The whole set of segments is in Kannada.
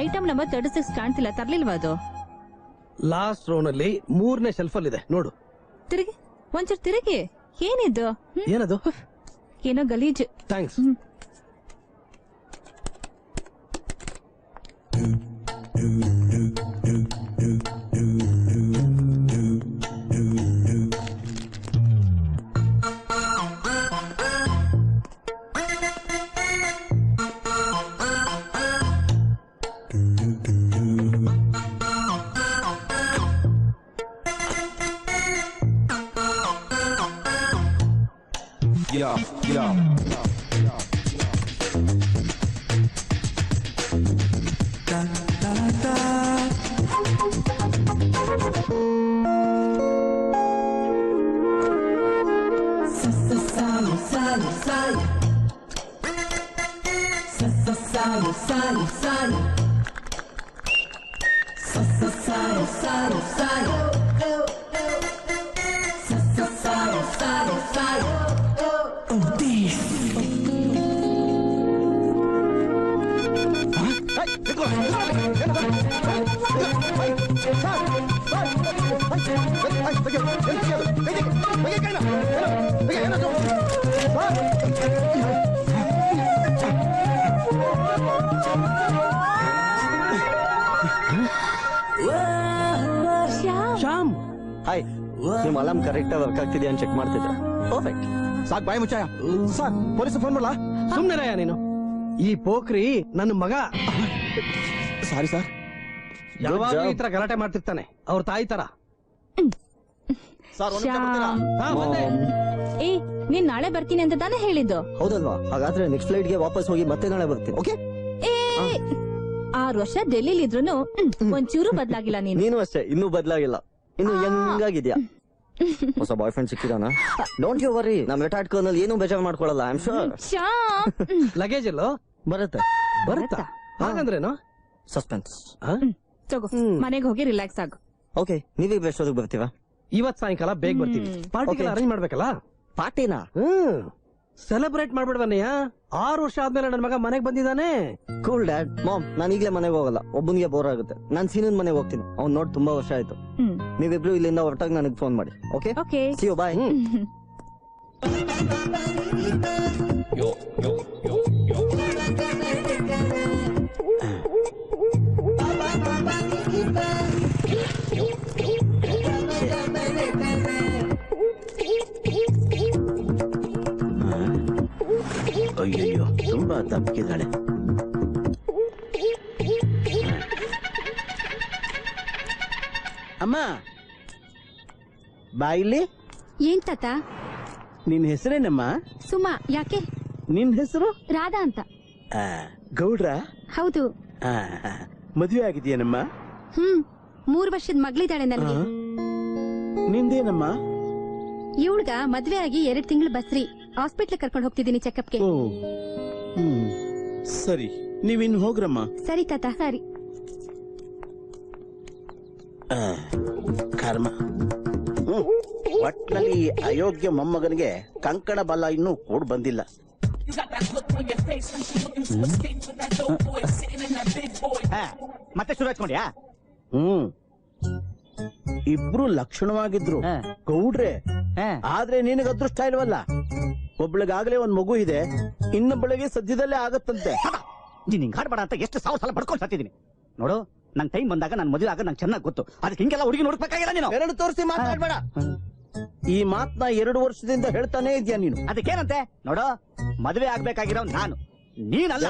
ಐಟಮ್ ನಂಬರ್ 36 ಕಾಣ್ತಿಲ್ಲ, ತರ್ಲಿಲ್ವಾ ಅದು? ಲಾಸ್ಟ್ ರೋ ನಲ್ಲಿ 3ನೇ ಶೆಲ್ಫ್ ಅಲ್ಲಿ ಇದೆ ನೋಡು. ತಿರುಗಿ, ಒಂಚೂರು ತಿರುಗಿ. ಏನಿದು? ಏನದು? ಏನೋ ಗಲೀಜು. ಥ್ಯಾಂಕ್ಸ್. ಶ್ಯಾಮ್, ಹಾಯ್. ನಿಮ್ ಅಲಾರ್ಮ್ ಕರೆಕ್ಟ್ ವರ್ಕ್ ಆಗ್ತಿದ್ಯಾ ಅಂತ ಚೆಕ್ ಮಾಡ್ತಿದ್ದೆ. ಪರ್ಫೆಕ್ಟ್. ಸಾಕ್ ಬಾಯ್ ಮುಚ್ಚಾಯ. ಸರ್ ಪೊಲೀಸ್ ಫೋನ್ ಮಾಡಲಾ? ಸುಮ್ನಿರಯ್ಯ ನೀನು. ಈ ಪೋಖ್ರಿ ನನ್ನ ಮಗ. Sorry sir. ಯಾವಾಗ್ಲೂ ಈ ತರ ಗಲಾಟೆ ಮಾಡ್ತಿರ್ತಾನೆ, ಅವ್ರ ತಾಯಿ ತರ. ಏ, ನೀನ್ ನಾಳೆ ಬರ್ತೀನಿ ಅಂತ ತಾನೇ ಹೇಳಿದ್ದು? ಹೌದಲ್ವಾ? ಹಾಗಾದ್ರೆ ನೆಕ್ಸ್ಟ್ ಫ್ಲೈಟ್ ಗೆ ವಾಪಸ್ ಹೋಗಿ ಮತ್ತೆ ನಾಳೆ ಬರ್ತೀನಿ. ಓಕೆ? 6 ವರ್ಷ ಡೆಲ್ಲಿಲಿ ಇದ್ರೂನು ಒಂಚೂರು ಬದ್ಲಾಗಿಲ್ಲ ನೀನು. ನೀನು ಅಷ್ಟೇ, ಇನ್ನೂ ಬದ್ಲಾಗಿಲ್ಲ. ಇನ್ನು ಹೆಂಗಾಗಿದ್ಯಾ? ಹೊಸ ಬಾಯ್ ಫ್ರೆಂಡ್ ಸಿಕ್ಕಿದಾನ? ಡೋಂಟ್ ಯು ವರಿ, ನಮ್ ನಲ್ಲಿ ಏನು ಬೇಜಾರು ಮಾಡ್ಕೊಳಲ್ಲ. I am sure. ಲಗೇಜ್ ಎಲ್ಲೋ? ಬರುತ್ತೆ. ಬರುತ್ತಾ? ಹಾಗಂದ್ರೇನು? ಸಸ್ಪೆನ್ಸ್. ತಗೋ, ಮನೆಗೆ ಹೋಗಿ ರಿಲ್ಯಾಕ್ಸ್ ಆಗು. ಓಕೆ, ನೀವೀಗ ಬೆಷ್ಟೊತ್ತಿಗೆ ಬರ್ತೀವಾ? ಇವತ್ ಸಾಯಂಕಾಲ ಬೇಗ ಬರ್ತೀವಿ. ಪಾರ್ಟಿ ಅರೇಂಜ್ ಮಾಡ್ಬೇಕಲ್ಲ. ಪಾರ್ಟಿನಾ? ಸೆಲೆಬ್ರೇಟ್ ಮಾಡ್ಬಿಡ್ವನ್ನಯ್ಯ. 6 ವರ್ಷ ಆದ್ಮೇಲೆ ನನ್ ಮಗ ಮನೆಗ್ ಬಂದಿದ್ದಾನೆ. Cool dad. ಮಾಮ್, ನಾನು ಈಗ್ಲೇ ಮನೆಗೆ ಹೋಗಲ್ಲ, ಒಬ್ಬನಿಗೆ ಬೋರ್ ಆಗುತ್ತೆ. ನಾನ್ ಸೀನನ್ ಮನೆಗೆ ಹೋಗ್ತೀನಿ. ಅವ್ನ್ ನೋಡಿ ತುಂಬಾ ವರ್ಷ ಆಯ್ತು. ನೀವಿಬ್ರು ಇಲ್ಲಿಂದ ಹೊರಟಾಗ ನನಗೆ ಫೋನ್ ಮಾಡಿ. ಓಕೆ? ಓಕೆ. ಸಿ ಯು, ಬಾಯ್. ಅಯ್ಯಯ್ಯೋ, ತುಂಬಾ ತಪ್ಪಿದ್ದಾಳೆ. ಅಮ್ಮ ಬಾಯಿಲಿ. ಏನ್ ತಾತ? ನಿನ್ ಹೆಸರೇನಮ್ಮ? ಸುಮಾ. ಯಾಕೆ? ನಿನ್ ಹೆಸರು? ರಾಧಾ ಅಂತ. ಗೌಡ್ರ? ಹೌದು. ಮದುವೆ ಆಗಿದೆಯೇನಮ್ಮ? 3 ವರ್ಷದ ಮಗಳಿದ್ದಾಳೆ ನನಗೆ. ನಿಂದೇನಮ್ಮ? ಇವಳ್ಗ ಮದ್ವೆ ಆಗಿ 2 ತಿಂಗಳು ಬಸ್ರಿ. ಹಾಸ್ಪಿಟ್ಲ್ ಕರ್ಕೊಂಡು ಹೋಗ್ತಿದ್ದೀನಿ ಚೆಕಪ್ಗೆ. ಸರಿ, ನೀವಿನ್ ಹೋಗ್ರಮ್ಮ. ಸರಿ ತಾತ. ಸರಿ. ಕರ್ಮ. ಒಟ್ನಲ್ಲಿ ಅಯೋಗ್ಯ ಮೊಮ್ಮಗನಿಗೆ ಕಂಕಣ ಬಲ ಇನ್ನೂ ಕೂಡ್ ಬಂದಿಲ್ಲ. ಮತ್ತೆ ಶುರು ಹಚ್ಕೊಂಡ್ಯಾ? ಇಬ್ರು ಲಕ್ಷಣವಾಗಿದ್ರು ಗೌಡ್ರೆ. ಆದ್ರೆ ನಿನಗ ಅದೃಷ್ಟ ಇಲ್ವಲ್ಲ. ಒಬ್ಳಿಗಾಗ್ಲೇ ಒಂದ್ ಮಗು ಇದೆ, ಇನ್ನೊಬ್ಬಳಿಗೆ ಸದ್ಯದಲ್ಲೇ ಆಗತ್ತಂತೆ. ನೀನ್ ಹಿಂಗ್ ಹಾಡ್ಬೇಡ ಅಂತ ಎಷ್ಟು ಸಾವಿರ ಸಲ ಬಡ್ಕೊಂಡ್ ಸಾತಿದ್ದೀನಿ ನೋಡು. ನಂಗ್ ಟೈಮ್ ಬಂದಾಗ ನನ್ ಮದುವೆ ಆಗ ನಂಗೆ ಚೆನ್ನಾಗ್ ಗೊತ್ತು. ಅದಕ್ಕೆ ಹಿಂಗೆಲ್ಲ ಹುಡುಗಿ ನೋಡ್ಬೇಕಾಗಿಲ್ಲ ನೀನು. ಎರಡು ತೋರಿಸಿ ಮಾತಾಡ್ಬೇಡ. ಈ ಮಾತ್ನ 2 ವರ್ಷದಿಂದ ಹೇಳ್ತಾನೆ ಇದ್ಯಾ ನೀನು. ಅದಕ್ಕೇನಂತೆ ನೋಡು, ಮದುವೆ ಆಗ್ಬೇಕಾಗಿರೋ ನಾನು, ನೀನಲ್ಲ.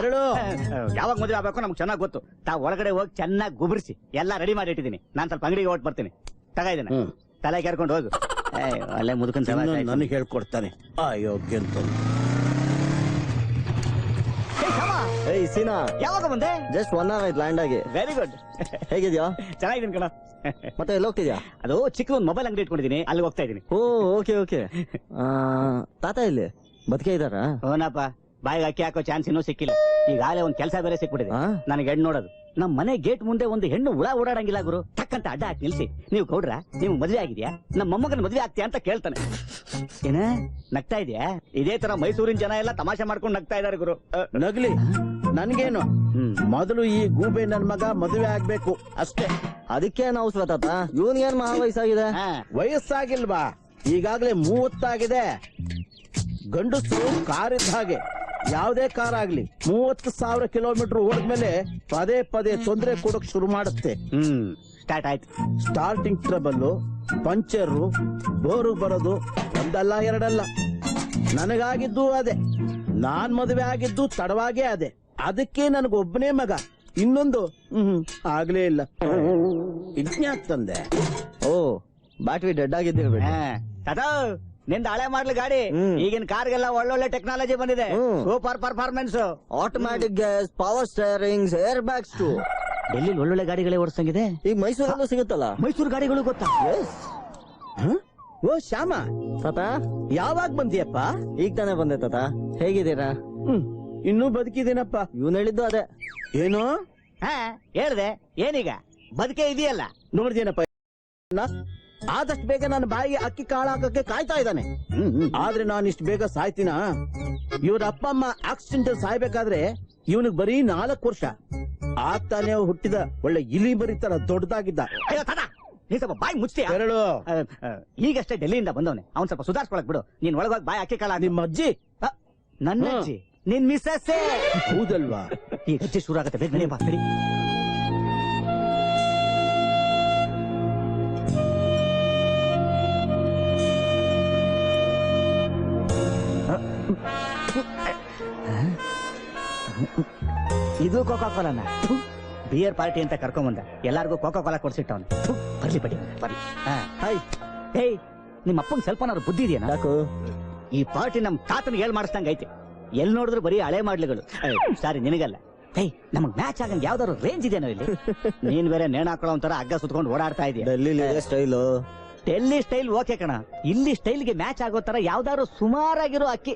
ಯಾವಾಗ ಮದುವೆ ಆಗ್ಬೇಕು ನಮ್ಗೆ ಚೆನ್ನಾಗ್ ಗೊತ್ತು. ತಾವ್ ಒಳಗಡೆ ಹೋಗಿ ಚೆನ್ನಾಗಿ ಗುಬರಿಸಿ ಎಲ್ಲ ರೆಡಿ ಮಾಡಿ ಇಟ್ಟಿದ್ದೀನಿ. ನಾನ್ ಸ್ವಲ್ಪ ಅಂಗಡಿಗೆ ಹೊಟ್ಟು ಬರ್ತೀನಿ. ತಗಾ ತಲೆ ಕೇರ್ಕೊಂಡು ಹೋಗು. ಅಲ್ಲೇ ಮುದುಕನ್ ನನಗೆ ಹೇಳ್ಕೊಡ್ತಾನೆ ಅಯೋಗ್ಯ ಅಂತ. ಸೀನಾ, ಯಾವಾಗ ಬಂದೆ? ಜಸ್ಟ್ 1 hour ಆಯ್ತು ಲ್ಯಾಂಡ್ ಆಗಿ. Very good. ಹೇಗಿದ್ಯಾ? ಚೆನ್ನಾಗಿದ್ದೀನಿ ಕಣ. ಮತ್ತೆ ಎಲ್ಲಿ ಹೋಗ್ತಿದ್ಯಾ? ಅದು ಚಿಕ್ಕ ಒಂದು ಮೊಬೈಲ್ ಅಂಗಡಿ ಇಟ್ಕೊಂಡಿದ್ದೀನಿ, ಅಲ್ಲಿ ಹೋಗ್ತಾ ಇದ್ದೀನಿ. ಓ, ಓಕೆ ಓಕೆ. ತಾತ ಇಲ್ಲಿ ಬದುಕೆ ಇದ್ದಾರಾ? ಹೋನಪ್ಪ, ಬಾಯಿಗೆ ಅಕ್ಕಿ ಹಾಕೋ ಚಾನ್ಸ್ ಇನ್ನೂ ಸಿಕ್ಕಿಲ್ಲ. ಈಗಾಗಲೇ ಒಂದ್ ಕೆಲಸ ಬೇರೆ ಸಿಕ್ಬಿಟ್ಟಿದೆ ನನಗೆ. ಹೆಣ್ಣು ನೋಡೋದು. ನಮ್ ಮನೆ ಗೇಟ್ ಮುಂದೆ ಒಂದು ಹೆಣ್ಣು ಹುಳ ಓಡಾಡಂಗಿಲ್ಲ ಗುರು. ಟಕ್ಕಂತ ಅಡ್ಡ ಹಾಕಿ ನಿಲ್ಸಿ, ನೀವು ಗೌಡ್ರ, ನೀವು ಮದ್ವೆ ಆಗಿದ್ಯಾ, ನಮ್ಮ ಮೊಮ್ಮಗನ ಮದ್ವೆ ಆಗ್ತೀಯಾ ಅಂತ ಕೇಳ್ತಾನೆ. ಏನ ನಗ್ತಾ ಇದೆಯಾ? ಇದೇ ತರ ಮೈಸೂರಿನ ಜನ ಎಲ್ಲ ತಮಾಷೆ ಮಾಡ್ಕೊಂಡು ನಗ್ತಾ ಇದಾರೆ ಗುರು. ನಗ್ಲಿ, ನನ್ಗೇನು ಮೊದಲು ಈ ಗೂಬೆ ನನ್ ಮಗ ಮದುವೆ ಆಗ್ಬೇಕು ಅಷ್ಟೇ. ಅದಕ್ಕೆ ನಾವು ಸ್ವತಾತ ಇವನ್ಗೇನ್ ಮಹಾ ವಯಸ್ಸಾಗಿದೆ. ವಯಸ್ಸಾಗಿಲ್ವಾ, ಈಗಾಗ್ಲೇ 30 ಆಗಿದೆ. ಗಂಡಸರು ಕಾರ್ ಇದ್ದ ಹಾಗೆ, ಯಾವ್ದೇ ಕಾರ್ ಆಗ್ಲಿ 30,000 ಕಿಲೋಮೀಟರ್ ಓಡಿದ್ಮೇಲೆ ಪದೇ ಪದೇ ತೊಂದರೆ ಕೊಡಕ್ ಶುರು ಮಾಡುತ್ತೆ. ಸ್ಟಾರ್ಟ್ ಆಯ್ತು. ಸ್ಟಾರ್ಟಿಂಗ್ ಟ್ರಬಲ್, ಪಂಚರು, ಬೋರು ಬರೋದು ಒಂದಲ್ಲ ಎರಡಲ್ಲ. ನನಗಾಗಿದ್ದು ಅದೇ. ನಾನ್ ಮದುವೆ ಆಗಿದ್ದು ತಡವಾಗೇ ಅದೇ. ಅದಕ್ಕೆ ನನಗೊಬ್ಬನೇ ಮಗ, ಇನ್ನೊಂದು ಆಗ್ಲೇ ಇಲ್ಲ. ಇದ್ನ್ಯಾಕ್ ತಂದೆ? ಓ, ಬ್ಯಾಟ್ರಿ ಡೆಡ್ ಆಗಿದ್ದಿರ್ಬೇಡಿ. ತಾತ ನಿಂದ ಹಳೆ ಮಾಡ್ಲಿ ಗಾಡಿ. ಈಗಿನ ಕಾರ್ಗೆಲ್ಲ ಒಳ್ಳೊಳ್ಳೆ ಟೆಕ್ನಾಲಜಿ ಬಂದಿದೆ. Super performance, automatic gas, power steerings, air bags too. Delhi ಒಳ್ಳೊಳ್ಳೆ ಗಾಡಿಗಳೇ ಓಡಿಸಂಗಿದೆ. ಈಗ ಮೈಸೂರಲ್ಲೂ ಸಿಗುತ್ತಲ್ಲ. ಮೈಸೂರು ಗಾಡಿಗಳು ಗೊತ್ತಾ? ಓ ಶ್ಯಾಮ, ತಾತ ಯಾವಾಗ ಬಂದಿಯಪ್ಪ? ಈಗ ತಾನೇ ಬಂದೆ ತಾತ. ಹೇಗಿದ್ದೀರಾ? ಇನ್ನೂ ಬದುಕಿದ್ದೀನಪ್ಪ. ಇವನ್ ಹೇಳಿದ್ದು ಅದೇ. ಏನು ಹೇಳ್ದೆ? ಏನೀಗ ಬದುಕೆ ಇದೆಯಲ್ಲ? ನೋಡ್ದೇನಪ್ಪ, ಆದಷ್ಟು ಬೇಗ ನನ್ನ ಬಾಯಿಗೆ ಅಕ್ಕಿ ಕಾಳು ಹಾಕಕ್ಕೆ ಕಾಯ್ತಾ ಇದ್ದಾನೆ. ಆದ್ರೆ ನಾನು ಇಷ್ಟು ಬೇಗ ಸಾಯ್ತೀನ? ಇವ್ರ ಅಪ್ಪ ಅಮ್ಮ ಆಕ್ಸಿಡೆಂಟ್ ಸಾಯ್ಬೇಕಾದ್ರೆ ಇವನಿಗೆ ಬರೀ 4 ವರ್ಷ. ಆಗ್ತಾನೆ ಹುಟ್ಟಿದ ಒಳ್ಳೆ ಇಲಿ ಬರೀತಾರ ದೊಡ್ಡದಾಗಿದ್ದ. ನೀ ಸ್ವಲ್ಪ ಬಾಯಿ ಮುಚ್ತೀಯ? ಹೇಳು. ಈಗಷ್ಟೇ ಡೆಲ್ಲಿಯಿಂದ ಬಂದವನೆ, ಅವ್ನ್ ಸ್ವಲ್ಪ ಸುಧಾರಿಸ್ಕೊಳಕ್ ಬಿಡು. ನೀನ್ ಒಳಗೋಗಿ ಬಾಯಿ ಅಕ್ಕಿ ಕಾಳ. ನಿಮ್ಮ ಅಜ್ಜಿ? ನನ್ನ ಅಜ್ಜಿ? ನಿನ್ ಮಿಸ್ಸಸ್ಸೇ. ಹೌದಲ್ವಾ? ಈಗ ಅಜ್ಜಿ ಶುರು ಆಗತ್ತೆ, ಬೇಗ ನಡೆಯಪ್ಪ. ಸರಿ. ಇದು ಕೋಕಾ ಕೋಲಾನ ಬಿಯರ್ ಪಾರ್ಟಿ ಅಂತ ಕರ್ಕೊಂಬಂದ. ಎಲ್ಲಾರ್ಗು ಕೋಕಾ ಕೋಲಾ ಕೊಡ್ಸಿಟ್ಟವನು. ಬರ್ಲಿ ಬಡಿ ಬರ್ಲಿ. ಹಾಯ್. ಹೇಯ್, ನಿಮ್ಮ ಅಪ್ಪಂಗ್ ಸ್ವಲ್ಪನಾದ್ರು ಬುದ್ಧಿ ಇದೆಯಾ? ಯಾಕೋ ಈ ಪಾರ್ಟಿ ನಮ್ ತಾತನಿಗೆ ಹೇಳ್ ಮಾಡಿಸ್ದಂಗ ಐತೆ. ಎಲ್ ನೋಡಿದ್ರು ಬರೀ ಹಳೆ ಮಾಡ್ಲಿಗಳು. ಸಾರಿ, ನಿನಗಲ್ಲ. ಹೇಯ್, ನಮಗ್ ಮ್ಯಾಚ್ ಆಗಂಗ್ ಯಾವ್ದಾದ್ರು ರೇಂಜ್ ಇದೆಯೋ ಇಲ್ಲಿ? ನೀನ್ ಬೇರೆ ನೇಣ ಹಾಕೊಳ್ಳೋ ಒಂಥರ ಹಗ್ಗ ಸುತ್ಕೊಂಡು ಓಡಾಡ್ತಾ ಇದೀಯ. Delhi style. Delhi style okay ಕಣ. ಇಲ್ಲಿ ಸ್ಟೈಲ್ಗೆ ಮ್ಯಾಚ್ ಆಗೋ ತರ ಯಾವ್ದಾದ್ರು ಸುಮಾರಾಗಿರೋ ಅಕ್ಕಿ.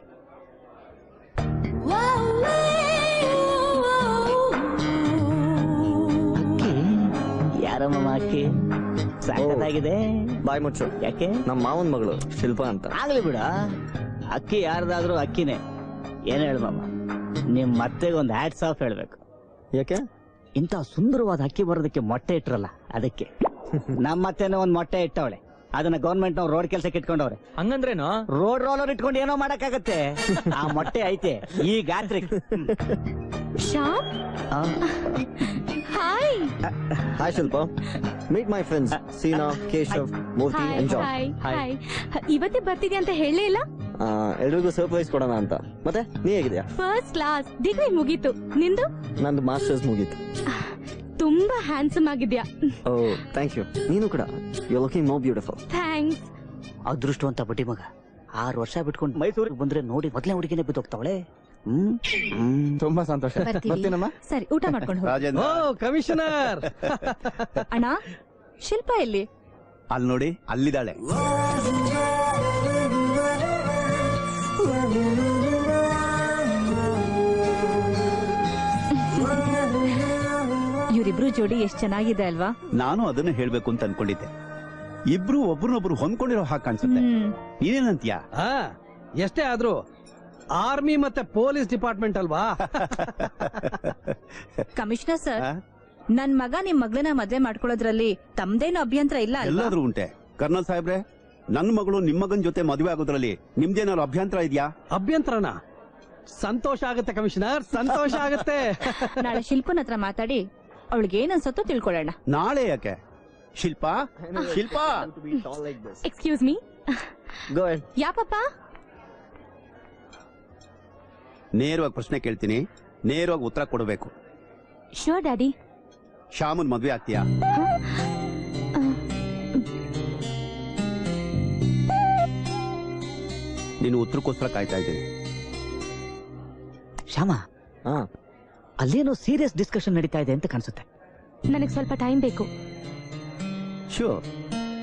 ಯಾರಮ್ಮ ಅಕ್ಕಿ? ಸಾಕತ್ತಾಗಿದೆ. ಬಾಯ್ ಮುಚ್ಚು. ಯಾಕೆ? ನಮ್ಮ ಮಾವನ್ ಮಗಳು ಶಿಲ್ಪಾ ಅಂತ. ಆಗ್ಲಿ ಬಿಡ, ಅಕ್ಕಿ ಯಾರ್ದಾದ್ರೂ ಅಕ್ಕಿನೇ. ಏನ್ ಹೇಳ್ಮಮ್ಮ, ನಿಮ್ ಮತ್ತೆಗೆ ಒಂದು ಹ್ಯಾಟ್ಸ್ ಆಫ್ ಹೇಳ್ಬೇಕು. ಯಾಕೆ? ಇಂತ ಸುಂದರವಾದ ಅಕ್ಕಿ ಬರೋದಕ್ಕೆ ಮೊಟ್ಟೆ ಇಟ್ರಲ್ಲ, ಅದಕ್ಕೆ. ನಮ್ಮ ಮತ್ತೆನೋ ಒಂದ್ ಮೊಟ್ಟೆ ಇಟ್ಟವಳೆ, ಅದನ್ನ ಗೌರ್ಮೆಂಟ್ ನವ್ರು ರೋಡ್ ಕೆಲ್ಸಕ್ಕೆ ಇಟ್ಕೊಂಡವ್ರೆ. ಹಂಗಂದ್ರೇನು? ರೋಡ್ ರೋಲರ್ ಇಟ್ಕೊಂಡು ಏನೋ ಮಾಡಕ್ಕಾಗತ್ತೆ. ಆ ಮೊಟ್ಟೆ ಐತೆ ಈ ಗಾತ್ರಿ. Shyam, hi. Hi Shilpa, meet my friends Seena, Keshav, Murthy and John. Hi. ಇವತ್ತೇ ಬರ್ತಿದ್ಯಾ ಅಂತ ಹೇಳಲೇ ಇಲ್ಲ. ಎಲ್ರಿಗೂ ಸರ್ಪ್ರೈಸ್ ಕೊಡೋಣ ಅಂತ. ಮತ್ತೆ ನೀ ಹೇಗಿದ್ಯಾ? First class. ಡಿಗ್ರಿ ಮುಗೀತು. ನಿಂದು? ನಂದು ಮಾಸ್ಟರ್ಸ್ ಮುಗೀತು. ತುಂಬಾ ಹ್ಯಾಂಡ್ಸಮ್ ಆಗಿದ್ಯಾ. ಓ, ಥ್ಯಾಂಕ್ ಯು. ನೀನು ಕೂಡ. You looking more beautiful. Thanks. ಅದೃಷ್ಟವಂತ ಬಡ್ಡಿ ಮಗ. 6 ವರ್ಷ ಬಿಟ್ಕೊಂಡು ಮೈಸೂರಿಗೆ ಬಂದ್ರೆ ನೋಡಿ ಮೊದಲೇ ಹುಡುಗಿನೇ ಬಿದ್ದೋಗ್ತಾವಳೆ. ತುಂಬಾ ಸಂತೋಷ. ಬರ್ತೀನಮ್ಮ. ಸರಿ, ಊಟ ಮಾಡ್ಕೊಂಡು ಹೋಗು. ಓ, ಕಮಿಷನರ್. ಅಣ್ಣ, ಶಿಲ್ಪ ಎಲ್ಲಿ? ಅಲ್ಲಿ ನೋಡಿ, ಅಲ್ಲಿದ್ದಾಳೆ. ಇವರಿಬ್ರು ಜೋಡಿ ಎಷ್ಟ್ ಚೆನ್ನಾಗಿದೆ ಅಲ್ವಾ? ನಾನು ಅದನ್ನ ಹೇಳ್ಬೇಕು ಅಂತ ಅನ್ಕೊಂಡಿದ್ದೆ. ಇಬ್ರು ಒಬ್ರನ್ನೊಬ್ರು ಹೊಂದ್ಕೊಂಡಿರೋ ಹಾಗೆ ಕಾಣಿಸುತ್ತೆ. ನೀನೇನಂತೀಯ? ಎಷ್ಟೇ ಆದ್ರೂ ಆರ್ಮಿ ಮತ್ತೆ ಪೊಲೀಸ್ ಡಿಪಾರ್ಟ್ಮೆಂಟ್ ಅಲ್ವಾ? ಕಮಿಷನರ್ ಸರ್, ನನ್ ಮಗ ನಿಮ್ ಮಗಳನ್ನ ಮದ್ವೆ ಮಾಡ್ಕೊಳ್ಳೋದ್ರಲ್ಲಿ ತಮ್ದೇನು ಅಭ್ಯಂತರ ಇಲ್ಲ ಅಲ್ವಾ? ಎಲ್ಲಾದ್ರೂ ಉಂಟೆ. ಕರ್ನಲ್ ಸಾಹೇಬ್ರೆ, ನನ್ನ ಮಗಳು ನಿಮ್ಮ ಮಗನ್ ಜೊತೆ ಮದುವೆ ಆಗೋದ್ರಲ್ಲಿ ನಿಮ್ದೇನಾದ್ರು ಅಭ್ಯಂತರ ಇದೆಯಾ? ಅಭ್ಯಂತರನ? ಸಂತೋಷ ಆಗುತ್ತೆ ಕಮಿಷನರ್, ಸಂತೋಷ ಆಗುತ್ತೆ. ನಾಳೆ ಶಿಲ್ಪನ ಹತ್ರ ಮಾತಾಡಿ ಅವಳಿಗೆ ಏನ್ ಅನ್ಸತ್ತೋ ತಿಳ್ಕೊಳ್ಳೋಣ. ನಾಳೆ ಯಾಕೆ? Shilpa, Shilpa. Excuse me. Go ahead. ಯಾ ಪಾಪ? ನೇರವಾಗಿ ಪ್ರಶ್ನೆ ಕೇಳ್ತೀನಿ, ನೇರವಾಗಿ ಉತ್ತರ ಕೊಡಬೇಕು. Sure daddy. ಶ್ಯಾಮನ್ ಮದ್ವೆ ಆಗ್ತೀಯಾ? ನೀನು ಉತ್ತರಕ್ಕೋಸ್ಕರ ಕಾಯ್ತಾ ಇದ್ದೀನಿ. ಶ್ಯಾಮ, ಅಲ್ಲೇನೋ ಸೀರಿಯಸ್ ಡಿಸ್ಕಷನ್ ನಡೀತಾ ಇದೆ ಅಂತ ಕಾಣಿಸುತ್ತೆ. ನನಗ್ ಸ್ವಲ್ಪ ಟೈಮ್ ಬೇಕು. ಶೂರ್.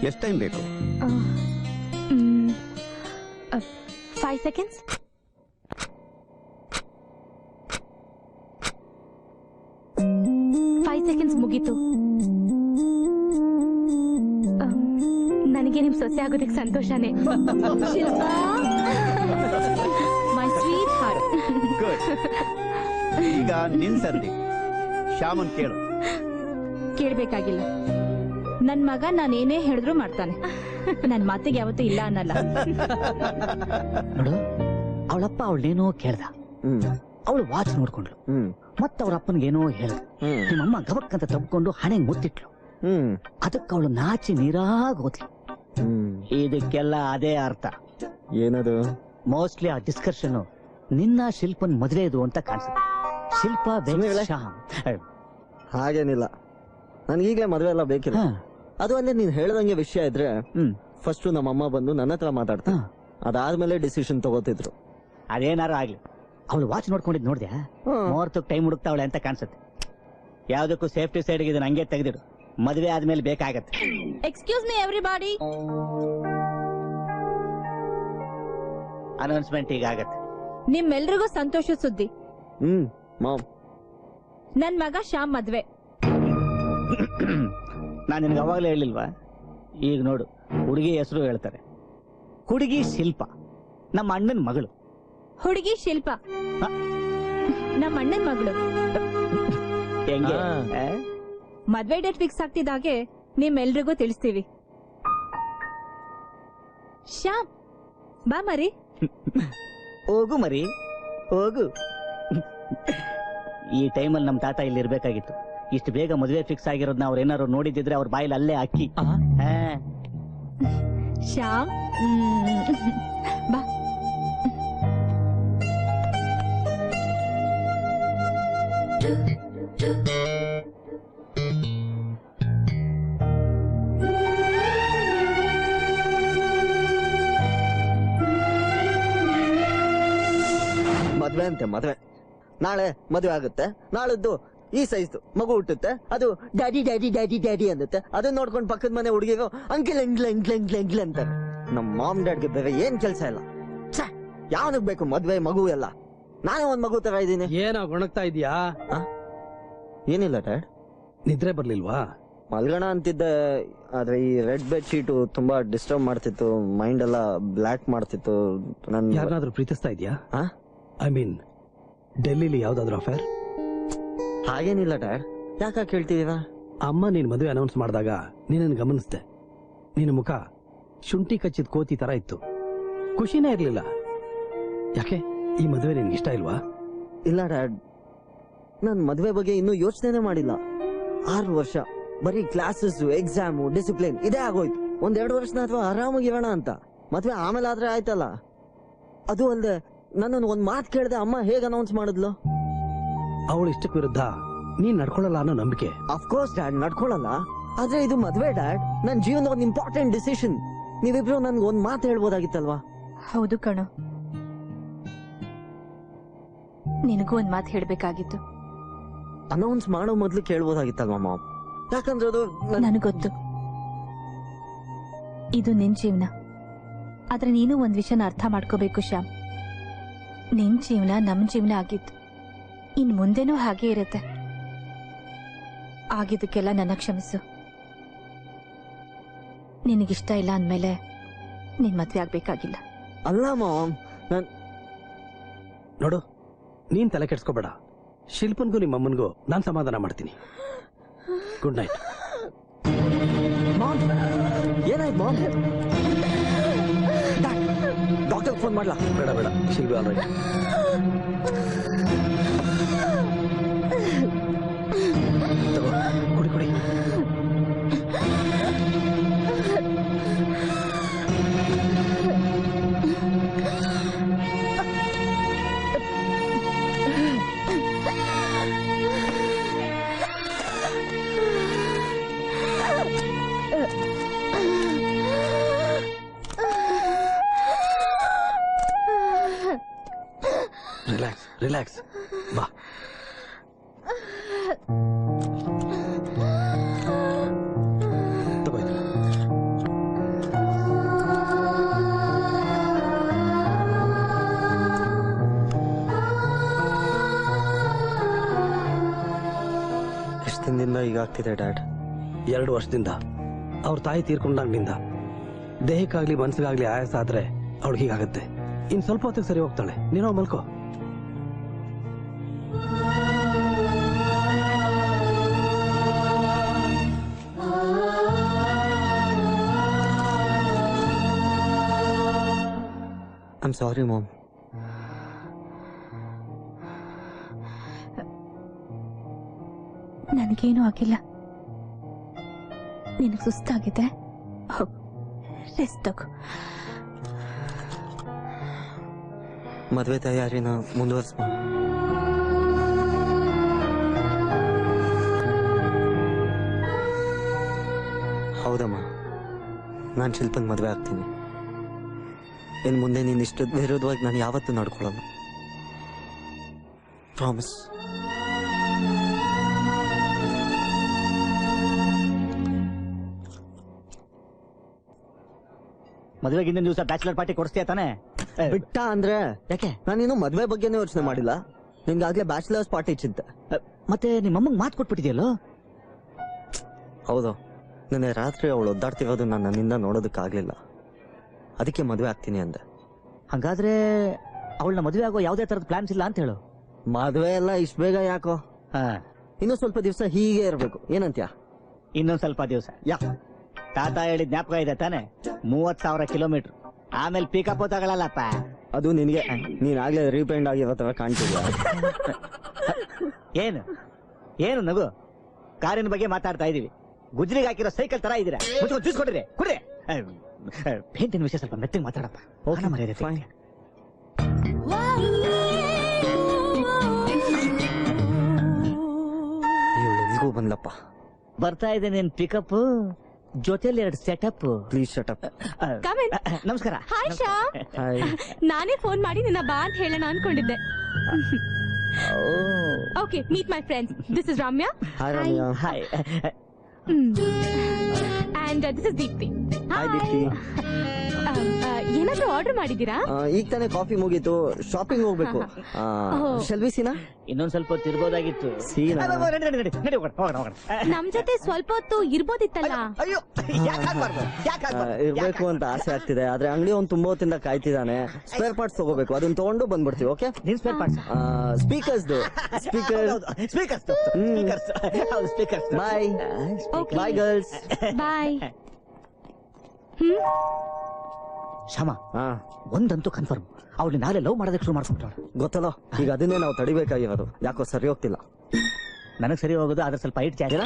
ಎಷ್ಟು ಟೈಮ್ ಬೇಕು? 5 seconds. ಮುಗೀತು. ನನಗೆ ನಿಮ್ ಸೊಸೆ ಆಗೋದಕ್ಕೆ ಸಂತೋಷನೇ. Shilpa, my sweetheart. ಈಗ ನಿನ್ ಸರ್ದಿ. ಶ್ಯಾಮನ್ ಕೇಳು. ಕೇಳ್ಬೇಕಾಗಿಲ್ಲ. ನನ್ ಮಗ ನಾನೇನೇ ಹೇಳಿದ್ರು ಮಾಡ್ತಾನೆ. ನನ್ ಮಾತಿಗೆ ಯಾವತ್ತೂ ಇಲ್ಲ ಅನ್ನಲ್ಲ. ನೋಡು, ಅವಳಪ್ಪ ಅವಳೇನೋ ಕೇಳ್ದ, ಅವಳು ವಾಚ್ ನೋಡ್ಕೊಂಡ್ಲು, ಮತ್ತ ಅವ್ರ ಅಪ್ಪನ್ಗೇನೋ ಹೇಳ್ದ. ನಿಮ್ಮಮ್ಮ ಗಬಕ್ ಅಂತ ತಬ್ಕೊಂಡು ಹಣೆಗೆ ಮುತ್ತಿಟ್ಲು. ಅದಕ್ಕೆ ಅವಳು ನಾಚಿ ನೀರಾಗ ಹೋದ್ಲು. ಇದಕ್ಕೆಲ್ಲ ಅದೇ ಅರ್ಥ. ಏನದು? ಮೋಸ್ಟ್ಲಿ ಆ ಡಿಸ್ಕಷನ್ ನಿನ್ನ ಶಿಲ್ಪನ್ ಮದುವೆ ಇದು ಅಂತ ಕಾಣಿಸುತ್ತೆ. ಶಿಲ್ಪ ಹಾಗೇನಿಲ್ಲ, ನನ್ಗೀಗ್ಲೇ ಮದ್ವೆ ಎಲ್ಲ ಬೇಕಿಲ್ಲ. ಅದು ಅಲ್ಲೇ ನೀನ್ ಹೇಳ್ದಂಗೆ ವಿಷಯ ಇದ್ರೆ ಫಸ್ಟ್ ನಮ್ಮಮ್ಮ ಬಂದು ನನ್ನ ಹತ್ರ ಮಾತಾಡ್ತಾ ಅದಾದ್ಮೇಲೆ ಡಿಸಿಷನ್ ತಗೋತಿದ್ರು. ಅದೇನಾರು ಆಗ್ಲಿ, ಅವಳು ವಾಚ್ ನೋಡ್ಕೊಂಡಿದ್ ನೋಡ್ದ್ಯಾ? ಮುಹೂರ್ತಕ್ಕೆ ಟೈಮ್ ಹುಡುಕ್ತಾವಳೆ ಅಂತ ಕಾಣಿಸುತ್ತೆ. ಯಾವ್ದಕ್ಕೂ ಸೇಫ್ಟಿ ಸೈಡ್ ಇದನ್ನ ಹಂಗೆ ತೆಗೆದಿಡು, ಮದುವೆ ಆದ್ಮೇಲೆ ಬೇಕಾಗತ್ತೆ. Excuse me everybody. ಅನೌನ್ಸ್ಮೆಂಟ್ ಈಗ ಆಗತ್ತೆ. ನಿಮ್ಮೆಲ್ರಿಗೂ ಸಂತೋಷ ಸುದ್ದಿ. ಮಾಮ್, ನನ್ ಮಗ ಶ್ಯಾಮ್ ಮದ್ವೆ. ನಾನ್ ನಿನ್ಗೆ ಅವಾಗಲೇ ಹೇಳಿಲ್ವಾ? ಈಗ ನೋಡು, ಹುಡುಗಿ ಹೆಸರು ಹೇಳ್ತಾರೆ. ಹುಡುಗಿ ಶಿಲ್ಪ, ನಮ್ಮ ಅಣ್ಣನ ಮಗಳು. ಹುಡುಗಿ ಶಿಲ್ಪ, ನಮ್ಮ ಅಣ್ಣನ ಮಗಳು. ಹೆಂಗೆ? ಮದ್ವೆ ಡೇಟ್ ಫಿಕ್ಸ್ ಆಗ್ತಿದ್ದಾಗೆ ನಿಮ್ಮೆಲ್ರಿಗೂ ತಿಳಿಸ್ತೀವಿ. ಶ್ಯಾಮ್ ಬಾ ಮರಿ. ಹೋಗು ಮರಿ, ಹೋಗು. ಈ ಟೈಮಲ್ಲಿ ನಮ್ ತಾತ ಇಲ್ಲಿ ಇರ್ಬೇಕಾಗಿತ್ತು. ಇಷ್ಟು ಬೇಗ ಮದುವೆ ಫಿಕ್ಸ್ ಆಗಿರೋದನ್ನ ಅವ್ರ ಏನಾರು ನೋಡಿದ್ರೆ ಅವ್ರ ಬಾಯಲ್ಲಿ ಅಲ್ಲೇ ಅಕ್ಕಿ. ಶ್ಯಾಮ್ ಬಾ. ಮದ್ವೆ ಅಂತೆ ಮದ್ವೆ. ನಾಳೆ ಮದ್ವೆ ಆಗುತ್ತೆ, ನಾಳದ್ದು ಈ ಸೈಜ್ ಮಗು ಹುಟ್ಟುತ್ತೆ, ಅದು ಡ್ಯಾಡಿ ಡ್ಯಾಡಿ ಡ್ಯಾಡಿ ಡ್ಯಾಡಿ ಅಂದುತ್ತೆ. ಅದನ್ನ ನೋಡ್ಕೊಂಡು ಪಕ್ಕದ ಮನೆ ಹುಡುಗಿಗೂ ಅಂಕಿಲ್ ಎಂಗ್ಲ ಎಂಗ್ಲ ಎಂಗ್ಲ ಎಂಗ್ಲ ಅಂತಾರೆ. ನಮ್ಮ ಮಾಮ್ ಡ್ಯಾಡ್ಗೆ ಬೇರೆ ಏನ್ ಕೆಲ್ಸ ಇಲ್ಲ. ಯಾವನಿಗೆ ಬೇಕು ಮದ್ವೆ ಮಗು ಎಲ್ಲ? ನಾನೇ ಒಂದ್ ಮಗು ತರ ಇದ್ದೀನಿ. ಏನೋ ಗೊಣಗ್ತಾ ಇದೀಯಾ? ಏನಿಲ್ಲ ಡ್ಯಾಡ್. ನಿದ್ರೆ ಬರ್ಲಿಲ್ವಾ? ಮಲ್ಗಣ ಅಂತಿದ್ದೆ, ಆದ್ರೆ ಈ ರೆಡ್ ಬೆಡ್ ಶೀಟು ತುಂಬಾ ಡಿಸ್ಟರ್ಬ್ ಮಾಡ್ತಿತ್ತು, ಮೈಂಡ್ ಎಲ್ಲ ಬ್ಲಾಕ್ ಮಾಡ್ತಿತ್ತು. ನನ್ ಯಾರನ್ನಾದ್ರೂ ಪ್ರೀತಿಸ್ತಾ ಇದೀಯಾ? ಐ ಮೀನ್ ಡೆಲ್ಲಿಲಿ ಯಾವ್ದಾದ್ರು ಅಫೇರ್? ಹಾಗೇನಿಲ್ಲ ಡ್ಯಾಡ್. ಯಾಕ ಕೇಳ್ತಿದೀರಾ? ಅಮ್ಮ ನೀನ್ ಮದುವೆ ಅನೌನ್ಸ್ ಮಾಡಿದಾಗ ನೀನನ್ನು ಗಮನಿಸ್ದೆ. ನಿನ್ನ ಮುಖ ಶುಂಠಿ ಕಚ್ಚಿದ ಕೋತಿ ತರ ಇತ್ತು, ಖುಷಿನೇ ಇರ್ಲಿಲ್ಲ. ಯಾಕೆ ಈ ಮದುವೆ ನಿನ್ಗೆ ಇಷ್ಟ ಇಲ್ವಾ? ಇಲ್ಲ ಡ್ಯಾಡ್, ನನ್ ಮದ್ವೆ ಬಗ್ಗೆ ಇನ್ನೂ ಯೋಚನೆ ಮಾಡಿಲ್ಲ. 6 ವರ್ಷ ಬರೀ ಕ್ಲಾಸಸ್, ಎಕ್ಸಾಮು, ಡಿಸಿಪ್ಲಿನ್ ಇದೇ ಆಗೋಯ್ತು. 1-2 ವರ್ಷನ ಅಥವಾ ಆರಾಮಾಗಿರೋಣ ಅಂತ. ಮದ್ವೆ ಆಮೇಲೆ ಆದ್ರೆ ಆಯ್ತಲ್ಲ. ಅದು ಅಲ್ದೆ ನನ್ನನ್ನು ಒಂದ್ ಮಾತು ಕೇಳ್ದೆ ಅಮ್ಮ ಹೇಗ್ ಅನೌನ್ಸ್ ಮಾಡಿದ್ಲು. ಅವಳು ಇಷ್ಟಕ್ಕೆ ವಿರುದ್ಧ ನೀನ್ ನಡ್ಕೊಳ್ಳಲ್ಲ ಅನ್ನೋ ನಂಬಿಕೆ. ಅಫ್ಕೋರ್ಸ್ ಡ್ಯಾಡ್, ನಡ್ಕೊಳ್ಳಲ್ಲ. ಆದ್ರೆ ಇದು ಮದ್ವೆ ಡ್ಯಾಡ್, ನನ್ ಜೀವನದ ಒಂದು ಇಂಪಾರ್ಟೆಂಟ್ ಡಿಸಿಷನ್. ನೀವಿಬ್ರು ನನ್ಗೆ ಒಂದ್ ಮಾತು ಹೇಳ್ಬೋದಾಗಿತ್ತಲ್ವಾ? ಹೌದು ಕಣೋ, ನಿನಗೂ ಒಂದ್ ಮಾತು ಹೇಳ್ಬೇಕಾಗಿತ್ತು. ಅನೌನ್ಸ್ ಮಾಡೋ ಮೊದ್ಲು ಕೇಳ್ಬೋದಾಗಿತ್ತಲ್ವಾ ಮಾಮ್? ಯಾಕಂದ್ರೆ ಅದು ನನಗೊತ್ತು, ಇದು ನಿನ್ ಜೀವನ. ಆದ್ರೆ ನೀನು ಒಂದ್ ವಿಷಯನ ಅರ್ಥ ಮಾಡ್ಕೋಬೇಕು ಶ್ಯಾಮ್. ನಿನ್ ಜೀವನ ನಮ್ ಜೀವನ ಆಗಿತ್ತು, ಇನ್ ಮುಂದೆನೂ ಹಾಗೆ ಇರುತ್ತೆ. ಆಗಿದ್ದಕ್ಕೆಲ್ಲ ನನ್ನ ಕ್ಷಮಿಸು. ನಿನಗಿಷ್ಟ ಇಲ್ಲ ಅಂದ್ಮೇಲೆ ನಿನ್ ಮದ್ವೆ ಆಗ್ಬೇಕಾಗಿಲ್ಲ. ಅಲ್ಲ ಮಾಮ್, ನೋಡು, ನೀನ್ ತಲೆ ಕೆಡ್ಸ್ಕೋಬೇಡ. ಶಿಲ್ಪನ್ಗೂ ನಿಮ್ಮಮ್ಮನ್ಗೂ ನಾನ್ ಸಮಾಧಾನ ಮಾಡ್ತೀನಿ. Good night. ಏನಾಯ್ತು ಮಾಮ್? ಡಾಕ್ಟರ್ ಫೋನ್ ಮಾಡ್ಲಾ? ಬೇಡ ಬೇಡ, ಶಿಲ್ಪಿ ಆಲ್ ರೈಟ್. ಕುಡಿ ಕುಡಿ. Relax relax. ಬಾ. ತಗೋಯ್ತು. ಎಷ್ಟು ದಿನದಿಂದ ಈಗ ಆಗ್ತಿದೆ ಡ್ಯಾಡ್? 2 ವರ್ಷದಿಂದ. ಅವ್ರ ತಾಯಿ ತೀರ್ಕೊಂಡಾಗ್ನಿಂದ ದೇಹಕ್ಕಾಗ್ಲಿ ಮನ್ಸಿಗಾಗ್ಲಿ ಆಯಾಸ ಆದ್ರೆ ಅವಳು ಹೀಗಾಗತ್ತೆ. ಇನ್ ಸ್ವಲ್ಪ ಹೊತ್ತಿಗೆ ಸರಿ ಹೋಗ್ತಾಳೆ. ನೀನೋ ಮಲ್ಕೋ. I'm sorry mom. ನನಗೇನು ಆಗಿಲ್ಲ. ನಿನಗೆ ಸುಸ್ತಾಗಿದೆ, ಹೋಗು ರೆಸ್ಟ್ ತಗೋ. ಮದುವೆ ತಯಾರಿನ ಮುಂದುವರ್ಸ್. ಹೌದಮ್ಮ, ನಾನು ಶಿಲ್ಪನ್ ಮದುವೆ ಆಗ್ತೀನಿ. ಇನ್ನು ಮುಂದೆ ನೀನು ಇಷ್ಟ ವಿರೋಧವಾಗಿ ನಾನು ಯಾವತ್ತೂ ನಡ್ಕೊಳ್ಳಲ್ಲ. ಪ್ರಾಮಿಸ್. ಮದುವೆಗೆ ಇನ್ನೊಂದು ದಿವಸ ಬ್ಯಾಚುಲರ್ ಪಾರ್ಟಿ ಕೊಡಿಸ್ತೀಯ ತಾನೆ? ಬಿಟ್ಟ ಅಂದ್ರೆ ಯಾಕೆ? ನಾನಿನ್ನು ಮದುವೆ ಬಗ್ಗೆನೇ ಯೋಚನೆ ಮಾಡಿಲ್ಲ. ನಿನ್ಗಾಗ್ಲೇ ಬ್ಯಾಚುಲರ್ಸ್ ಪಾರ್ಟಿ ಚಿಂತೆ. ಮತ್ತೆ ನಿಮ್ಮಮ್ಮಂಗೆ ಮಾತು ಕೊಟ್ಬಿಟ್ಟಿದೆಯಲ್ಲೋ? ಹೌದು, ನಿನ್ನೆ ರಾತ್ರಿ ಅವಳು ಒದ್ದಾಡ್ತಿರೋದು ನಾನು ನನ್ನಿಂದ ನೋಡೋದಕ್ಕಾಗ್ಲಿಲ್ಲ. ಅದಕ್ಕೆ ಮದುವೆ ಆಗ್ತೀನಿ ಅಂದೆ. ಹಾಗಾದ್ರೆ ಅವಳನ್ನ ಮದುವೆ ಆಗೋ ಯಾವುದೇ ತರದ ಪ್ಲಾನ್ಸ್ ಇಲ್ಲ ಅಂತ ಹೇಳು. ಮದುವೆ ಎಲ್ಲ ಇಷ್ಟ ಬೇಗ ಯಾಕೋ? ಇನ್ನೂ ಸ್ವಲ್ಪ ದಿವಸ ಹೀಗೆ ಇರ್ಬೇಕು, ಏನಂತ್ಯಾ? ಇನ್ನೊಂದ್ ಸ್ವಲ್ಪ ದಿವಸ. ತಾತ ಹೇಳಿದ ಜ್ಞಾಪಕ ಇದೆ ತಾನೆ? 30,000 ಕಿಲೋಮೀಟರ್ ಆಮೇಲೆ ಪಿಕಪ್ ತಗೊಳ್ಳಲ್ಲಪ್ಪ. ಅದು ನಿನ್ಗೆ ನೀನಾಗ್ಲೇ ರೀಪೇಂಡ್ ಆಗಿರೋ ತರ ಕಾಣ್ತಿದ್ಯಾ? ಏನು ಏನು ನಗು? ಕಾರಿನ ಬಗ್ಗೆ ಮಾತಾಡ್ತಾ ಇದೀವಿ. ಗುಜ್ರಿಗೆ ಹಾಕಿರೋ ಸೈಕಲ್ ತರ ಇದೀರಾ. ಜ್ಯೂಸ್ ಕೊಡ್ರಿ, ಕುಡ್ರಿ. ಪೇಂಟಿನ ವಿಷಯ ಸ್ವಲ್ಪ ಮೆತ್ತಿಗೆ ಮಾತಾಡಪ್ಪ. ಮರ್ಯಾದೆ ಫೈನ್. ಎಲ್ಗೂ ಬಂದ್ಲಪ್ಪ. ಬರ್ತಾ ಇದೆ ನಿನ್ ಪಿಕಪ್, ಜೊತೆಲಿ 2 ಸೆಟಪ್. Please shut up. ನಮಸ್ಕಾರ. ಹಾಯ್ ಶ್ಯಾಮ್. ನಾನೇ ಫೋನ್ ಮಾಡಿ ನಿನ್ನ ಬಾ ಅಂತ ಹೇಳೋಣ ಅನ್ಕೊಂಡಿದ್ದೆ. Okay, meet my friends. This is Ramya. Hi Ramya. Hi. And this is Deepti. Hi Deepti. ಏನಾದ್ರೂ ಆರ್ಡರ್ ಮಾಡಿದೀರಾ? ಈಗ ತಾನೇ ಕಾಫಿ ಮುಗೀತು, ಶಾಪಿಂಗ್ ಹೋಗ್ಬೇಕು. ಶೆಲ್ವಿ ಸೀನಾ? ಇನ್ನೊಂದ್ ಸ್ವಲ್ಪ ಹೊತ್ತು ಇರ್ಬೋದಾಗಿತ್ತು. ಸೀನಾ? ನಮ್ ಜೊತೆ ಸ್ವಲ್ಪ ಹೊತ್ತು ಇರ್ಬೋದಿತ್ತಲ್ಲ. ಅಯ್ಯೋ, ಇರ್ಬೇಕು ಅಂತ ಆಸೆ ಆಗ್ತಿದೆ, ಆದ್ರೆ ಅಂಗಡಿ ಒಂದು ತುಂಬಾ ಹೊತ್ತಿಂದ ಕಾಯ್ತಿದ್ದಾನೆ. ಸ್ಪೇರ್ ಪಾರ್ಟ್ಸ್ ತಗೋಬೇಕು, ಅದನ್ನ ತಗೊಂಡು ಬಂದ್ಬಿಡ್ತೀವಿ. ಓಕೆ? ನಿನ್ ಸ್ಪೇರ್ ಪಾರ್ಟ್ಸ್? ಸ್ಪೀಕರ್ಸ್. ಬಾಯ್ ಬಾಯ್ ಗರ್ಲ್ಸ್. ಬಾಯ್. ಶ್ಯಾಮ, ಒಂದಂತೂ ಕನ್ಫರ್ಮ್, ಅವ್ಳು ನಾಳೆ ಲವ್ ಮಾಡೋದಕ್ಕೆ ಶುರು ಮಾಡ್ಕೊಂಡ್ರು. ಗೊತ್ತಲ್ಲ, ಈಗ ಅದನ್ನೇ ನಾವು ತಡಿಬೇಕಾಗಿರೋದು. ಯಾಕೋ ಸರಿ ಹೋಗ್ತಿಲ್ಲ. ನನಗ್ ಸರಿ ಹೋಗೋದು ಆದ್ರೆ ಸ್ವಲ್ಪ ಹೈಟ್ ಜಾಸ್ತಿ.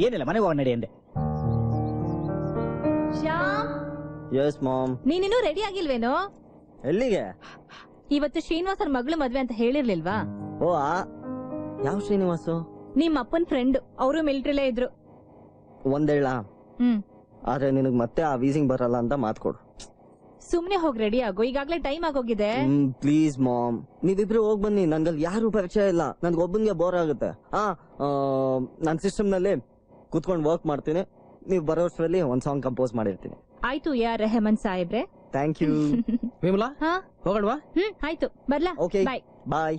ಏನಿಲ್ಲ, ಮನೆಗೆ ಹೋಗೋಣ ನಡಿ ಅಂದೆ. Shyam, yes mom. ನೀನಿನ್ನೂ ರೆಡಿ ಆಗಿಲ್ವೇನೋ? ಎಲ್ಲಿಗೆ? ಇವತ್ತು ಶ್ರೀನಿವಾಸರ ಮಗಳು ಮದ್ವೆ ಅಂತ ಹೇಳಿರ್ಲಿಲ್ವಾ? ಓ, ಯಾವ ಶ್ರೀನಿವಾಸು? ನಿಮ್ ಅಪ್ಪನ್ ಫ್ರೆಂಡ್, ಅವರು ಮಿಲಿಟರಿಲೇ ಇದ್ರು. ಒಂದೇಳ, ಆದ್ರೆ ನಿನಗ್ ಮತ್ತೆ ಆ ವೀಸಿಂಗ್ ಬರಲ್ಲ ಅಂತ ಮಾತ್ಕೊಡು. ಸುಮ್ನೆ ಹೋಗಿ ರೆಡಿ ಆಗೋ, ಈಗಾಗ್ಲೇ ಟೈಮ್ ಆಗೋಗಿದೆ. ಪ್ಲೀಸ್ ಮಾಮ್, ನೀವಿಬ್ರು ಹೋಗ್ ಬನ್ನಿ. ನನ್ಗಲ್ಲಿ ಯಾರು ಪರಿಚಯ ಇಲ್ಲ, ನನ್ಗೆ ಒಬ್ಬನ್ಗೆ ಬೋರ್ ಆಗುತ್ತೆ. ನನ್ ಸಿಸ್ಟಮ್ ನಲ್ಲಿ ಕುತ್ಕೊಂಡು ವರ್ಕ್ ಮಾಡ್ತೀನಿ. ನೀವು ಬರೋಷ್ಟ್ರಲ್ಲಿ ಒಂದ್ ಸಾಂಗ್ ಕಂಪೋಸ್ ಮಾಡಿರ್ತೀನಿ. ಆಯ್ತು ಯಾರ್ ರೆಹಮಾನ್ ಸಾಹೇಬ್ರೆ. Thank you. ವಿಮಲಾ, ಹೋಗೋಣವಾ? ಆಯ್ತು, ಬರ್ಲಾ? Okay, bye. Bye.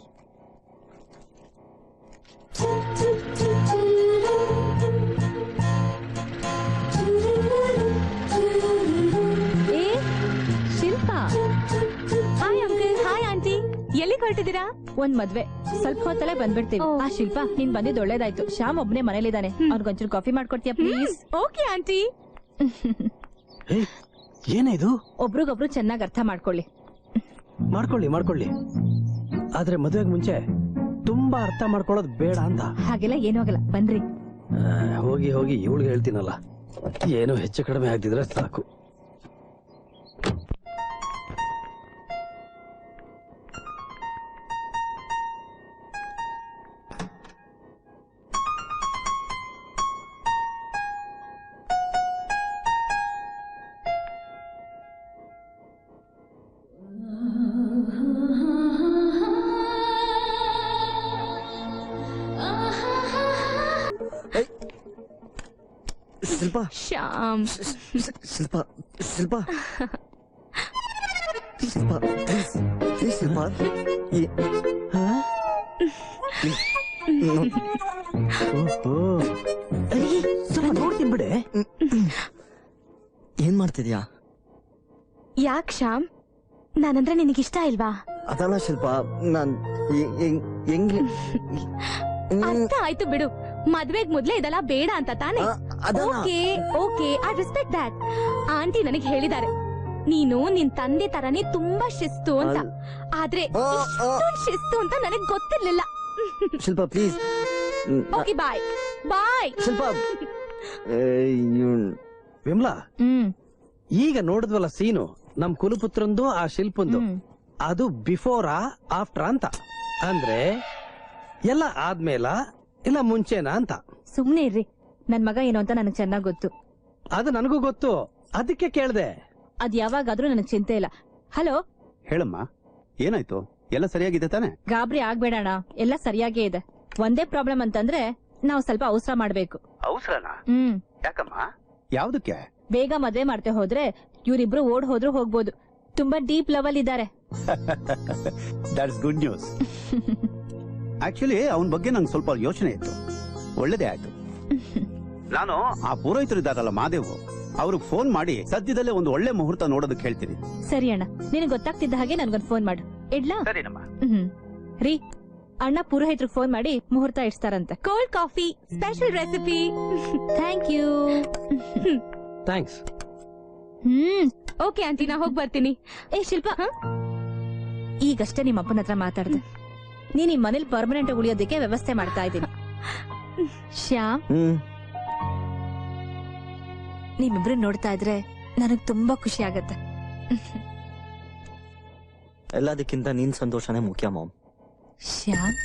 Hi uncle. Hi aunty. ಎಲ್ಲಿ ಹೊರಟಿದ್ದೀರಾ? ಒಂದ್ ಮದ್ವೆ, ಸ್ವಲ್ಪ ಹೊತ್ತಲ್ಲೇ ಬಂದ್ಬಿಡ್ತೀವಿ. ಶಿಲ್ಪಾ, ನೀನ್ ಬಂದಿದ್ದು ಒಳ್ಳೇದಾಯ್ತು. ಶ್ಯಾಮ್ ಒಬ್ನೇ ಮನೇಲಿದ್ದಾನೆ, ಅವ್ನಿಗೊಂಚೂರು ಕಾಫಿ ಮಾಡ್ಕೊಡ್ತೀಯ ಪ್ಲೀಸ್? Okay aunty. ಏನಿದು? ಒಬ್ರಿಗೊಬ್ರು ಚೆನ್ನಾಗಿ ಅರ್ಥ ಮಾಡ್ಕೊಳ್ಳಿ. ಮಾಡ್ಕೊಳ್ಳಿ. ಆದ್ರೆ ಮದುವೆಗೆ ಮುಂಚೆ ತುಂಬಾ ಅರ್ಥ ಮಾಡ್ಕೊಳ್ಳೋದು ಬೇಡ ಅಂತ. ಹಾಗೆಲ್ಲ ಏನೂ ಆಗಲ್ಲ, ಬನ್ರಿ. ಹೋಗಿ ಇವಳಿಗೆ ಹೇಳ್ತೀನಲ್ಲ, ಏನೋ ಹೆಚ್ಚು ಕಡಿಮೆ ಆಗ್ತಿದ್ರೆ ಸಾಕು. ಶಿಲ್ಪಾ, ಶ್ಯಾಮ್. ಶಿಲ್ಪಾ, ಶಿಲ್ಪಾ, ಶಿಲ್ಪಾ, ಪ್ಲೀಸ್ ಶಿಲ್ಪಾ. ನೋಡ್ತೀನಿ ಬಿಡೆ. ಏನ್ ಮಾಡ್ತಿದ್ಯಾ? ಯಾಕ್ ಶ್ಯಾಮ್, ನಾನಂದ್ರೆ ನಿನಗಿಷ್ಟ ಇಲ್ವಾ? ಅದಲ್ಲ ಶಿಲ್ಪಾ, ನಾನ್ ಹೆಂಗೆ? ಅರ್ಥ ಆಯ್ತು ಬಿಡು. ಮದ್ವೆಗ್ ಮೊದ್ಲೇ ಇದೆಲ್ಲ ಬೇಡ ಅಂತ ತಾನೆ? Okay, I respect that. Aunty ನನಗೆ ಹೇಳಿದ್ದಾರೆ, ನೀನು ನಿನ್ ತಂದೆ ತರನೇ ತುಂಬಾ ಶಿಸ್ತು ಅಂತ, ಆದ್ರೆ ಆ, ಆ. ಇಷ್ಟೊಂದ್ ಶಿಸ್ತು ಅಂತ ನನಗ್ ಗೊತ್ತಿರ್ಲಿಲ್ಲ. ಶಿಲ್ಪ ಪ್ಲೀಸ್. ಓಕೆ ಬಾಯ್ ಬಾಯ್. ಶಿಲ್ಪ ವಿಮ್ಲಾ, ಈಗ ನೋಡಿದ್ವಲ್ಲ ಸೀನು, ನಮ್ ಕುಲಪುತ್ರಂದು ಆ ಶಿಲ್ಪಂದು, ಅದು ಬಿಫೋರಾ ಆಫ್ಟರ್ ಅಂತ, ಅಂದ್ರೆ ಎಲ್ಲ ಆದ್ಮೇಲ ಇಲ್ಲ ಮುಂಚೆನಾ ಅಂತ. ಸುಮ್ನೆ ಇರ್ರಿ, ನನ್ ಮಗ ಏನು ಅಂತ ನನಗ್ ಚೆನ್ನಾಗ್ ಗೊತ್ತು. ಅದು ನನಗೂ ಗೊತ್ತು, ಅದಕ್ಕೆ ಕೇಳ್ದೆ. ಅದ್ ಯಾವಾಗಾದ್ರೂ ನನಗ್ ಚಿಂತೆ ಇಲ್ಲ. ಹಲೋ, ಹೇಳಮ್ಮ, ಏನಾಯ್ತು? ಎಲ್ಲ ಸರಿಯಾಗಿದೆ ತಾನೆ? ಗಾಬರಿ ಆಗ್ಬೇಡಣ, ಎಲ್ಲ ಸರಿಯಾಗೇ ಇದೆ. ಒಂದೇ ಪ್ರಾಬ್ಲಮ್ ಅಂತಂದ್ರೆ ನಾವು ಸ್ವಲ್ಪ ಅವಸರ ಮಾಡ್ಬೇಕು. ಅವಸರನಾ? ಯಾಕಮ್ಮ? ಯಾವ್ದಕ್ಕೆ? ಬೇಗ ಮದ್ವೆ ಮಾಡ್ತೆ ಹೋದ್ರೆ ಇವ್ರಿಬ್ರು ಓಡ್ ಹೋದ್ರು ಹೋಗ್ಬೋದು. ತುಂಬಾ ಡೀಪ್ ಲೆವೆಲ್ ಇದ್ದಾರೆ. That's good news. ಆಕ್ಚುಲಿ ಅವನ ಬಗ್ಗೆ ನಂಗೆ ಸ್ವಲ್ಪ ಯೋಚನೆ ಇತ್ತು. ಒಳ್ಳೇದೇ ಆಯ್ತು. ನಾನು ಆ ಪುರೋಹಿತರು ಇದ್ದಾರಲ್ಲ ಮಾದೇವ್, ಅವ್ರಿಗೆ ಫೋನ್ ಮಾಡಿ ಸದ್ಯದಲ್ಲೇ ಒಂದು ಒಳ್ಳೆ ಮುಹೂರ್ತ ನೋಡೋದಕ್ಕೆ ಹೇಳ್ತೀನಿ. ಸರಿ ಅಣ್ಣ, ನಿನಗೆ ಗೊತ್ತಾಗ್ತಿದ್ದ ಹಾಗೆ ನನ್ಗೊಂದು ಫೋನ್ ಮಾಡು. ಇಡ್ಲಾ? ಸರಿನಮ್ಮ. ರೀ, ಅಣ್ಣ ಪುರೋಹಿತ್ರಿಗೆ ಫೋನ್ ಮಾಡಿ ಮುಹೂರ್ತ ಇಡ್ತಾರಂತೆ. Cold coffee, special recipe. Thank you. Thanks. Okay aunty, ನಾ ಹೋಗ್ ಬರ್ತೀನಿ. ಏ ಶಿಲ್ಪ, ಈಗಷ್ಟೇ ನಿಮ್ಮ ಅಪ್ಪನ ಹತ್ರ ಮಾತಾಡ್ದೆ. ನೀನ್ ಈ ಮನೇಲಿ ಪರ್ಮನೆಂಟ್ ಉಳಿಯೋದಕ್ಕೆ ವ್ಯವಸ್ಥೆ ಮಾಡ್ತಾ ಇದ್ದೀನಿ. ಶ್ಯಾಮ್, ನಿಮ್ಮಿಬ್ರು ನೋಡ್ತಾ ಇದ್ರೆ ನನಗ್ ತುಂಬಾ ಖುಷಿ ಆಗತ್ತೆ. ಎಲ್ಲದಕ್ಕಿಂತ ನಿನ್ ಸಂತೋಷನೇ ಮುಖ್ಯ ಮಾಮ್. ಶ್ಯಾಮ್,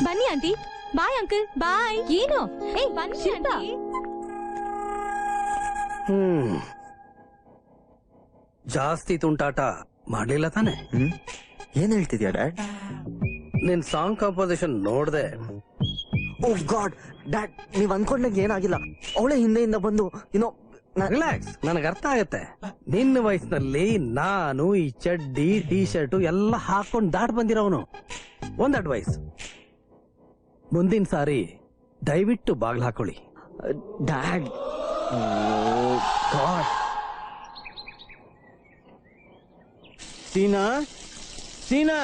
ಬನ್ನಿ ಆಂಟಿ. ಬಾಯ್ ಅಂಕಲ್, ಬಾಯ್. ಏನು? ಏ ಬನ್ನಿ ಶಿಲ್ಪ. ಜಾಸ್ತಿ ತುಂಟಾಟ ಮಾಡ್ಲಿಲ್ಲ ತಾನೆ? ಏನ್ ಹೇಳ್ತಿದ್ಯಾ ಡ್ಯಾಡ್? ನಿನ್ ಸಾಂಗ್ ಕಾಂಪೋಸಿಷನ್ ನೋಡ್ದೆ. ಓ ಗಾಡ್ ಡ್ಯಾಡ್, ನೀವ್ ಅನ್ಕೊಂಡಂಗೆ ಏನಾಗಿಲ್ಲ. ಅವಳೇ ಹಿಂದೆಯಿಂದ ಬಂದು ರಿಲ್ಯಾಕ್ಸ್, ನನಗೆ ಅರ್ಥ ಆಗತ್ತೆ. ನಿನ್ನ ವಯಸ್ಸಿನಲ್ಲಿ ನಾನು ಈ ಚಡ್ಡಿ ಟೀ ಶರ್ಟ್ ಎಲ್ಲ ಹಾಕೊಂಡ್ ದಾಟ್ ಬಂದಿರೋನು. ಒಂದ್ ಅಡ್ವೈಸ್, ಮುಂದಿನ ಸಾರಿ ದಯವಿಟ್ಟು ಬಾಗ್ಲು ಹಾಕೊಳ್ಳಿ. ಡ್ಯಾಡ್. ಗಾಡ್. ಸೀನಾ, ಸೀನಾ,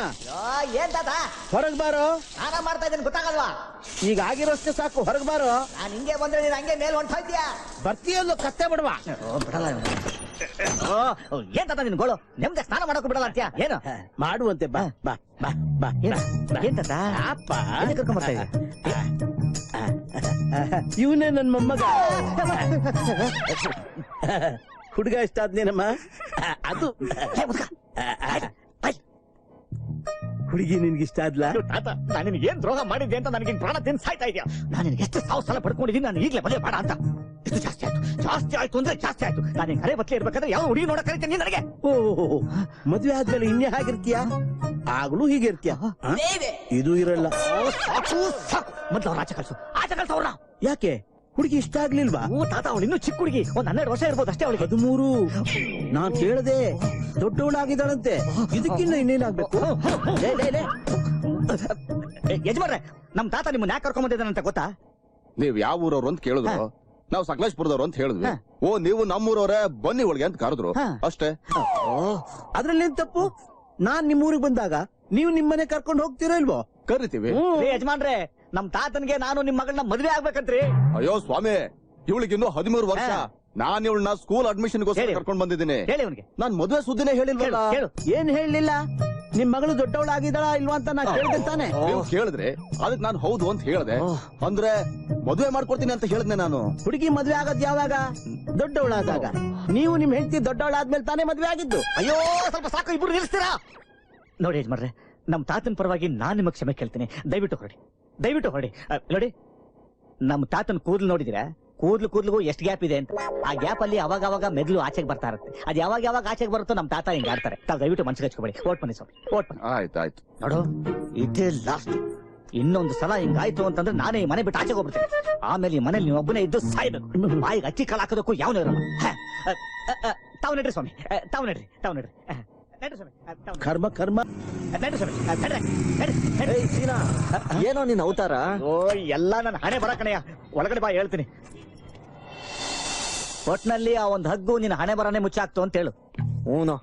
ಏನ್ ತಾತ ಹೊರಗ್ ಬಾರೋ. ಸ್ನಾನ ಮಾಡ್ತಾ ಇದ್ದೇನೆ, ಗೊತ್ತಾಗಲ್ವಾ? ಈಗ ಆಗಿರೋಷ್ಟೇ ಸಾಕು, ಹೊರಗ್ ಬಾರೋ. ನಾನು ಹಿಂಗೆ ಬಂದ್ರೆ ನೀನ್ ಹಂಗೆ ಮೇಲ್ ಹೊಂಟ ಇದ್ಯಾ? ಬರ್ತೀಯಲ್ಲೋ ಕತ್ತೆ ಬಿಡವಾ? ಬಿಡಲ್ಲ. ಏನ್ ತಾತ ನಿನ್ ಗೋಳು? ನೆಮ್ಮದಿ ಸ್ನಾನ ಮಾಡಕ್ ಬಿಡಲ್ಲ ಅಂತ್ಯಾ? ಏನು ಮಾಡುವಂತೆ, ಬಾ ಬಾ ಬಾ ಬಾ. ಏನ್ ತಾತ? ಅಪ್ಪ, ಎಲ್ಲಿ ಕರ್ಕೊಂಡ್ ಬರ್ತಾ ಇದ್ದೀಯ? ಇವನೇ ನನ್ ಮೊಮ್ಮಗ. ಹುಡುಗ ಇಷ್ಟ ಆದ್ನೇನಮ್ಮ? ಅದು ಹುಡುಗಿ ನಿನ್ಗೆ ಇಷ್ಟ ಆದ್ಲಾ? ತಾತ, ನಾನು ನಿನ್ಗೆ ಏನ್ ದ್ರೋಹ ಮಾಡಿದ್ದೆ ಅಂತ ನನಗೆ ಪ್ರಾಣ ತಿಂದು ಸಾಯ್ತಾ ಇದೆಯಾ? ನಾನು ನಿನ್ಗೆ ಎಷ್ಟು ಸಾವು ಸಲ ಪಡ್ಕೊಂಡಿದ್ದೀನಿ, ನಾನು ಈಗಲೇ ಮದುವೆ ಬೇಡ ಅಂತ. ಎಷ್ಟು ಜಾಸ್ತಿ ಆಯ್ತು, ಜಾಸ್ತಿ ಆಯ್ತು ಅಂದ್ರೆ ಜಾಸ್ತಿ ಆಯ್ತು. ನಾನು ಹಳೆ ಬತ್ಲೆ ಇರ್ಬೇಕಾದ್ರೆ ಯಾವ ಹುಡುಗಿ ನೋಡಕ್ ಕರೀತೀನಿ ನನಗೆ? ಓ, ಮದ್ವೆ ಆದ್ಮೇಲೆ ಇನ್ನೇ ಹಾಗಿರ್ತೀಯ? ಆಗ್ಲೂ ಹೀಗಿರ್ತೀಯ? ಇದು ಇರಲ್ಲ. ಸಾಕು ಸಾಕು, ಮೊದ್ಲು ಅವ್ರ ಆಚೆ ಕಳ್ಸು, ಆಚೆ ಕಳ್ಸವ್ರನ್ನ. ಯಾಕೆ? ಹುಡುಗಿ ಇಷ್ಟ ಆಗ್ಲಿಲ್ವಾ? ಓ ತಾತ, ಅವಳು ಇನ್ನೂ ಚಿಕ್ಕ ಹುಡುಗಿ, ಒಂದ್ 12 ವರ್ಷ ಇರ್ಬೋದು ಅಷ್ಟೇ ಅವಳಿಗೆ. 13. ನಾನ್ ಕೇಳದೆ, ದೊಡ್ಡವಳಾಗಿದ್ದಾಳಂತೆ. ಇದಕ್ಕಿನ್ನ ಇನ್ನೇನಾಗ್ಬೇಕು? ಯಜಮಾನ್ರೆ, ನಮ್ ತಾತ ನಿಮ್ಮನ್ನ ಯಾಕೆ ಕರ್ಕೊಂಡ್ ಬಂದಿದ್ದಾನಂತ ಗೊತ್ತಾ? ನೀವ್ ಯಾವ ಊರವ್ರು ಅಂತ ಕೇಳಿದ್ರು, ನಾವ್ ಸಕಲೇಶ್ಪುರದವ್ರು ಅಂತ ಹೇಳಿದ್ವಿ. ಓ, ನೀವು ನಮ್ಮೂರವ್ರೆ, ಬನ್ನಿ ಒಳಗೆ ಅಂತ ಕರೆದ್ರು ಅಷ್ಟೇ. ಅದ್ರಲ್ಲೇನ್ ತಪ್ಪು? ನಾನ್ ನಿಮ್ ಊರಿಗೆ ಬಂದಾಗ ನೀವು ನಿಮ್ಮನೆ ಕರ್ಕೊಂಡು ಹೋಗ್ತೀರೋ ಇಲ್ವೋ? ಕರಿತೀವಿ. ಯಜಮಾನ್ರೆ, ನಮ್ ತಾತನ್ಗೆ ನಾನು ನಿಮ್ ಮಗಳನ್ನ ಮದ್ವೆ ಆಗ್ಬೇಕಂತ್ರಿ. ಅಯ್ಯೋ ಸ್ವಾಮಿ, ಇವಳಿಗಿನ್ನು 13 ವರ್ಷ. ನಾನ್ ಇವಳನ್ನ ಸ್ಕೂಲ್ ಅಡ್ಮಿಷನ್ ಗೋಸ್ಕರ ಹೇಳಿ. ಕರ್ಕೊಂಡ್ ಬಂದಿದ್ದೀನಿ. ಹೇಳಿ ಅವನಿಗೆ. ನಾನ್ ಮದ್ವೆ ಸುದ್ದಿನೇ ಹೇಳಿಲ್ವಲ್ಲ. ಹೇಳು. ಏನ್ ಹೇಳಲಿಲ್ಲ? ನಿಮ್ ಮಗಳು ದೊಡ್ಡವಳಾಗಿದ್ದಾಳ ಇಲ್ವಾ ಅಂತ ನಾ ಕೇಳಿದೆ ತಾನೆ. ನೀವು ಕೇಳಿದ್ರೆ ಅದಕ್ಕೆ ನಾನು ಹೌದು ಅಂತ ಹೇಳ್ದೆ. ಅಂದ್ರೆ ಮದ್ವೆ ಮಾಡ್ಕೊಡ್ತೀನಿ ಅಂತ ಹೇಳಿದ್ನೆ ನಾನು. ಹುಡುಗಿ ಮದ್ವೆ ಆಗೋದ್ ಯಾವಾಗ? ದೊಡ್ಡವಳಾದಾಗ. ನೀವು ನಿಮ್ ಹೆಂಡತಿ ದೊಡ್ಡವಳಾದ್ಮೇಲೆ ತಾನೇ ಮದ್ವೆ ಆಗಿದ್ದು. ಅಯ್ಯೋ, ಸ್ವಲ್ಪ ಸಾಕು, ಇಬ್ರು ನಿಲ್ಲಿಸ್ತೀರಾ? ನೋಡಿ ಯಜಮಾನ್ರೆ, ನಮ್ ತಾತನ್ ಪರವಾಗಿ ನಾನ್ ನಿಮಗ್ ಕ್ಷಮೆ ಕೇಳ್ತೀನಿ. ದಯವಿಟ್ಟು ಹೊರಡಿ, ದಯವಿಟ್ಟು ಹೊರಡಿ. ನೋಡಿ, ನಮ್ ತಾತನ್ ಕೂದ್ಲು ನೋಡಿದಿರಾ? ಕೂದ್ಲಿಗೂ ಎಷ್ಟು ಗ್ಯಾಪ್ ಇದೆ ಅಂತ. ಆ ಗ್ಯಾಪ್ ಅಲ್ಲಿ ಅವಾಗ ಅವಾಗ ಮೆದ್ಲು ಆಚೆಗೆ ಬರ್ತಾ ಇರುತ್ತೆ. ಅದ್ ಯಾವಾಗ ಆಚೆಗೆ ಬರುತ್ತೋ ನಮ್ ತಾತ ಹಿಂಗ್ ಆಡ್ತಾರೆ. ತಾವ್ ದಯವಿಟ್ಟು ಮನ್ಸಿಗೆ ಹಚ್ಕೊಬೇಡಿ. ಓಟ್ ಬನ್ನಿ ಸ್ವಾಮಿ, ಓಟ್ ಬನ್ನಿ. ಆಯ್ತಾಯ್ತು. ನೋಡು, ಇದೇ ಲಾಸ್ಟ್. ಇನ್ನೊಂದು ಸಲ ಹಿಂಗಾಯ್ತು ಅಂತಂದ್ರೆ ನಾನೇ ಈ ಮನೆ ಬಿಟ್ಟು ಆಚೆಗೆ ಹೋಗ್ಬಿಡ್ತೀನಿ. ಆಮೇಲೆ ಈ ಮನೇಲಿ ನೀವು ಒಬ್ಬನೇ ಇದ್ದು ಸಾಯ್ಬೇಕು. ಬಾಯಿಗೆ ಅಕ್ಕಿ ಕಾಳು ಹಾಕೋದಕ್ಕೂ ಯಾವನೂ ಇರಲ್ಲ. ತಾವ್ ನಡ್ರಿ ಸ್ವಾಮಿ, ತಾವ್ ನಡ್ರಿ. ನಡ್ರಿ ಸ್ವಾಮಿ, ಕರ್ಮ ಕರ್ಮ. ನಡ್ರಿ ಸ್ವಾಮಿ, ನಡ್ರಿ. ಏಯ್ ಸೀನಾ, ಏನೋ ನಿನ್ ಅವತಾರ? ಓ, ಎಲ್ಲ ನನ್ನ ಹಣೆ ಬರಕಣೆಯ. ಒಳಗಡೆ ಬಾ, ಹೇಳ್ತೀನಿ. ಒಟ್ನಲ್ಲಿ ಆ ಒಂದ್ ಹಗ್ಗು ನಿನ್ನ ಹಣೆ ಬರನೆ ಮುಚ್ಚಾಕ್ತು ಅಂತ ಹೇಳು. ಹ್ಞೂ,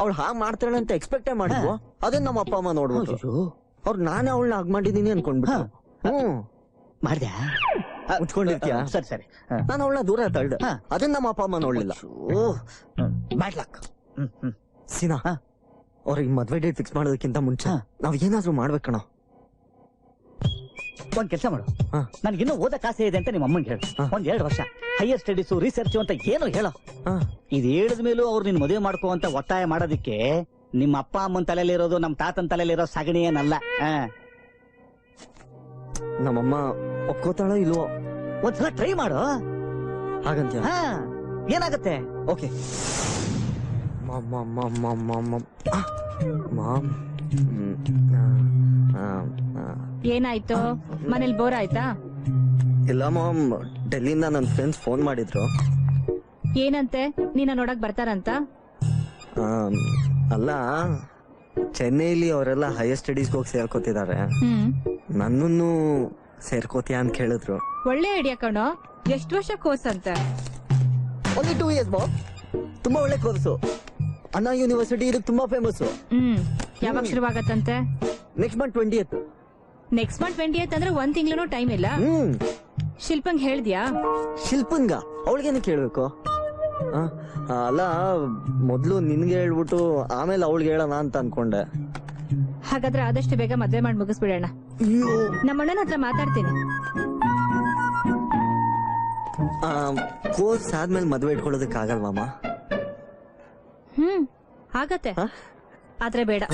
ಅವಳು ಹಾಗ್ ಮಾಡ್ತಾಳೆ ಅಂತ ಎಕ್ಸ್ಪೆಕ್ಟೇ ಮಾಡಿದ್ವು. ಅದನ್ನ ನಮ್ಮ ಅಪ್ಪ ಅಮ್ಮ ನೋಡ್ಬಿಟ್ಟು ಅವ್ರು ನಾನೇ ಅವಳನ್ನ ಹಾಗ್ ಮಾಡಿದೀನಿ ಅನ್ಕೊಂಡ್ಬಿಟ್ಟು. ಮಾಡ್ದ್ಯಾ? ಮುಚ್ಕೊಂಡಿರ್ತೀಯ ಸರಿ ಸರಿ ನಾನು ಅವಳನ್ನ ದೂರ ತಳ್ದೆ ಹಾ. ಅದನ್ನ ನಮ್ಮ ಅಪ್ಪ ಅಮ್ಮ ನೋಡ್ಲಿಲ್ಲ. Bad luck. ಸೀನಾ ಅವ್ರಿಗೆ ಮದ್ವೆ ಡೇಟ್ ಫಿಕ್ಸ್ ಮಾಡೋದಕ್ಕಿಂತ ಮುಂಚೆ ನಾವ್ ಏನಾದ್ರೂ ಮಾಡ್ಬೇಕಣ. ಒಂದ್ ಕೆಲಸ ಮಾಡು, ಹಾ. ನನ್ಗಿನ್ನೂ ಓದಕ್ ಆಸೆ ಇದೆ ಅಂತ ನಿಮ್ಮ ಅಮ್ಮಂಗೆ ಹೇಳು. ಒಂದ್ 2 ವರ್ಷ ಹೈಯರ್ ಸ್ಟಡೀಸ್ ರಿಸರ್ಚ್ ಅಂತ ಏನೋ ಹೇಳೋ. ಇದು ಹೇಳಿದ ಮೇಲೂ ಅವ್ರು ನಿನ್ ಮದುವೆ ಮಾಡ್ಕೋ ಅಂತ ಒತ್ತಾಯ ಮಾಡೋದಕ್ಕೆ ನಿಮ್ಮ ಅಪ್ಪ ಅಮ್ಮನ ತಲೆಯಲ್ಲಿರೋದು ನಮ್ ತಾತನ ತಲೆಯಲ್ಲಿರೋ ಸಗಣಿ ಏನಲ್ಲ. ನಮ್ಮಮ್ಮ ಒಪ್ಕೋತಾಳ ಇಲ್ವೋ ಒಂದ್ಸಲ ಟ್ರೈ ಮಾಡು. ಹಾಗಂತ್ಯ? ಏನಾಗತ್ತೆ? ಓಕೆ. ಮಾಮ್ ಏನಾಯ್ತು? ಮನೇಲಿ ಬೋರ್ ಆಯ್ತಾ? ಇಲ್ಲ ಮಾಮ್, ಡೆಲ್ಲಿಯಿಂದ ನನ್ನ ಫ್ರೆಂಡ್ಸ್ ಫೋನ್ ಮಾಡಿದ್ರು. ಏನಂತೆ? ನೀನ ನೋಡಕ್ ಬರ್ತಾರಂತ? ಅಲ್ಲ, ಚೆನ್ನೈಲಿ ಅವರೆಲ್ಲ ಹೈಯರ್ ಸ್ಟಡೀಸ್ಗೆ ಹೋಗಿ ಸೇರ್ಕೋತಿದ್ದಾರೆ. ನನ್ನನ್ನು ಸೇರ್ಕೋತೀಯ ಅಂತ ಕೇಳಿದ್ರು. ಒಳ್ಳೆ ಐಡಿಯಾ ಕಣೋ. ಎಷ್ಟು ವರ್ಷ ಕೋರ್ಸ್ ಅಂತೆ? ಓನ್ಲಿ 2 years ಬಾಬ್. ತುಂಬಾ ಒಳ್ಳೆ ಕೋರ್ಸು. ಅಣ್ಣಾ ಯೂನಿವರ್ಸಿಟಿ ಇದಕ್ಕೆ ತುಂಬಾ ಫೇಮಸ್. ಯಾವಾಗ ಶುರುವಾಗತ್ತಂತೆ? Next month 20th. Next month 20th ಅಂದ್ರೆ 1 ತಿಂಗಳು ಟೈಮ್ ಇಲ್ಲ. ಶಿಲ್ಪಂಗ್ ಹೇಳ್ದ್ಯಾ? ಶಿಲ್ಪನ್ಗ? ಅವಳಿಗೇನು ಕೇಳ್ಬೇಕು? ಅಲ್ಲ, ಮೊದ್ಲು ನಿನ್ಗೆ ಹೇಳ್ಬಿಟ್ಟು ಆಮೇಲೆ ಅವಳಿಗೆ ಹೇಳೋಣ ಅಂತ ಅನ್ಕೊಂಡೆ. ಹಾಗಾದ್ರೆ ಆದಷ್ಟು ಬೇಗ ಮದ್ವೆ ಮಾಡಿ ಮುಗಿಸ್ಬಿಡೋಣ. ನಮ್ಮಣ್ಣನ ಹತ್ರ ಮಾತಾಡ್ತೀನಿ. ಕೋರ್ಸ್ ಆದ್ಮೇಲೆ ಮದ್ವೆ ಇಟ್ಕೊಳ್ಳೋದಕ್ಕೆ ಆಗಲ್ವಮ್ಮ? ಆಗತ್ತೆ, ಆದ್ರೆ ಬೇಡ.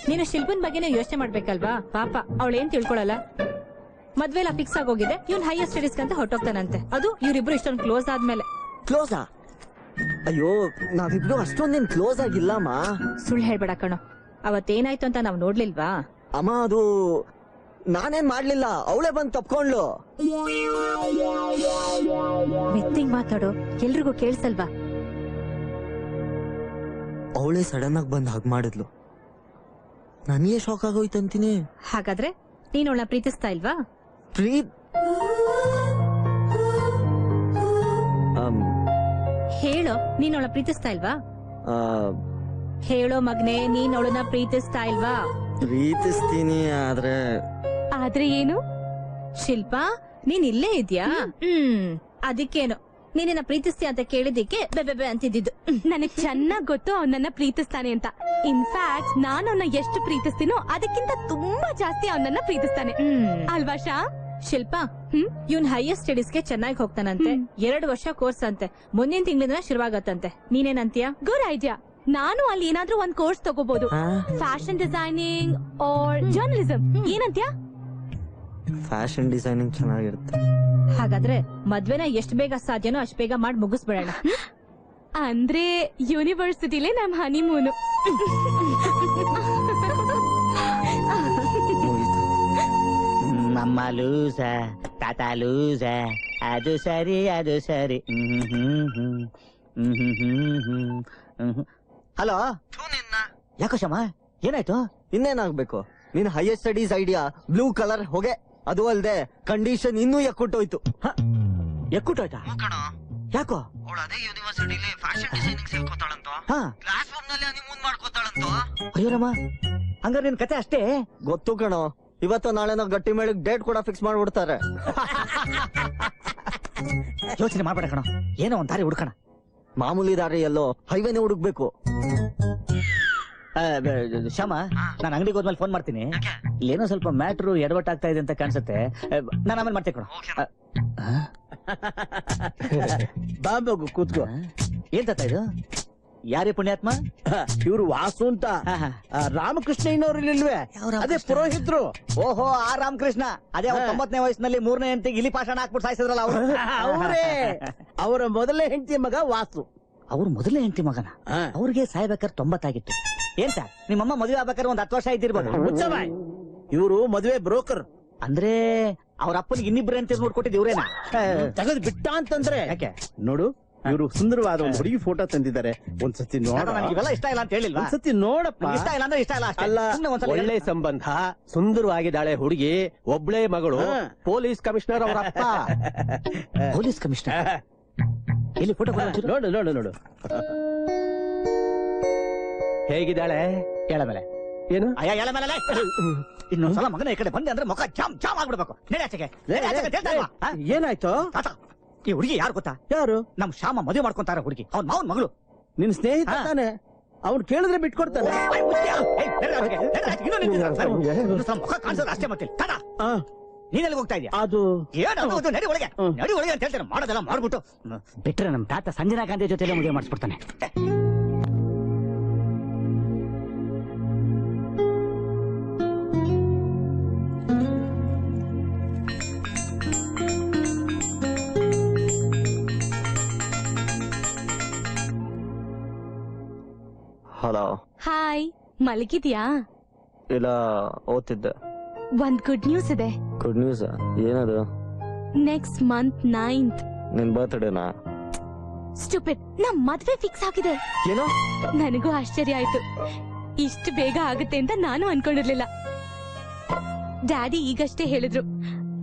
ನೀನು ಶಿಲ್ಪನ್ ಬಗ್ಗೆನೇ ಯೋಚನೆ ಮಾಡ್ಬೇಕಲ್ವಾ? ಪಾಪ ಅವಳೇನ್ ತಿಳ್ಕೊಳಲ್ಲ. ಮದ್ವೆ ಎಲ್ಲ ಫಿಕ್ಸ್ ಆಗೋಗಿದೆ. ಇವ್ನ್ ಹೈಯರ್ ಸ್ಟಡೀಸ್ ಅಂತ ಹೊಟ್ಟೋಗ್ತಾನಂತೆ. ಅದು ಇವ್ರಿಬ್ರು ಇಷ್ಟೊಂದು ಕ್ಲೋಸ್ ಆದ್ಮೇಲೆ. ಕ್ಲೋಸಾ? ಅಯ್ಯೋ, ನಾವಿಬ್ರು ಅಷ್ಟೊಂದೇನ್ ಕ್ಲೋಸ್ ಆಗಿಲ್ಲಮ್ಮ. ಸುಳ್ಳು ಹೇಳ್ಬೇಡ ಕಣೋ. ಅವತ್ತೇನಾಯ್ತು ಅಂತ ನಾವ್ ನೋಡ್ಲಿಲ್ವಾ? ಅಮ್ಮ, ಅದು ನಾನೇನ್ ಮಾಡ್ಲಿಲ್ಲ, ಅವಳೇ ಬಂದ್ ತಪ್ಕೊಂಡ್ಲು. ಮೆತ್ತಿಂಗ್ ಮಾತಾಡೋ, ಎಲ್ರಿಗೂ ಕೇಳ್ಸಲ್ವಾ? ಅವಳೇ ಸಡನ್ ಆಗಿ ಬಂದ್ ಹಾಗ್ ಮಾಡಿದ್ಲು. ನನಗೆ ಶಾಕ್ ಆಗೋಯ್ತಂತೀನಿ. ಹಾಗಾದ್ರೆ ನೀನ್ ಅವಳನ್ನ ಪ್ರೀತಿಸ್ತಾ ಇಲ್ವಾ? ಹೇಳೋ, ನೀನ್ ಅವಳನ್ನ ಪ್ರೀತಿಸ್ತಾ ಇಲ್ವಾ? ಹೇಳೋ ಮಗ್ನೆ, ನೀನ್ ಅವಳನ್ನ ಪ್ರೀತಿಸ್ತಾ ಇಲ್ವಾ? ಪ್ರೀತಿಸ್ತೀನಿ, ಆದ್ರೆ ಏನು? ಶಿಲ್ಪಾ, ನೀನ್ ಇಲ್ಲೇ ಇದ್ಯಾ? ಅದಕ್ಕೇನು ನೀನ ಪ್ರೀತಿಸ್ತೀಯ ಅಂತ ಕೇಳಿದಿಕ್ಕೆ ಬೆಬೆಬೆ ಅಂತಿದ್ದು. ನನಗ್ ಚೆನ್ನಾಗ್ ಗೊತ್ತು ಅವನನ್ನ ಪ್ರೀತಿಸ್ತಾನೆ ಅಂತ. ಇನ್ಫ್ಯಾಕ್ಟ್ ನಾನು ಅವನ್ನ ಎಷ್ಟು ಪ್ರೀತಿಸ್ತೀನೋ ಅದಕ್ಕಿಂತ ತುಂಬಾ ಜಾಸ್ತಿ ಅವನನ್ನ ಪ್ರೀತಿಸ್ತಾನೆ ಅಲ್ವಾ ಶಾ? ಶಿಲ್ಪಾ, ಇವ್ನ್ ಹೈಯರ್ ಸ್ಟಡೀಸ್ಗೆ ಚೆನ್ನಾಗಿ ಹೋಗ್ತಾನಂತೆ. 2 ವರ್ಷ ಕೋರ್ಸ್ ಅಂತೆ. ಮುಂದಿನ ತಿಂಗಳಿಂದ ಶುರುವಾಗತ್ತಂತೆ. ನೀನೇನಂತೀಯ? Good idea. ನಾನು ಅಲ್ಲಿ ಏನಾದ್ರೂ ಒಂದ್ ಕೋರ್ಸ್ ತಗೋಬಹುದು. Fashion designing or journalism. ಏನಂತ್ಯಾ? ಫ್ಯಾಷನ್ ಡಿಸೈನಿಂಗ್ ಚೆನ್ನಾಗಿರುತ್ತೆ. ಹಾಗಾದ್ರೆ ಮದ್ವೆನ ಎಷ್ಟು ಬೇಗ ಸಾಧ್ಯನೋ ಅಷ್ಟು ಬೇಗ ಮಾಡಿ ಮುಗಿಸ್ಬಿಡೋಣ. ಅಂದ್ರೆ ಯೂನಿವರ್ಸಿಟಿಲೇ ನಮ್ ಹನಿಮೂನು. ನಮ್ಮ ಲೂಸ ತಾತ ಲೂಸ, ಅದು ಸರಿ ಅದು ಸರಿ. ಹಲೋ, ಯಾಕೋ ಶಮ, ಏನಾಯ್ತು? ಇನ್ನೇನಾಗ್ಬೇಕು? ನಿನ್ higher studies idea blue colour ಹೊಗೆ. ಅದು ಅಲ್ದೆ ಕಂಡೀಷನ್ ಇನ್ನೂ ಎಕ್ಕುಟ್ಟೋಯ್ತು. ಎಕ್ಕುಟ್ಟೋಯ್ತಾ? ಯಾಕೋ? ಅದೇ ಯೂನಿವರ್ಸಿಟಿಲಿ ಫ್ಯಾಷನ್ ಡಿಸೈನಿಂಗ್ ಸೇರ್ಕೋತಾಳಂತ. ಕ್ಲಾಸ್ ರೂಮ್ ನಲ್ಲಿ ಹನಿಮೂನ್ ಮಾಡ್ಕೋತಾಳಂತ. ಅಯ್ಯೋ ರಮ್ಮ, ಹಂಗಾರೆ ನಿನ್ ಕತೆ ಅಷ್ಟೇ? ಗೊತ್ತು ಕಣೋ. ಇವತ್ತು ನಾಳೆ ನಾವು ಗಟ್ಟಿ ಮೇಳಕ್ ಡೇಟ್ ಕೂಡ ಫಿಕ್ಸ್ ಮಾಡ್ಬಿಡ್ತಾರೆ. ಯೋಚನೆ ಮಾಡ್ಬೇಡ ಕಣೋ, ಏನೋ ಒಂದ್ ದಾರಿ ಹುಡ್ಕಣ. ಮಾಮೂಲಿ ದಾರಿ ಎಲ್ಲೋ, ಹೈವೇನೆ ಹುಡುಕ್ಬೇಕು. ಶ್ಯಾಮ, ನಾನು ಅಂಗಡಿಗೆ ಹೋದ್ಮೇಲೆ ಫೋನ್ ಮಾಡ್ತೀನಿ. ಇಲ್ಲೇನೋ ಸ್ವಲ್ಪ ಮ್ಯಾಟ್ರು ಎಡವಟ್ ಆಗ್ತಾ ಇದೆ ಅಂತ ಕಾಣಿಸುತ್ತೆ. ನಾನು ಆಮೇಲೆ ಮಾಡ್ತೇನೆ ಕಣೋ. ಬಾಬು ಕೂತ್ಕೋ. ಏನ್ ತಾತ ಇದು? ಯಾರೇ ಪುಣ್ಯಾತ್ಮ? ಇವ್ರು ವಾಸು ಅಂತ. ರಾಮಕೃಷ್ಣ ಇನ್ನವ್ರಿಲ್ವೇ? ಅದೇ ಪುರೋಹಿತ್ರು. ಓಹೋ, ಆ ರಾಮಕೃಷ್ಣ. ಅದೇ ಅವ್ರ 90ನೇ ವಯಸ್ಸಿನಲ್ಲಿ 3ನೇ ಹೆಂಡತಿಗೆ ಇಲಿ ಪಾಷಾಣ ಹಾಕ್ಬಿಟ್ಟು ಸಾಯಿಸಿದ್ರಲ್ಲ ಅವರು. ಅವರೇ. ಅವರ ಮೊದಲನೇ ಹೆಂಡತಿ ಮಗ ವಾಸು. ಅವ್ರ ಮೊದಲನೇ ಹೆಂಡತಿ ಮಗನ? ಅವ್ರಿಗೆ ಸಾಯ್ಬೇಕಾದ್ರೆ 90 ಆಗಿತ್ತು. ಏನ್ ಸರ್, ನಿಮ್ಮಮ್ಮ ಮದುವೆ ಆಗ್ಬೇಕಾದ್ರೆ ಒಂದ್ 10 ವರ್ಷ ಇದ್ದಿರ್ಬೋದು. ಇವರು ಮದುವೆ ಬ್ರೋಕರ್. ಅಂದ್ರೆ ಅವ್ರ ಅಪ್ಪನಿಗೆ ಇನ್ನಿಬ್ರು ಹೆಂಡತಿ ನೋಡ್ಕೊಟ್ಟಿದ್ ಇವ್ರೇನಾ? ತೆಗೆದು ಬಿಟ್ಟ ಅಂತಂದ್ರೆ ಯಾಕೆ? ನೋಡು, ಇವರು ಸುಂದರವಾದ ಒಂದು ಹುಡುಗಿ ಫೋಟೋ ತಂದಿದ್ದಾರೆ. ಒಂದ್ಸತಿ ನೋಡ. ಇವೆಲ್ಲ ಇಷ್ಟ ಇಲ್ಲ ಅಂತ ಹೇಳಿಲ್ವಾ? ಒಂದ್ಸತಿ ನೋಡಪ್ಪ. ಇಷ್ಟ ಇಲ್ಲ ಅಂದ್ರೆ ಇಷ್ಟ ಇಲ್ಲ ಅಷ್ಟೇ. ಅಲ್ಲ, ಸುಮ್ನೆ ಒಂದ್ಸಲ ಒಳ್ಳೆ ಸಂಬಂಧ, ಸುಂದರವಾಗಿದ್ದಾಳೆ ಹುಡುಗಿ, ಒಬ್ಳೆ ಮಗಳು, ಪೊಲೀಸ್ ಕಮಿಷನರ್ ಅವರ ಅಪ್ಪ. Police commissioner? ಎಲ್ಲಿ ಫೋಟೋ? ನೋಡು ನೋಡು ನೋಡು. ಹೇಗಿದ್ದಾಳೆ? ಹೇಳಮೇಲೆ ಏನು ಅಯ್ಯ ಎಲೆ ಮೇಲೆ ಇನ್ನೊಂದ್ಸಲ ಮಗನ ಈ ಕಡೆ ಬಂದೆ ಅಂದ್ರೆ ಮುಖ ಜಾಮ್ ಜಾಮ್ ಆಗ್ಬಿಡ್ಬೇಕು ನಡಿ ಆಚೆಗೆ ಏನಾಯ್ತು? ತಾತ ಈ ಹುಡುಗಿ ಯಾರು ಗೊತ್ತಾ? ಯಾರು? ನಮ್ ಶ್ಯಾಮ ಮದುವೆ ಮಾಡ್ಕೊಂತಾರ ಹುಡುಗಿ ಅವ್ನ ಮಾವನ್ ಮಗಳು. ನಿನ್ ಸ್ನೇಹಿತ ತಾನೆ, ಅವ್ನು ಕೇಳಿದ್ರೆ ಬಿಟ್ಕೊಡ್ತಾನೆ. ಮುಖ ಕಾಣಿಸೋದು ಅಷ್ಟೇ ಮತ್ತೆ. ತಾತ ನೀನೆಲ್ಲಿ ಹೋಗ್ತಾ ಇದೀಯ? ಅದು ಏನು ನಡಿ ಒಳಗೆ ನಡಿ ಒಳಗೆ ಅಂತ ಹೇಳ್ತೇನೆ. ಮಾಡೋದೆಲ್ಲ ಮಾಡ್ಬಿಟ್ಟು ಬಿಟ್ರೆ ನಮ್ ತಾತ ಸಂಜನಾ ಗಾಂಧಿ ಜೊತೆ ಮದುವೆ ಮಾಡಿಸ್ಬಿಡ್ತಾನೆ. ಹಲೋ. ಹಾಯ್, ಮಲಗಿದ್ಯಾ? ಇಲ್ಲ, ಓದ್ತಿದ್ದೆ. ಒಂದ್ ಗುಡ್ ನ್ಯೂಸ್ ಇದೆ. Good news? ಏನದು? ನೆಕ್ಸ್ಟ್ ಮಂತ್ 9th ನಿನ್ ಬರ್ತ್ಡೇನಾ? ಸ್ಟುಪಿಡ್, ನಮ್ ಮದ್ವೆ ಫಿಕ್ಸ್ ಆಗಿದೆ. ಏನೋ? ನನಗೂ ಆಶ್ಚರ್ಯ ಆಯ್ತು. ಇಷ್ಟು ಬೇಗ ಆಗುತ್ತೆ ಅಂತ ನಾನು ಅನ್ಕೊಂಡಿರ್ಲಿಲ್ಲ. ಡ್ಯಾಡಿ ಈಗಷ್ಟೇ ಹೇಳಿದ್ರು.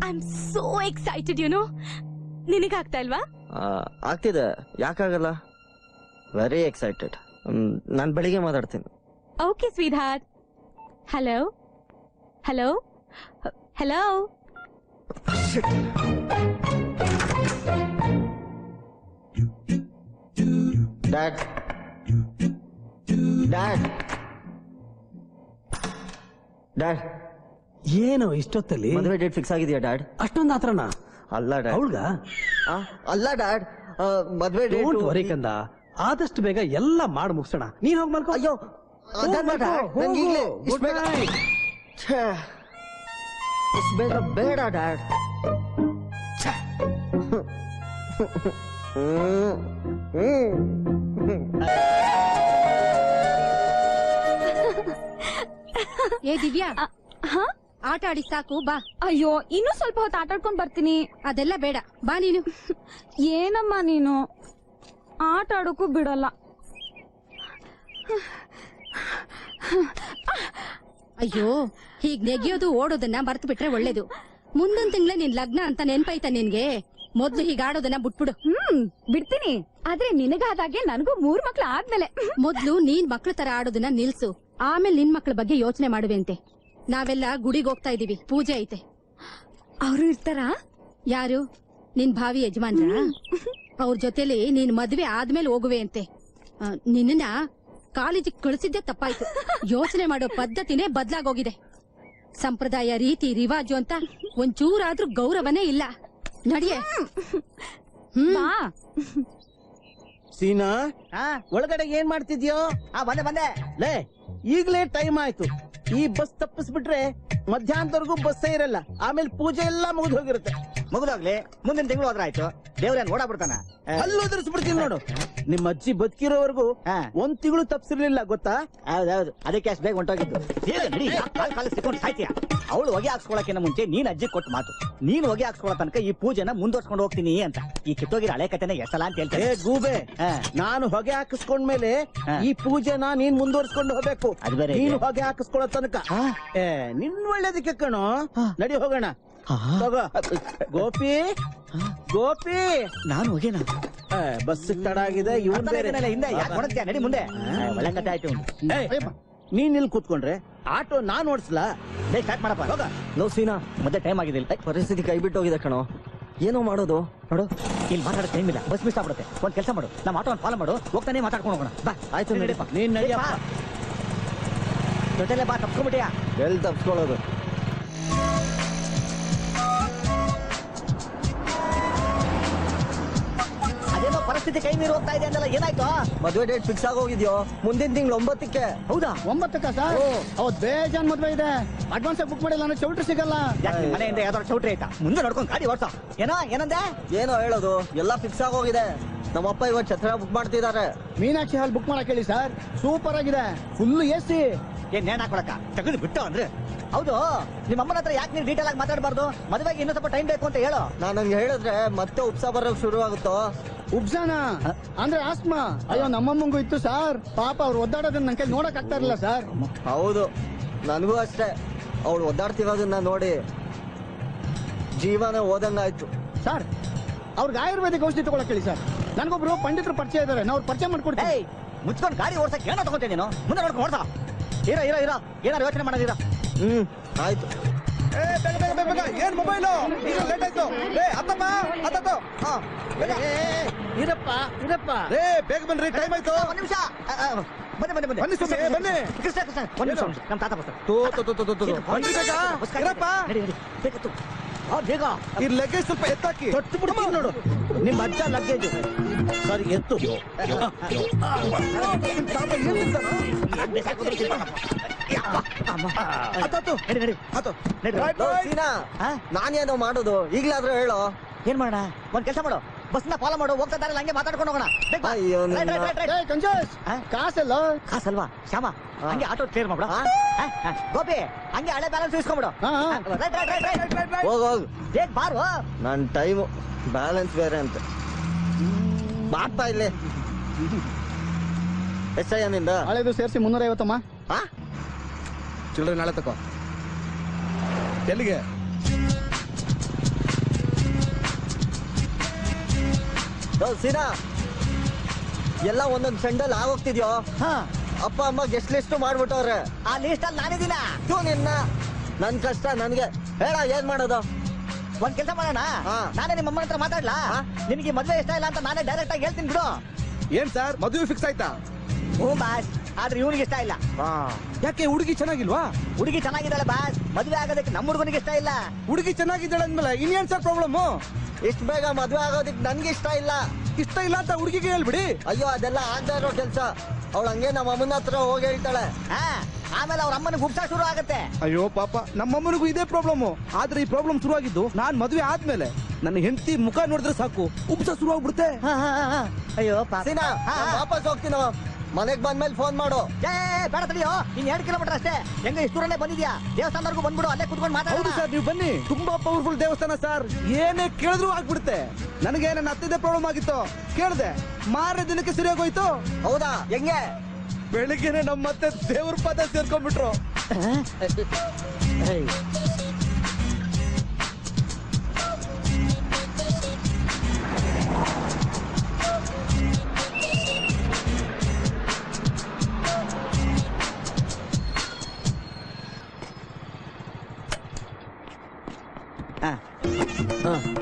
I am so excited. ನಿನಗಾಗ್ತಾ ಇಲ್ವಾ? ಆಗ್ತಿದೆ, ಯಾಕಾಗಲ್ಲ. Very excited. ನಾನ್ ಬೆಳಿಗ್ಗೆ ಮಾತಾಡ್ತೀನಿ. Okay sweetheart. Hello hello hello. Dad dad dad, ಏನು ಇಷ್ಟೊತ್ತಲ್ಲಿ? ಮದುವೆ ಡೇಟ್ ಫಿಕ್ಸ್ ಆಗಿದೆಯಾ ಡ್ಯಾಡ್? ಅಷ್ಟೊಂದು ಆತ್ರನ? ಅಲ್ಲ ಡ್ಯಾಡ್. ಅವಳ್ಗ? ಅಲ್ಲ ಡ್ಯಾಡ್, ಮದುವೆ ಡೋಂಟ್ ಡೇಟ್ ವರಿ ಕಂದ, ಆದಷ್ಟು ಬೇಗ ಎಲ್ಲ ಮಾಡಿ ಮುಗಿಸೋಣ. ನೀನ್ ಹೋಗ್ ಮಲ್ಕೋ. ಅಯ್ಯೋ, ಅದಲ್ಲ ಡ್ಯಾಡ್, ನಂಗೆ ಈಗ್ಲೇ ಇಷ್ಟ್ ಬೇಗ ಇಷ್ಟ್ ಬೇಗ ಬೇಡ ಡ್ಯಾಡ್. ಏ ದಿವ್ಯಾ, ಆಟ ಆಡಿ ಸಾಕು, ಬಾ. ಅಯ್ಯೋ, ಇನ್ನೂ ಸ್ವಲ್ಪ ಹೊತ್ತು ಆಟ ಆಡ್ಕೊಂಡ್ ಬರ್ತೀನಿ. ಅದೆಲ್ಲ ಬೇಡ, ಬಾ ನೀನು. ಏನಮ್ಮ ನೀನು ಆಟ ಆಡೋಕ್ಕೂ ಬಿಡಲ್ಲ. ಅಯ್ಯೋ, ಹೀಗ್ ನೆಗೆಯೋದು ಓಡೋದನ್ನ ಮರ್ತು ಬಿಟ್ರೆ ಒಳ್ಳೇದು. ಮುಂದಿನ ತಿಂಗಳೇ ನಿನ್ ಲಗ್ನ ಅಂತ ನೆನ್ಪಾಯ್ತಾ ನಿನ್ಗೆ? ಮೊದ್ಲು ಹೀಗ ಆಡೋದನ್ನ ಬಿಟ್ಬಿಡು. ಬಿಡ್ತೀನಿ, ಆದ್ರೆ ನಿನಗಾದಾಗೆ ನನಗೂ 3 ಮಕ್ಳು ಆದ್ಮೇಲೆ. ಮೊದ್ಲು ನೀನ್ ಮಕ್ಳ ತರ ಆಡೋದನ್ನ ನಿಲ್ಸು, ಆಮೇಲೆ ನಿನ್ ಮಕ್ಳ ಬಗ್ಗೆ ಯೋಚನೆ ಮಾಡುವೆಂತೆ. ನಾವೆಲ್ಲ ಗುಡಿಗೆ ಹೋಗ್ತಾ ಇದೀವಿ, ಪೂಜೆ ಐತೆ. ಅವರು ಇರ್ತಾರಾ? ಯಾರು? ನಿನ್ ಭಾವಿ ಯಜಮಾನ್ರ? ಅವ್ರ ಜೊತೆಲಿ ನೀನ್ ಮದ್ವೆ ಆದ್ಮೇಲೆ ಹೋಗುವೆ ಅಂತೆ. ನಿನ್ನ ಕಾಲೇಜಿಗೆ ಕಳಿಸಿದ್ದೆ ತಪ್ಪಾಯ್ತು. ಯೋಚನೆ ಮಾಡೋ ಪದ್ಧತಿನೇ ಬದ್ಲಾಗೋಗಿದೆ. ಸಂಪ್ರದಾಯ, ರೀತಿ, ರಿವಾಜು ಅಂತ ಒಂಚೂರಾದ್ರೂ ಗೌರವನೇ ಇಲ್ಲ. ನಡಿಯೇ. ಸೀನಾ, ಒಳಗಡೆ ಏನ್ ಮಾಡ್ತಿದ್ಯೋ? ಬಂದೆ ಲೇ, ಈಗ್ಲೇ ಟೈಮ್ ಆಯ್ತು. ಈ ಬಸ್ ತಪ್ಪಿಸ್ಬಿಟ್ರೆ ಮಧ್ಯಾಹ್ನದವರೆಗೂ ಬಸ್ಸೇ ಇರಲ್ಲ. ಆಮೇಲೆ ಪೂಜೆ ಎಲ್ಲ ಮುಗಿದು ಹೋಗಿರುತ್ತೆ. ಮುಗಿದೋಗ್ಲಿ, ಮುಂದಿನ ತಿಂಗಳು ಹೋದ್ರ ಆಯ್ತು. ದೇವ್ರೇನ್ ಓಡಾಡ್ಬಿಡ್ತಾನ? ಅಲ್ಲೂ ಉದುರಿಸ್ಬಿಡ್ತೀನಿ ನೋಡು. ನಿಮ್ಮ ಅಜ್ಜಿ ಬದುಕಿರೋವರೆಗೂ 1 ತಿಂಗಳು ತಪ್ಸಿರ್ಲಿಲ್ಲ, ಗೊತ್ತಾ? ಹೌದೌದು, ಅದಕ್ಕೆ ಅಷ್ಟು ಬೇಗ ಹೊಂಟೋಗಿದ್ದು. ಕಾಲ ಸಿಕ್ಕೊಂಡು ಸಾಯ್ತೀಯ. ಅವಳು ಹೊಗೆ ಹಾಕ್ಸ್ಕೊಳಕಿನ ಮುಂಚೆ ನೀನ್ ಅಜ್ಜಿ ಕೊಟ್ಟು ಮಾತು, ನೀನ್ ಹೊಗೆ ಹಾಕ್ಸ್ಕೊಳ ತನಕ ಈ ಪೂಜೆನ ಮುಂದುವರ್ಸ್ಕೊಂಡು ಹೋಗ್ತೀನಿ ಅಂತ. ಈ ಕಿತ್ತೋಗಿರ ಹಳೆ ಕಥೆನ ಎಷ್ಟಲ್ಲ ಅಂತ ಹೇಳ್ತೇನೆ. ಗೂಬೆ, ನಾನು ಹೊಗೆ ಹಾಕಿಸ್ಕೊಂಡ್ಮೇಲೆ ಈ ಪೂಜೆನ ನೀನ್ ಮುಂದುವರ್ಸ್ಕೊಂಡು ಹೋಗ್ಬೇಕು. ಅದು ಬೇರೆ. ನೀನು ಹೊಗೆ ಹಾಕಿಸ್ಕೊಳ್ಳೋ ತನಕ ನಿನ್ ಒಳ್ಳೇದಕ್ಕೆ ಕಣೋ. ನಡಿ ಹೋಗೋಣ. ತಗೋ ಗೋಪಿ, ಗೋಪಿ. ನಾನು ಹೊಗೆನಾ? ಬಸ್ ತಡ ಆಗಿದೆ. ಇವ್ನು ಬೇರೆ. ಹಿಂದೆ ಯಾಕೆ ಹೊರಡ್ತೀಯ? ನಡಿ ಮುಂದೆ. ಒಳ್ಳೆ ಕಥೆ ಆಯ್ತು. ನೀನ್ ಇಲ್ಲಿ ಕೂತ್ಕೊಂಡ್ರೆ ಆಟೋ ನಾನ್ ಓಡಿಸ್ಲಾ? ಸ್ಟಾರ್ಟ್ ಮಾಡಪ್ಪ, ಹೋಗ. ಲೋ ಸೀನಾ, ಮತ್ತೆ ಟೈಮ್ ಆಗಿದಿಲ್ಲ. ಪರಿಸ್ಥಿತಿ ಕೈ ಬಿಟ್ಟು ಹೋಗಿದೆ ಕಣೋ. ಏನೋ ಮಾಡೋದು ನೋಡು. ಇಲ್ಲಿ ಮಾತಾಡೋ ಟೈಮ್ ಇಲ್ಲ, ಬಸ್ ಮಿಸ್ ಆಗ್ಬಿಡುತ್ತೆ. ಒಂದ್ ಕೆಲಸ ಮಾಡು, ನಮ್ಮ ಆಟೋ ಫಾಲೋ ಮಾಡು, ಹೋಗ್ತಾನೆ ಮಾತಾಡ್ಕೊಂಡು ಹೋಗೋಣ. ಬಾ. ಆಯ್ತು, ನಡಿಪ್ಪ. ನೀನ್ ನಡಿಯಪ್ಪ. ಜೊತೆಲೆ ಬಾ, ತಪ್ಕೊಂಡ್ಬಿಟ್ಟಿಯಾ? ಎಲ್ಲಿ ತಪ್ಸ್ಕೊಳ್ಳೋದು? ಅದೇನೋ ಪರಿಸ್ಥಿತಿ ಕೈ ಮೀರಿ ಹೋಗ್ತಾ ಇದೆ ಅಂದಲ್ಲ, ಏನಾಯ್ತು? ಮದುವೆ ಡೇಟ್ ಫಿಕ್ಸ್ ಆಗೋಗಿದ್ಯೋ, ಮುಂದಿನ ತಿಂಗಳು 9ಕ್ಕೆ. ಹೌದಾ? 9ಕ್ಕ ಸರ್? ಅವತ್ ಬೇಜಾನ್ ಮದ್ವೆ ಇದೆ. ಅಡ್ವಾನ್ಸ್ ಬುಕ್ ಮಾಡಿಲ್ಲ ಅಂದ್ರೆ ಚೌಟ್ರಿ ಸಿಗಲ್ಲ. ಯಾಕೆ ನಿಮ್ ಮನೆಯಿಂದ ಯಾವ್ದಾದ್ರು ಚೌಟ್ರಿ ಆಯ್ತಾ? ಮುಂದೆ ನೋಡ್ಕೊಂಡು ಗಾಡಿ ಓಡ್ಸ. ಏನಂದೆ? ಏನೋ ಹೇಳೋದು, ಎಲ್ಲ ಫಿಕ್ಸ್ ಆಗೋಗಿದೆ. ನಮ್ಮಪ್ಪ ಇವತ್ತು ಛತ್ರ ಬುಕ್ ಮಾಡ್ತಿದ್ದಾರೆ. ಮೀನಾಕ್ಷಿ ಹಾಲ್ ಬುಕ್ ಮಾಡಕ್ ಹೇಳಿ ಸರ್, ಸೂಪರ್ ಆಗಿದೆ, ಫುಲ್ ಎಸಿ. ಏನ್ ನೇಣ್ ಹಾಕೊಳಕ ತೆಗೆದು ಬಿಟ್ಟು ಅಂದ್ರೆ? ಹೌದು, ನಿಮ್ಮ ಅಮ್ಮನ ಹತ್ರ ಯಾಕೆ ನೀವು ಡೀಟೇಲ್ ಆಗಿ ಮಾತಾಡಬಾರ್ದು? ಮದುವೆಗೆ ಇನ್ನೂ ಸ್ವಲ್ಪ ಟೈಮ್ ಬೇಕು ಅಂತ ಹೇಳು. ನಾನು ಹಂಗೆ ಹೇಳಿದ್ರೆ ಮತ್ತೆ ಉಪ್ಸ ಬರೋಕ್ ಶುರು ಆಗುತ್ತೋ? ಉಬ್ಸಾನ ಅಂದ್ರೆ ಆಸ್ಮಾ. ಅಯ್ಯೋ, ನಮ್ಮಮ್ಮಂಗೂ ಇತ್ತು ಸರ್. ಪಾಪ ಅವ್ರು ಒದ್ದಾಡೋದನ್ನ ನನ್ ಕೈ ನೋಡಕ್ ಆಗ್ತಾ ಇರಲಿಲ್ಲ ಸರ್. ಹೌದು, ನನಗೂ ಅಷ್ಟೇ. ಅವಳು ಒದ್ದಾಡ್ತಿರೋದನ್ನ ನೋಡಿ ಜೀವನ ಓದಂಗಾಯ್ತು ಸರ್. ಅವ್ರಿಗೆ ಆಯುರ್ವೇದಿಕ್ ಔಷಧಿ ತಗೊಳಕ್ ಹೇಳಿ ಸರ್. ನನಗೊಬ್ರು ಪಂಡಿತರು ಪರಿಚಯ ಇದಾರೆ, ನಾವು ಪರಿಚಯ ಮಾಡ್ಕೊಡ್ತೀವಿ. ಮುಚ್ಕೊಂಡು ಗಾಡಿ ಓಡ್ಸಕ್ ಏನೋ ತಗೋತೇನೆ ನೀನು. ಮುಂದೆ ನೋಡ್ಕೊಂಡು ಓಡ್ಸ. ಇರೋ ಇರೋ ಇರೋ ಏನಾರು ಯೋಚನೆ ಮಾಡೋದಿರೋ. ಆಯ್ತು. ಏನ್ ಮೊಬೈಲು ಲೇಟ್ ಆಯ್ತು. ಅತ್ತಮ್ಮ ಅತ್ತೋ ಇರಪ್ಪ ಇರಪ್ಪ. ಬೇಗ ಬನ್ರಿ, ಟೈಮ್ ಆಯ್ತು. ಒಂದ್ ನಿಮಿಷ ಬನ್ನಿ ಬನ್ನಿ ಬನ್ನಿ ಬನ್ನಿ ಸ್ವಾಮಿ, ಬನ್ನಿ. ಕೃಷ್ಣ ಕೃಷ್ಣ ಒಂದ್ ನಿಮಿಷ ನಮ್ಮ ತಾತ ಬರ್ತಾರೆ. ಬನ್ರಿ ಬೇಗ. ಇರಪ್ಪ, ನಡಿ ನಡಿ ಬೇಗ ತು. ಬೇಗ ಈ ಲಗೇಜ್ ಸ್ವಲ್ಪ ಎತ್ತಾಕಿ. ತೊಟ್ಟು ಬಿಡ್ತೀನಿ ನೋಡು, ನಿಮ್ಮ ಅಜ್ಜ ಲಗ್ಗೇಜು. ಸರಿ ಎತ್ತು. ನಡಿ ನಡಿ ನಡಿ. ಸೀನಾ, ನಾನೇನೋ ಮಾಡೋದು ಈಗ್ಲಾದ್ರೂ ಹೇಳೋ. ಏನ್ ಮಾಡೋಣ? ಒಂದ್ ಕೆಲಸ ಮಾಡು, ಬಸ್ನ ಫಾಲೋ ಮಾಡು, ಹೋಗ್ತಾ ಇದ್ದಾರೆ ಹಂಗೆ ಮಾತಾಡ್ಕೊಂಡು ಹೋಗೋಣ. ಬೇಗ ಬಾ. ಅಯ್ಯೋ ರೈಟ್, ರೈಟ್, ರೈಟ್, ರೈಟ್. ಕಂಜೋಸ್ ಕಾಸಲ್ಲ. ಕಾಸಲ್ವಾ ಶ್ಯಾಮ? ಹಂಗೆ ಆಟೋ ಕ್ಲಿಯರ್ ಮಾಡ್ಬಿಡ. ಗೋಪಿ ಹಂಗೆ ಹಳೆ ಬ್ಯಾಲೆನ್ಸ್ ಇಸ್ಕೊಂಬಿಡು. Right right right right. ಹೋಗ್ ಹೋಗ್, ಬೇಗ ಬಾರು. ನನ್ ಟೈಮು ಬ್ಯಾಲೆನ್ಸ್ ಬೇರೆ ಅಂತ ಮಾಡ್ತಾ ಇಲ್ಲೇ. ಎಷ್ಟಯ್ಯ ನಿಂದ? ಹಳೆದು ಸೇರಿಸಿ 350ಮ್ಮ. ಚಿಲ್ಡ್ರನ್ ನಾಳೆ ತಕೋ. ಎಲ್ಲಿಗೆ? ಸೀನಾ, ಎಲ್ಲ ಒಂದೊಂದ್ ಸೆಂಡಲ್ ಆಗೋಗ್ತಿದ್ಯೋ. ಹಾ, ಅಪ್ಪ ಅಮ್ಮ ಗೆಸ್ಟ್ ಲಿಸ್ಟ್ ಮಾಡ್ಬಿಟ್ಟವ್ರೆ. ಆ ಲಿಸ್ಟ್ ಅಲ್ಲಿ ನಾನಿದ್ದೀನ. ನಿನ್ನ ನನ್ ಕಷ್ಟ ನನ್ಗೆ ಹೇಳ, ಏನ್ ಮಾಡೋದು? ಒಂದ್ ಕೆಲಸ ಮಾಡೋಣ, ನಾನೇ ನಿಮ್ಮ ಅಮ್ಮನ ಹತ್ರ ಮಾತಾಡ್ಲಾ? ನಿನಗೆ ಮದ್ವೆ ಇಷ್ಟ ಇಲ್ಲ ಅಂತ ನಾನೇ ಡೈರೆಕ್ಟ್ ಆಗಿ ಹೇಳ್ತೀನಿ ಬಿಡು. ಏನ್ ಸರ್, ಮದುವೆ ಫಿಕ್ಸ್ ಆಯ್ತಾ? ಹ್ಞೂ ಬಾಸ್, ಆದ್ರೆ ಇವನಿಗೆ ಇಷ್ಟ ಇಲ್ಲ. ಯಾಕೆ, ಹುಡುಗಿ ಚೆನ್ನಾಗಿಲ್ವಾ? ಹುಡುಗಿ ಚೆನ್ನಾಗಿದ್ದಾಳೆ ಬಾಸ್, ಮದ್ವೆ ಆಗೋದಕ್ಕೆ ನಮ್ಮ ಹುಡುಗನಿಗೆ ಇಷ್ಟ ಇಲ್ಲ. ಹುಡುಗಿ ಚೆನ್ನಾಗಿದ್ದಾಳೆ ಅಂದ್ಮೇಲೆ ಇನ್ನೇನ್ ಸರ್ ಪ್ರಾಬ್ಲಮ್? ಇಷ್ಟ ಬೇಗ ಮದ್ವೆ ಆಗೋದಿಕ್ ನನ್ಗೆ ಇಷ್ಟ ಇಲ್ಲ. ಇಷ್ಟ ಇಲ್ಲ ಅಂತ ಹುಡುಗಿಗೆ ಹೇಳ್ಬಿಡಿ. ಅಯ್ಯೋ, ಅದೆಲ್ಲ ಆಗ್ತಾ ಇರೋ ಕೆಲ್ಸ. ಅವಳು ಹಂಗೆ ನಮ್ಮ ಅಮ್ಮನ ಹತ್ರ ಹೋಗಿ ಹೇಳ್ತಾಳೆ. ಆಮೇಲೆ ಅವ್ರ ಅಮ್ಮನ ಗುಪ್ಸ ಶುರು ಆಗುತ್ತೆ. ಅಯ್ಯೋ ಪಾಪ, ನಮ್ಮಮ್ಮನಿಗೂ ಇದೇ ಪ್ರಾಬ್ಲಮ್. ಆದ್ರೆ ಈ ಪ್ರಾಬ್ಲಮ್ ಶುರುವಾಗಿದ್ದು ನಾನ್ ಮದುವೆ ಆದ್ಮೇಲೆ. ನನ್ನ ಹೆಂಡತಿ ಮುಖ ನೋಡಿದ್ರೆ ಸಾಕು, ಉಪ್ಸ ಶುರು ಆಗ್ಬಿಡುತ್ತೆ. ಅಯ್ಯೋ ಸೀನಾ, ನಾನ್ ವಾಪಸ್ ಹೋಗ್ತೀನೋ. ಮನೆಗ್ ಬಂದ್ಮೇಲೆ ಫೋನ್ ಮಾಡು. ಬೇಡ ತಡಿಯೋ, ಇನ್ 2 ಕಿಲೋಮೀಟರ್ ಅಷ್ಟೇ. ಹೆಂಗ ಇಷ್ಟು ದೂರನೇ ಬಂದಿದ್ಯಾ? ದೇವಸ್ಥಾನವರೆಗೂ ಬಂದ್ಬಿಡು, ಅಲ್ಲೇ ಕುತ್ಕೊಂಡು ಹೌದು ಮಾತಾಡೋಣ. ಸರ್, ನೀವು ಬನ್ನಿ. ತುಂಬಾ ಪವರ್ಫುಲ್ ದೇವಸ್ಥಾನ ಸರ್, ಏನೇ ಕೇಳಿದ್ರು ಆಗ್ಬಿಡುತ್ತೆ. ನನಗೆ ನನ್ನ ಅತ್ತಿದೆ ಪ್ರಾಬ್ಲಮ್ ಆಗಿತ್ತು, ಕೇಳಿದೆ. ಮಾರನೇ ದಿನಕ್ಕೆ ಸರಿಯಾಗೋಯ್ತು. ಹೌದಾ? ಹೆಂಗೆ? ಬೆಳಿಗ್ಗೆನೆ ನಮ್ಮತ್ತೆ ದೇವ್ರ ಪದ ಸೇರ್ಕೊಂಡ್ಬಿಟ್ರು.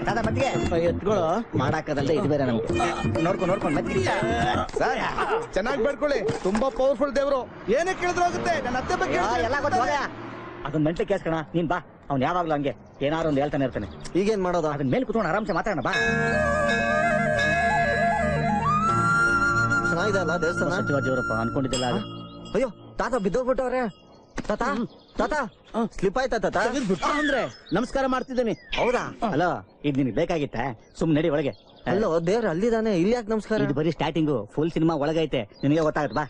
ದಾದಾ ಮತ್ತಿಗೆ ಎತ್ಕೊಳ್ಳೋ. ಮಾಡಾಕದಲ್ದೆ ಇದು ಬೇರೆ ನಮ್ಗೆ. ನೋಡ್ಕೊಂಡು ಮತ್ತಿಗೆ ಸರ್, ಚೆನ್ನಾಗಿ ಬೇಡ್ಕೊಳ್ಳಿ. ತುಂಬಾ ಪವರ್ಫುಲ್ ದೇವ್ರು, ಏನೇ ಕೇಳಿದ್ರು ಆಗುತ್ತೆ. ನನ್ನ ಅತ್ತೆ ಬಗ್ಗೆ ಎಲ್ಲ ಗೊತ್ತು. ಅದನ್ನ ಮೆಂಟ್ಲಿ ಕೇಸ್ಕಣ, ನೀನ್ ಬಾ. ಅವ್ನು ಯಾವಾಗ್ಲೂ ಹಂಗೆ ಏನಾರು ಒಂದು ಹೇಳ್ತಾನೆ ಇರ್ತಾನೆ. ಈಗೇನ್ ಮಾಡೋದು? ಅದನ್ನ ಮೇಲೆ ಕುತ್ಕೊಂಡು ಆರಾಮ್ಸೆ ಮಾತಾಡೋಣ ಬಾ. ಚೆನ್ನಾಗಿದೆ ಅಲ್ಲ ದೇವಸ್ಥಾನ? ದೇವರಪ್ಪ ಅನ್ಕೊಂಡಿದ್ದಿಲ್ಲ. ಅಯ್ಯೋ, ತಾತ ಬಿದ್ದೋಗ್ಬಿಟ್ಟವ್ರೆ. ತಾತ ತಾತ ಸ್ಲಿಪ್ ಆಯ್ತಾ ತಾತ? ಅಂದ್ರೆ ನಮಸ್ಕಾರ ಮಾಡ್ತಿದ್ದೇನೆ. ಹೌದಾ? ಅಲ್ಲ, ಇದು ನಿನಗೆ ಬೇಕಾಗಿತ್ತ? ಸುಮ್ ನಡಿ ಒಳಗೆ. ಅಲ್ಲೋ, ದೇವ್ರ ಅಲ್ಲಿದಾನೆ, ಇಲ್ಲಿ ಯಾಕೆ ನಮಸ್ಕಾರ? ಇದು ಬರೀ ಸ್ಟಾರ್ಟಿಂಗು, ಫುಲ್ ಸಿನಿಮಾ ಒಳಗೈತೆ, ನಿನಗೆ ಗೊತ್ತಾಗತ್ತೆ ಬಾ.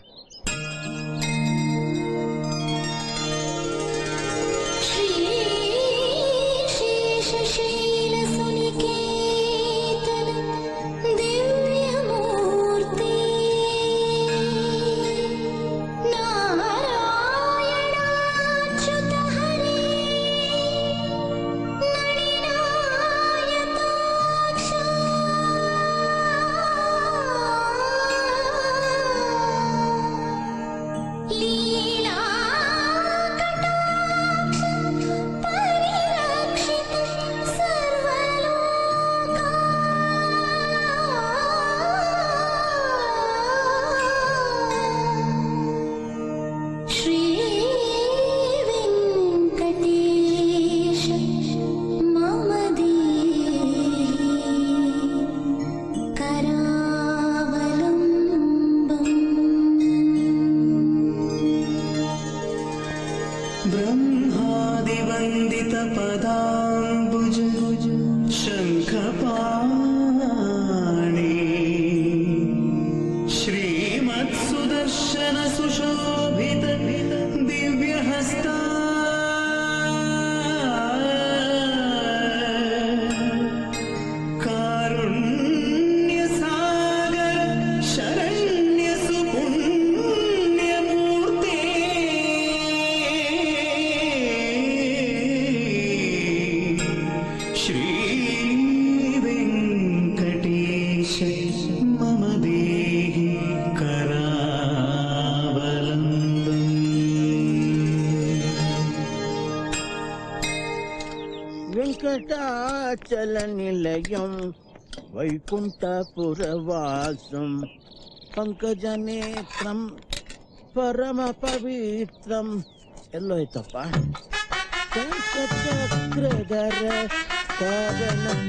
ವೆಂಕಟಾಚಲ ನಿಲಯಂ ವೈಕುಂಠಪುರವಾಸಂ ಪಂಕಜನೇತ್ರಂ ಪರಮ ಪವಿತ್ರಂ ಎಲ್ಲೋಯ್ತಪ್ಪ ಚಕ್ರಧರ ಕಾರಣಂ.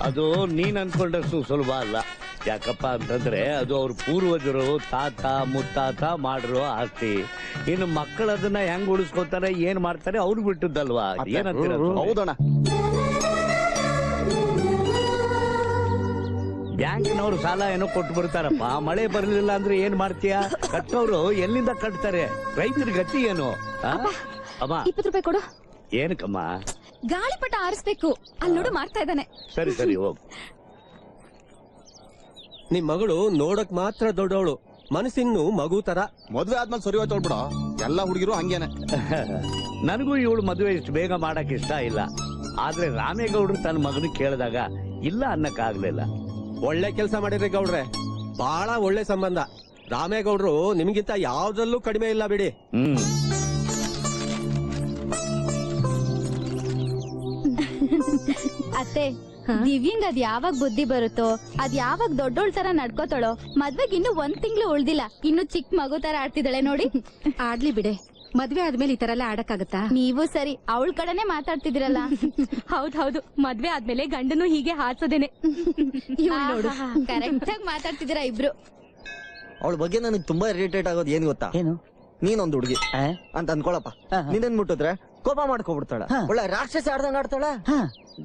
ಅದು ನೀನ್ ಅನ್ಕೊಂಡಷ್ಟು ಸುಲಭ ಅಲ್ಲ. ಯಾಕಪ್ಪ ಅಂತಂದ್ರೆ ಅದು ಅವ್ರ ಪೂರ್ವಜರು ತಾತ ಮುತ್ತಾತ ಮಾಡಿರೋ ಆಸ್ತಿ. ಇನ್ನು ಮಕ್ಕಳು ಅದನ್ನ ಹೆಂಗ್ ಉಳಿಸ್ಕೊತಾರೆ ಏನ್ ಮಾಡ್ತಾರೆ ಅವ್ರು ಬಿಟ್ಟದ್ದಲ್ವಾ? ಏನಂತೀರ? ಹೌದಣ್ಣ. ಬ್ಯಾಂಕಿನವ್ರು ಸಾಲ ಏನೋ ಕೊಟ್ಟು ಬಿಡ್ತಾರಪ್ಪ. ಮಳೆ ಬರ್ಲಿಲ್ಲ ಅಂದ್ರೆ ಏನ್ ಮಾಡ್ತೀಯ? ಕಟ್ಟೋರು ಎಲ್ಲಿಂದ ಕಟ್ತಾರೆ? ರೈತರ ಗತಿ ಏನು? ಅಮ್ಮ 20 ರೂಪಾಯಿ ಕೊಡು. ಏನಕ್ಕಮ್ಮ? ಗಾಳಿಪಟ ಆರಿಸ್ಬೇಕು. ಅಲ್ಲಿ ನೋಡು ಮಾಡ್ತಾ ಇದ್ದಾನೆ. ಸರಿ ಸರಿ ಹೋಗ್. ನಿಮ್ ಮಗಳು ನೋಡಕ್ ಮಾತ್ರ ದೊಡ್ಡವಳು, ಮನಸ್ಸಿನ್ನು ಮಗು ತರ. ಮದ್ವೆ ಆದ್ಮೇಲೆ ಸರಿ ಹೋಯ್ತು ಬಿಡ. ಎಲ್ಲಾ ಹುಡುಗಿರು ಹಂಗೇನೆ. ನನಗೂ ಇವಳು ಮದುವೆ ಇಷ್ಟು ಬೇಗ ಮಾಡಕ್ ಇಷ್ಟ ಇಲ್ಲ. ಆದ್ರೆ ರಾಮೇಗೌಡರು ತನ್ನ ಮಗನಿಗೆ ಕೇಳಿದಾಗ ಇಲ್ಲ ಅನ್ನಕ್ಕಾಗ್ಲಿಲ್ಲ. ಒಳ್ಳೆ ಕೆಲಸ ಮಾಡಿದ್ರಿ ಗೌಡ್ರೆ, ಬಹಳ ಒಳ್ಳೆ ಸಂಬಂಧ. ರಾಮೇಗೌಡ್ರು ನಿಮ್ಗಿಂತ ಯಾವ್ದ್ರಲ್ಲೂ ಕಡಿಮೆ ಇಲ್ಲ ಬಿಡಿ. ಅತ್ತೆ, ದಿವ್ಯಂಗ್ ಅದ್ ಯಾವಾಗ ಬುದ್ಧಿ ಬರುತ್ತೋ, ಅದ್ ಯಾವಾಗ ದೊಡ್ಡೋಳ್ ತರ ನಡ್ಕೋತಾಳೋ. ಮದ್ವೆಗ್ ಇನ್ನು 1 ತಿಂಗಳು ಉಳ್ದಿಲ್ಲ, ಇನ್ನು ಚಿಕ್ಕ ಮಗು ತರ ಆಡ್ತಿದ್ದಾಳೆ ನೋಡಿ. ಆಡ್ಲಿ ಬಿಡೆ, ಮದ್ವೆ ಆದ್ಮೇಲೆ ಈ ತರ ಎಲ್ಲ ಆಡಕ್ಕಾಗತ್ತಾ? ನೀವು ಸರಿ, ಅವಳ ಕಡೆನೆ ಮಾತಾಡ್ತಿದಿರಲ್ಲ. ಹೌದು, ಮದ್ವೆ ಆದ್ಮೇಲೆ ಗಂಡನು ಹೀಗೆ ಹಾರ್ಸೋದೇನೆ. ಕರೆಕ್ಟ್ ಆಗಿ ಮಾತಾಡ್ತಿದ್ದೀರಾ ಇಬ್ರು. ಅವಳ ಬಗ್ಗೆ ನನಗೆ ತುಂಬಾ ಇರಿಟೇಟ್ ಆಗೋದು ಏನ್ ಗೊತ್ತಾ? ಏನು? ನೀನೊಂದು ಹುಡುಗಿ ಅಂತ ಅನ್ಕೊಳಪ್ಪ, ನಿನ್ನನ್ ಮುಟ್ಟಿದ್ರೆ ಕೋಪ ಮಾಡ್ಕೊಬಿಡ್ತಾಳ. ಒಳ್ಳೆ ರಾಕ್ಷಸ ಆಡ್ದಂಗ ಆಡ್ತಾಳ.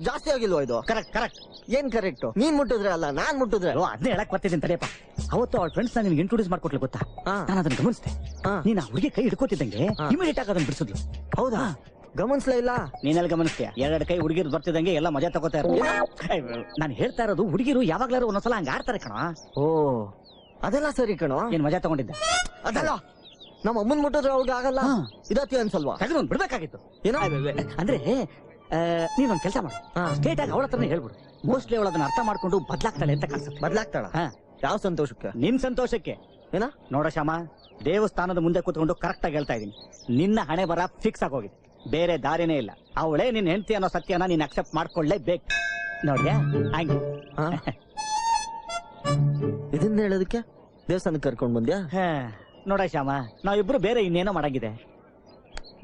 ಜಾಸ್ತಿ ಆಗಿಲ್ವಾ ಇದು? Correct correct. ಏನ್ ಕರೆಕ್ಟ್? ನೀನ್ ಮುಟ್ಟಿದ್ರೆ ಅಲ್ಲ, ನಾನ್ ಮುಟ್ಟಿದ್ರೆ. ಅದೇ ಹೇಳಕ್ ಬರ್ತಿದ್ದೀನಿ ತಡೆಯಪ್ಪ. ಅವತ್ತು ಅವಳ ಫ್ರೆಂಡ್ಸ್ ನಿನ್ಗೆ ಇಂಟ್ರೊಡ್ಯೂಸ್ ಮಾಡ್ಕೊಟ್ಲಿ ಗೊತ್ತಾ? ನಾನು ಅದನ್ನ ಗಮನಿಸಿದೆ. ನೀನ್ ಆ ಹುಡುಗಿ ಕೈ ಹಿಡ್ಕೋತಿದ್ದಂಗೆ ಇಮಿಡಿಯೇಟ್ ಆಗಿ ಅದನ್ನ ಬಿಡಿಸಿದ್ಲು. ಹೌದಾ? ಗಮನಿಸ್ಲೇ ಇಲ್ಲ. ನೀನೆಲ್ಲ ಗಮನಿಸ್ತೀಯ? 2 ಕೈ ಹುಡುಗಿರು ಬರ್ತಿದಂಗೆ ಎಲ್ಲ ಮಜಾ ತಗೋತಾ ಇರೋದು. ನಾನು ಹೇಳ್ತಾ ಇರೋದು, ಹುಡುಗಿರು ಯಾವಾಗ್ಲಾರು ಒಂದೊಂದ್ಸಲ ಹಂಗ ಆಡ್ತಾರೆ ಕಣ. ಓ, ಅದೆಲ್ಲ ಸರಿ ಕಣೋ. ಏನ್ ಮಜಾ ತಗೊಂಡಿದ್ದ? ಅದಲ್ಲ, ನಮ್ಮ ಅಮ್ಮನ್ ಮುಟ್ಟಿದ್ರೆ ಅವ್ರಿಗೆ ಆಗಲ್ಲ. ಇದತ್ತಿ ಅನ್ಸಲ್ವಾ? ತೆಗೆದು ಬಿಡ್ಬೇಕಾಗಿತ್ತು. ಏನೋ ಅಂದ್ರೆ ನೀನೊಂದ್ ಕೆಲಸ ಮಾಡು, ಸ್ಟೇಟ್ ಆಗಿ ಅವಳ ಹತ್ರನೇ ಹೇಳ್ಬಿಡು. ಮೋಸ್ಟ್ಲಿ ಅವಳು ಅದನ್ನ ಅರ್ಥ ಮಾಡ್ಕೊಂಡು ಬದ್ಲಾಗ್ತಾಳೆ ಅಂತ ಕಾಣಿಸುತ್ತೆ. ಬದ್ಲಾಗ್ತಾಳ? ಯಾವ ಸಂತೋಷಕ್ಕೆ? ನಿನ್ ಸಂತೋಷಕ್ಕೆ. ಏನ ನೋಡ ಶ್ಯಾಮ, ದೇವಸ್ಥಾನದ ಮುಂದೆ ಕೂತ್ಕೊಂಡು ಕರೆಕ್ಟ್ ಆಗಿ ಹೇಳ್ತಾ ಇದೀನಿ, ನಿನ್ನ ಹಣೆ ಬರ ಫಿಕ್ಸ್ ಆಗೋಗಿದೆ. ಬೇರೆ ದಾರಿನೇ ಇಲ್ಲ. ಅವಳೇ ನಿನ್ ಹೆಂಡತಿ ಅನ್ನೋ ಸತ್ಯನ ನೀನ್ ಅಕ್ಸೆಪ್ಟ್ ಮಾಡ್ಕೊಳ್ಳೇಬೇಕು. ನೋಡ್ಯಾ ಹಂಗೆ. ಇದನ್ನ ಹೇಳೋದಕ್ಕೆ ದೇವಸ್ಥಾನಕ್ಕೆ ಕರ್ಕೊಂಡ್ ಬಂದ್ಯಾ? ನೋಡ ಶ್ಯಾಮ, ನಾವಿಬ್ರು ಬೇರೆ ಇನ್ನೇನೋ ಮಾಡಂಗಿದೆ.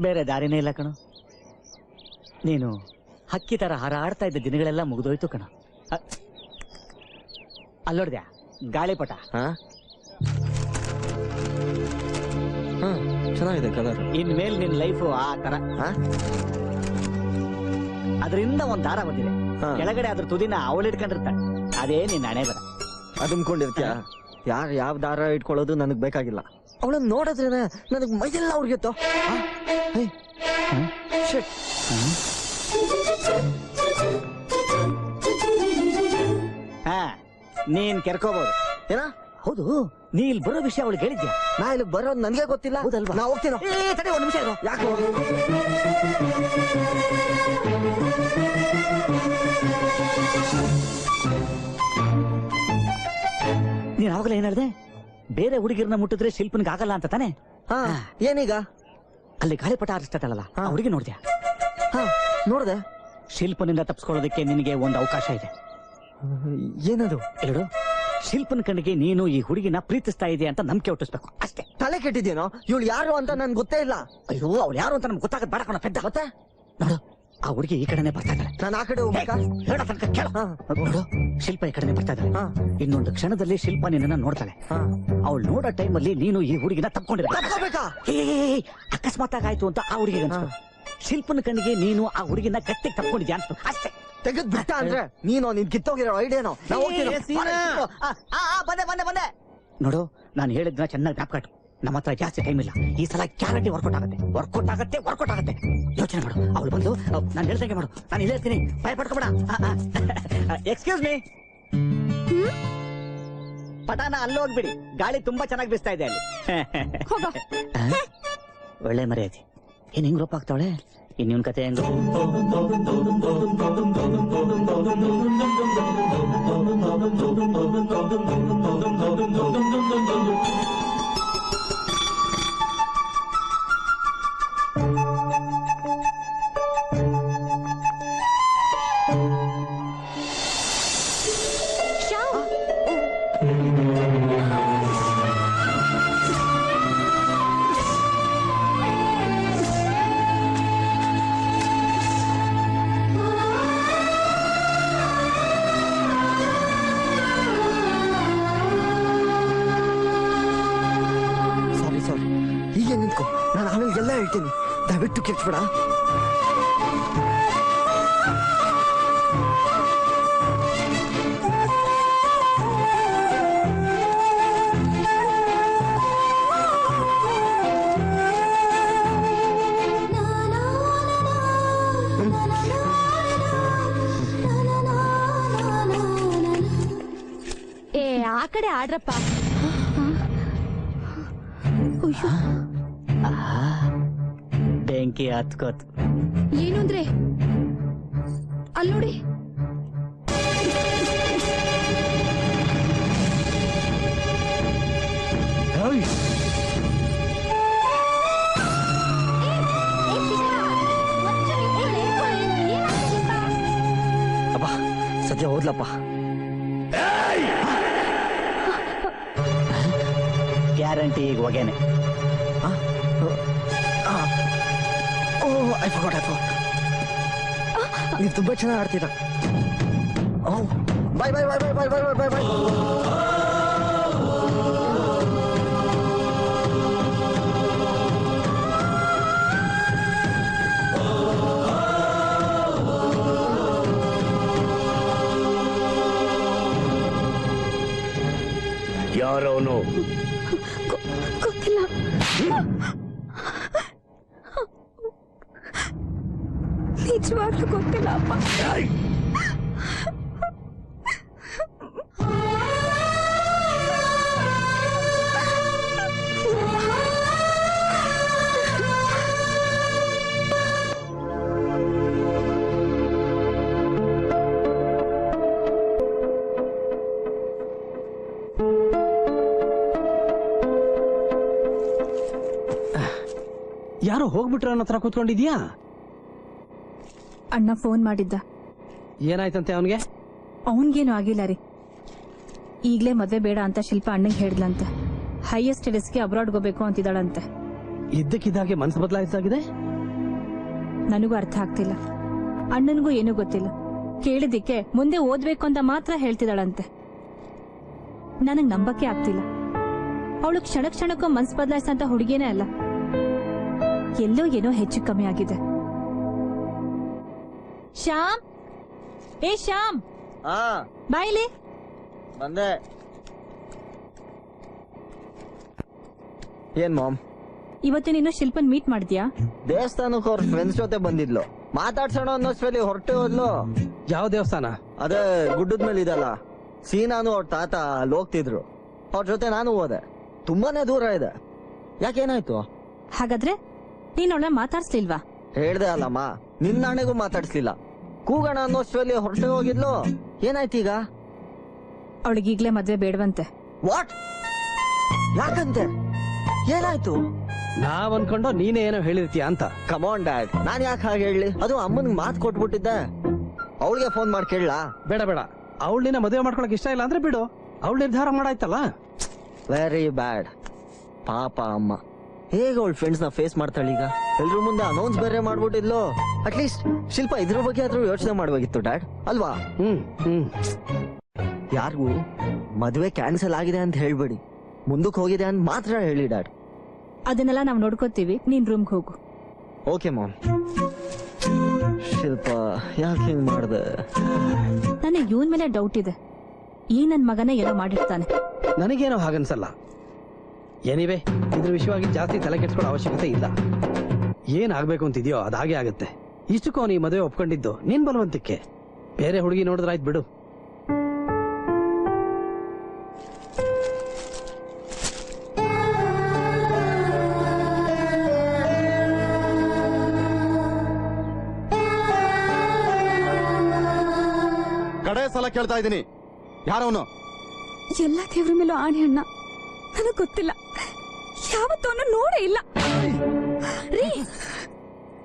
ಬೇರೆ ದಾರಿನೇ ಇಲ್ಲ ಕಣೋ. ನೀನು ಹಕ್ಕಿ ತರ ಹಾರಾಡ್ತಾ ಇದ್ದ ದಿನಗಳೆಲ್ಲ ಮುಗಿದೋಯ್ತು ಕಣ. ಅಲ್ಲೋಡ್ದ್ಯಾ ಗಾಳಿಪಟ? ಚೆನ್ನಾಗಿದೆ ಕಲರ್. ಇನ್ಮೇಲೆ ನಿನ್ ಲೈಫ್ ಆ ತರ. ಅದರಿಂದ ಒಂದ್ ದಾರ ಬಂದಿದೆ, ಕೆಳಗಡೆ ಅದ್ರ ತುದಿನ ಅವಳು ಇಟ್ಕೊಂಡಿರ್ತಾಳೆ. ಅದೇ ನಿನ್ನ ಹಣೆ ಬರ. ಅದಂದ್ಕೊಂಡಿರ್ತೀಯ? ಯಾರು ಯಾವ ದಾರ ಇಟ್ಕೊಳ್ಳೋದು ನನಗ್ ಬೇಕಾಗಿಲ್ಲ. ಅವಳನ್ನ ನೋಡಿದ್ರೆ ನನಗ್ ಮೈಯೆಲ್ಲ ಅವ್ರಿಗೆತ್ತೋ. ನೀನ್ ಕೆರ್ಕೋಬಹುದು. ಏನ? ಹೌದು, ನೀ ಇಲ್ಲಿ ಬರೋ ವಿಷಯ ಅವಳಿಗೆ ಹೇಳಿದ್ಯಾ? ನಾ ಇಲ್ಲಿ ಬರೋದು ನನ್ಗೆ ಗೊತ್ತಿಲ್ಲ. ಹೌದಲ್ವಾ? ನಾ ಹೋಗ್ತೀನೋ. ತಡೆ, 1 ನಿಮಿಷ ಇರು. ಯಾಕೆ? ನೀನ್ ಅವಾಗಲೇ ಏನ್ ಹೇಳ್ದೆ? ಬೇರೆ ಹುಡುಗಿರ್ನ ಮುಟ್ಟಿದ್ರೆ ಶಿಲ್ಪನ್ಗೆ ಆಗಲ್ಲ ಅಂತ ತಾನೆ? ಏನೀಗ? ಅಲ್ಲಿ ಗಾಳಿಪಟ ಆರಿಸ್ತಾಳಲ್ಲ, ಆ ಹುಡುಗಿ ನೋಡ್ದ್ಯಾ? ನೋಡ್ದೆ. ಶಿಲ್ಪನಿಂದ ತಪ್ಪಿಸ್ಕೊಳ್ಳೋದಕ್ಕೆ ನಿನಗೆ ಒಂದು ಅವಕಾಶ ಇದೆ. ಏನದು? ಎರಡು, ಶಿಲ್ಪನ ಕಣ್ಣಿಗೆ ನೀನು ಈ ಹುಡುಗಿನ ಪ್ರೀತಿಸ್ತಾ ಇದೆಯಾ ಅಂತ ನಂಬಿಕೆ ಹುಟ್ಟಿಸ್ಬೇಕು ಅಷ್ಟೇ. ತಲೆ ಕೆಟ್ಟಿದ್ಯೇನೋ? ಇವಳು ಯಾರು ಅಂತ ನನ್ಗೆ ಗೊತ್ತೇ ಇಲ್ಲ. ಅಯ್ಯೋ, ಅವ್ಳು ಯಾರು ಅಂತ ನಮ್ಗೆ ಗೊತ್ತಾಗದ್ ಬೇಡ ಕಣ ಪೆದ್ದ. ಮತ್ತೆ ನೋಡು, ಆ ಹುಡುಗಿ ಈ ಕಡೆನೆ ಬರ್ತಾ ಇದ್ದಾಳೆ. ನಾನು ಆ ಕಡೆ ಹೋಗ್ಬೇಕಾ? ಹೇಳೋ ತನಕ ಕೇಳ. ನೋಡು, ಶಿಲ್ಪ ಈ ಕಡೆನೆ ಬರ್ತಾ ಇದ್ದಾಳೆ. ಇನ್ನೊಂದು ಕ್ಷಣದಲ್ಲಿ ಶಿಲ್ಪ ನಿನ್ನ ನೋಡ್ತಾಳೆ. ಅವಳು ನೋಡೋ ಟೈಮಲ್ಲಿ ನೀನು ಈ ಹುಡುಗಿನ ತಪ್ಕೊಂಡಿರ್ಬೇಕಾ? ಅಕಸ್ಮಾತ್ ಆಗಾಯ್ತು ಅಂತ ಆ ಹುಡುಗಿ ಶಿಲ್ಪನ ಕಣ್ಣಿಗೆ ನೀನು ಆ ಹುಡುಗಿನ ಗಟ್ಟಿಗೆ ತಪ್ಕೊಂಡಿದ್ಯಾ ಅನ್ಸ್ತು ಅಷ್ಟೇ. ತೆಗೆದ್ ಬಿಟ್ಟ ಅಂದ್ರೆ ನೀನು ನಿನ್ ಕಿತ್ತೋಗಿರೋ ಐಡಿಯಾನೋ. ಬಂದೆ. ನೋಡು, ನಾನು ಹೇಳಿದ್ನ ಚೆನ್ನಾಗಿ ಜ್ಞಾಪಕ ಇಟ್ಟು. ನಮ್ಮ ಹತ್ರ ಜಾಸ್ತಿ ಟೈಮ್ ಇಲ್ಲ. ಈ ಸಲ ಗ್ಯಾರಂಟಿ ವರ್ಕೌಟ್ ಆಗುತ್ತೆ. ಯೋಚನೆ ಮಾಡು. ಅವಳು ಬಂದು ನಾನು ಹೇಳ್ದಂಗೆ ಮಾಡು. ನಾನು ಇಲ್ಲಿ ಹೇಳ್ತೀನಿ, ಭಯ ಪಡ್ಕೊಬೇಡ. Excuse me. ಪಟಾನ ಅಲ್ಲೋಗ್ಬಿಡಿ, ಗಾಳಿ ತುಂಬಾ ಚೆನ್ನಾಗಿ ಬೀಸ್ತಾ ಇದೆ ಅಲ್ಲಿ. ಒಳ್ಳೆ ಮರ್ಯಾದೆ. ಏನ್ ಹಿಂಗ್ ರೂಪ ಆಗ್ತಾವಳೆ? ಇನ್ನೊಂದ್ ಕತೆ ಹೆಂಗ? ಕಿರ್ಚ್ಬೇಡ. ಏ ಆ ಕಡೆ ಆಡ್ರಪ್ಪ. ಬೆಂಕಿ ಹತ್ಕೋತ್. ಏನು ಅಂದ್ರೆ ಅಲ್ಲಿ ನೋಡಿ. ಅಪ್ಪ ಸದ್ಯ ಹೋದ್ಲಪ್ಪ. ಗ್ಯಾರಂಟಿ ಈಗ ಹೊಗೆನೆ. I forgot. ನೀವು ತುಂಬಾ ಚೆನ್ನಾಗಿ ಆಡ್ತೀರಾ. ಬಾಯ್ ಬಾಯ್ ಬಾಯ್ ಬಾಯ್ ಬಾಯ್ ಬಾಯ್ ಬಾಯ್ ಬಾಯ್. ಯಾರವನು? ಗೊತ್ತಿಲ್ಲ. ನಿಜವಾಗ್ಲೂ ಗೊತ್ತಿಲ್ಲ ಅಪ್ಪ. ಯಾರೋ ಹೋಗ್ಬಿಟ್ರೆ ಅನ್ನೋ ಹತ್ರ ಕೂತ್ಕೊಂಡಿದ್ಯಾ? ಅಣ್ಣ ಫೋನ್ ಮಾಡಿದ್ದ. ಏನಾಯ್ತಂತೆ ಅವನ್ಗೆ? ಅವನ್ಗೇನು ಆಗಿಲ್ಲ ರೀ. ಈಗ್ಲೇ ಮದ್ವೆ ಬೇಡ ಅಂತ ಶಿಲ್ಪ ಅಣ್ಣಂಗೆ ಹೇಳಿದ್ಲಂತೆ. ಹೈಯರ್ ಸ್ಟಡೀಸ್ಗೆ ಅಬ್ರಾಡ್ ಹೋಗ್ಬೇಕು ಅಂತಿದ್ದಾಳಂತೆ. ಇದ್ದಕ್ಕಿದ್ದಾಗೆ ಮನಸ್ಸು ಬದಲಾಯಿಸಾಗಿದೆ. ನನಗೂ ಅರ್ಥ ಆಗ್ತಿಲ್ಲ. ಅಣ್ಣನಿಗೂ ಏನೂ ಗೊತ್ತಿಲ್ಲ. ಕೇಳಿದಿಕ್ಕೆ ಮುಂದೆ ಓದ್ಬೇಕು ಅಂತ ಮಾತ್ರ ಹೇಳ್ತಿದ್ದಾಳಂತೆ. ನನಗ್ ನಂಬಕ್ಕೆ ಆಗ್ತಿಲ್ಲ. ಅವಳು ಕ್ಷಣ ಕ್ಷಣಕ್ಕೂ ಮನ್ಸು ಬದಲಾಯಿಸಂತ ಹುಡುಗಿನೇ ಅಲ್ಲ. ಎಲ್ಲೋ ಏನೋ ಹೆಚ್ಚು ಕಮ್ಮಿ ಆಗಿದೆ. ಶ್ಯಾಮ್, ಏ ಶ್ಯಾಮ್, ಬಾಯ್ಲಿ ಬಂದೆ. ಏನ್ ಮಾಮ್, ಇವತ್ತು ನೀನು ಶಿಲ್ಪನ್ ಮೀಟ್ ಮಾಡಿದ್ಯಾ? ದೇವಸ್ಥಾನಕ್ಕೆ ಅವ್ರ ಫ್ರೆಂಡ್ಸ್ ಜೊತೆ ಬಂದಿದ್ಲು. ಮಾತಾಡ್ಸೋಣ ಅನ್ನೋಷ್ಟ್ರಲ್ಲಿ ಹೊರಟೆ ಹೋದ್ಲು. ಯಾವ ದೇವಸ್ಥಾನ? ಅದೇ ಗುಡ್ಡದ ಮೇಲೆ ಇದಲ್ಲ. ಸೀನಾನು ಅವ್ರ ತಾತ ಅಲ್ಲಿ ಹೋಗ್ತಿದ್ರು. ಅವ್ರ ಜೊತೆ ನಾನು ಹೋದೆ. ತುಂಬಾನೇ ದೂರ ಇದೆ. ಯಾಕೇನಾಯ್ತು? ಹಾಗಾದ್ರೆ ನೀನ್ ಅವಳ ಮಾತಾಡ್ಸ್ಲಿಲ್ವಾ? ಹೇಳ್ದೆ ಅಲ್ಲಮ್ಮ, ನಿನ್ನ ಅಣ್ಣೆಗೂ ಮಾತಾಡ್ಸ್ಲಿಲ್ಲ. ಕೂಗೋಣ ಅನ್ನೋಷ್ಟ್ರಲ್ಲಿ ಹೊರಟೆ ಹೋಗಿದ್ಲು. ಏನಾಯ್ತೀಗ? ಅವಳಿಗೀಗ್ಲೇ ಮದ್ವೆ ಬೇಡವಂತೆ. ವಾಟ್? ಯಾಕಂತೆ? ಏನಾಯ್ತು? ನಾವ್ ಅನ್ಕೊಂಡು ನೀನೇ ಏನೋ ಹೇಳಿರ್ತೀಯ ಅಂತ. ಕಮಾನ್ ಡ್ಯಾಡ್, ನಾನ್ ಯಾಕೆ ಹಾಗೆ ಹೇಳಿ? ಅದು ಅಮ್ಮನ್ಗೆ ಮಾತು ಕೊಟ್ಬಿಟ್ಟಿದ್ದೆ. ಅವಳಿಗೆ ಫೋನ್ ಮಾಡಿ ಕೇಳಲಾ? ಬೇಡ ಬೇಡ, ಅವಳನ್ನ ಮದುವೆ ಮಾಡ್ಕೊಳಕ್ ಇಷ್ಟ ಇಲ್ಲ ಅಂದ್ರೆ ಬಿಡು. ಅವಳು ನಿರ್ಧಾರ ಮಾಡಾಯ್ತಲ್ಲ. Very bad. ಪಾಪ ಅಮ್ಮ ಹೇಗೆ ಅವಳ ಫ್ರೆಂಡ್ಸ್ ನ ಫೇಸ್ ಮಾಡ್ತಾಳೀಗ? ಎಲ್ರ ಮುಂದೆ ಅನೌನ್ಸ್ ಬೇರೆ ಮಾಡ್ಬಿಟ್ಟಿದ್ಲು. ಅಟ್ಲೀಸ್ಟ್ ಶಿಲ್ಪ ಇದ್ರ ಬಗ್ಗೆ ಆದ್ರೂ ಯೋಚನೆ ಮಾಡ್ಬೇಕಿತ್ತು ಡ್ಯಾಡ್, ಅಲ್ವಾ? ಯಾರಿಗೂ ಮದುವೆ ಕ್ಯಾನ್ಸಲ್ ಆಗಿದೆ ಅಂತ ಹೇಳ್ಬೇಡಿ. ಮುಂದಕ್ಕೆ ಹೋಗಿದೆ ಅಂತ ಮಾತ್ರ ಹೇಳಿ ಡ್ಯಾಡ್. ಅದನ್ನೆಲ್ಲ ನಾವ್ ನೋಡ್ಕೋತೀವಿ. ನೀನ್ ರೂಮ್ಗೆ ಹೋಗು. Okay ma'am. ಶಿಲ್ಪ ಯಾಕೆ ಹಿಂಗ್ ಮಾಡ್ದೆ? ನನಗೆ ಇವನ್ ಮೇಲೆ ಡೌಟ್ ಇದೆ. ಈ ನನ್ ಮಗನೇ ಏನೋ ಮಾಡಿರ್ತಾನೆ. ನನಗೇನೋ ಹಾಗನ್ಸಲ್ಲ. ಏನಿವೆ, ಇದ್ರ ವಿಷಯವಾಗಿ ಜಾಸ್ತಿ ತಲೆ ಕೆಡ್ಸ್ಕೊಳ್ಳೋ ಅವಶ್ಯಕತೆ ಇಲ್ಲ. ಏನ್ ಆಗ್ಬೇಕು ಅಂತಿದ್ಯೋ ಅದಾಗೆ ಆಗುತ್ತೆ. ಇಷ್ಟಕ್ಕೂ ಅವನು ಈ ಮದುವೆ ಒಪ್ಕೊಂಡಿದ್ದು ನಿನ್ ಬಲವಂತಕ್ಕೆ. ಬೇರೆ ಹುಡುಗಿ ನೋಡಿದ್ರಾಯ್ತು ಬಿಡು. ಕಡೆ ಸಲ ಕೇಳ್ತಾ ಇದ್ದೀನಿ, ಯಾರವನು? ಎಲ್ಲ ದೇವ್ರ ಮೇಲೂ ಆಣೆ ಅಣ್ಣ, ನನಗ್ ಗೊತ್ತಿಲ್ಲ. ಯಾವತ್ತೂ ಅವನು ನೋಡೇ ಇಲ್ಲ. ರೀ,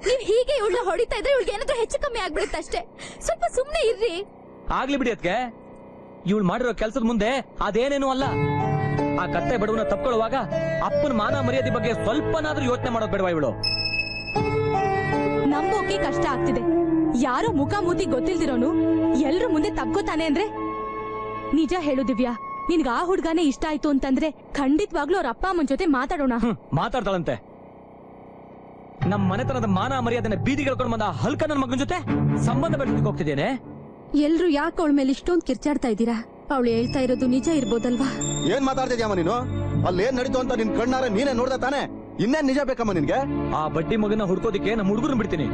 ನೀವ್ ಹೀಗೆ ಇವಳ ಹೊಡಿತಾ ಇದ್ರೆ ಇವಳಿಗೆ ಏನಾದ್ರೂ ಹೆಚ್ಚು ಕಮ್ಮಿ ಆಗ್ಬಿಡುತ್ತೆ ಅಷ್ಟೇ. ಸ್ವಲ್ಪ ಸುಮ್ನೆ ಇರ್ರಿ. ಆಗ್ಲಿ ಬಿಡಿ ಅದ್ಕೆ. ಇವಳು ಮಾಡಿರೋ ಕೆಲ್ಸದ ಮುಂದೆ ಅದೇನೇನು ಅಲ್ಲ. ಆ ಕತ್ತೆ ಬಡವನ ತಪ್ಕೊಳ್ಳುವಾಗ ಅಪ್ಪನ ಮಾನ ಮರ್ಯಾದೆ ಬಗ್ಗೆ ಸ್ವಲ್ಪನಾದ್ರೂ ಯೋಚನೆ ಮಾಡೋದ್ ಬೇಡವಾ ಇವಳು? ನಂಬೋಕೆ ಕಷ್ಟ ಆಗ್ತಿದೆ. ಯಾರೋ ಮುಖ ಮೂತಿ ಗೊತ್ತಿಲ್ದಿರೋನು ಎಲ್ರ ಮುಂದೆ ತಪ್ಕೋತಾನೆ ಅಂದ್ರೆ. ನಿಜ ಹೇಳು ದಿವ್ಯಾ, ನಿನ್ಗ ಆ ಹುಡ್ಗಾನೇ ಇಷ್ಟ ಆಯ್ತು ಅಂತಂದ್ರೆ ಖಂಡಿತವಾಗ್ಲೂ ಅವ್ರ ಅಪ್ಪ ಅಮ್ಮನ ಜೊತೆ ಮಾತಾಡೋಣ. ಮಾತಾಡ್ತಾಳಂತೆ. ನಮ್ ಮನೆತನದ ಮಾನ ಮರ್ಯಾದೆನ ಬೀದಿಗೆಳ್ಕೊಂಡು ಬಂದ ಹಲ್ಕ ನನ್ನ ಮಗನ ಜೊತೆ ಸಂಬಂಧ ಬೆಳೆಸಲಿಕ್ಕೆ ಹೋಗ್ತಿದ್ದೇನೆ. ಎಲ್ರು ಯಾಕೆ ಅವಳ ಮೇಲೆ ಇಷ್ಟೊಂದು ಕಿರ್ಚಾಡ್ತಾ ಇದ್ದೀರಾ? ಅವಳು ಹೇಳ್ತಾ ಇರೋದು ನಿಜ ಇರ್ಬೋದಲ್ವಾ? ಏನ್ ಮಾತಾಡ್ತಿದ್ಯಮ್ಮ ನೀನು? ಅಲ್ಲಿ ಏನ್ ನಡೀತು ಅಂತ ನಿನ್ ಕಣ್ಣಾರ ನೀನೇ ನೋಡ್ದೆ ತಾನೆ? ಇನ್ನೇನ್ ನಿಜ ಬೇಕಮ್ಮ ನಿನ್ಗೆ? ಆ ಬಡ್ಡಿ ಮಗನ ಹುಡ್ಕೋದಿಕ್ಕೆ ನಮ್ಮ ಹುಡುಗರನ್ನ ಬಿಡ್ತೀನಿ.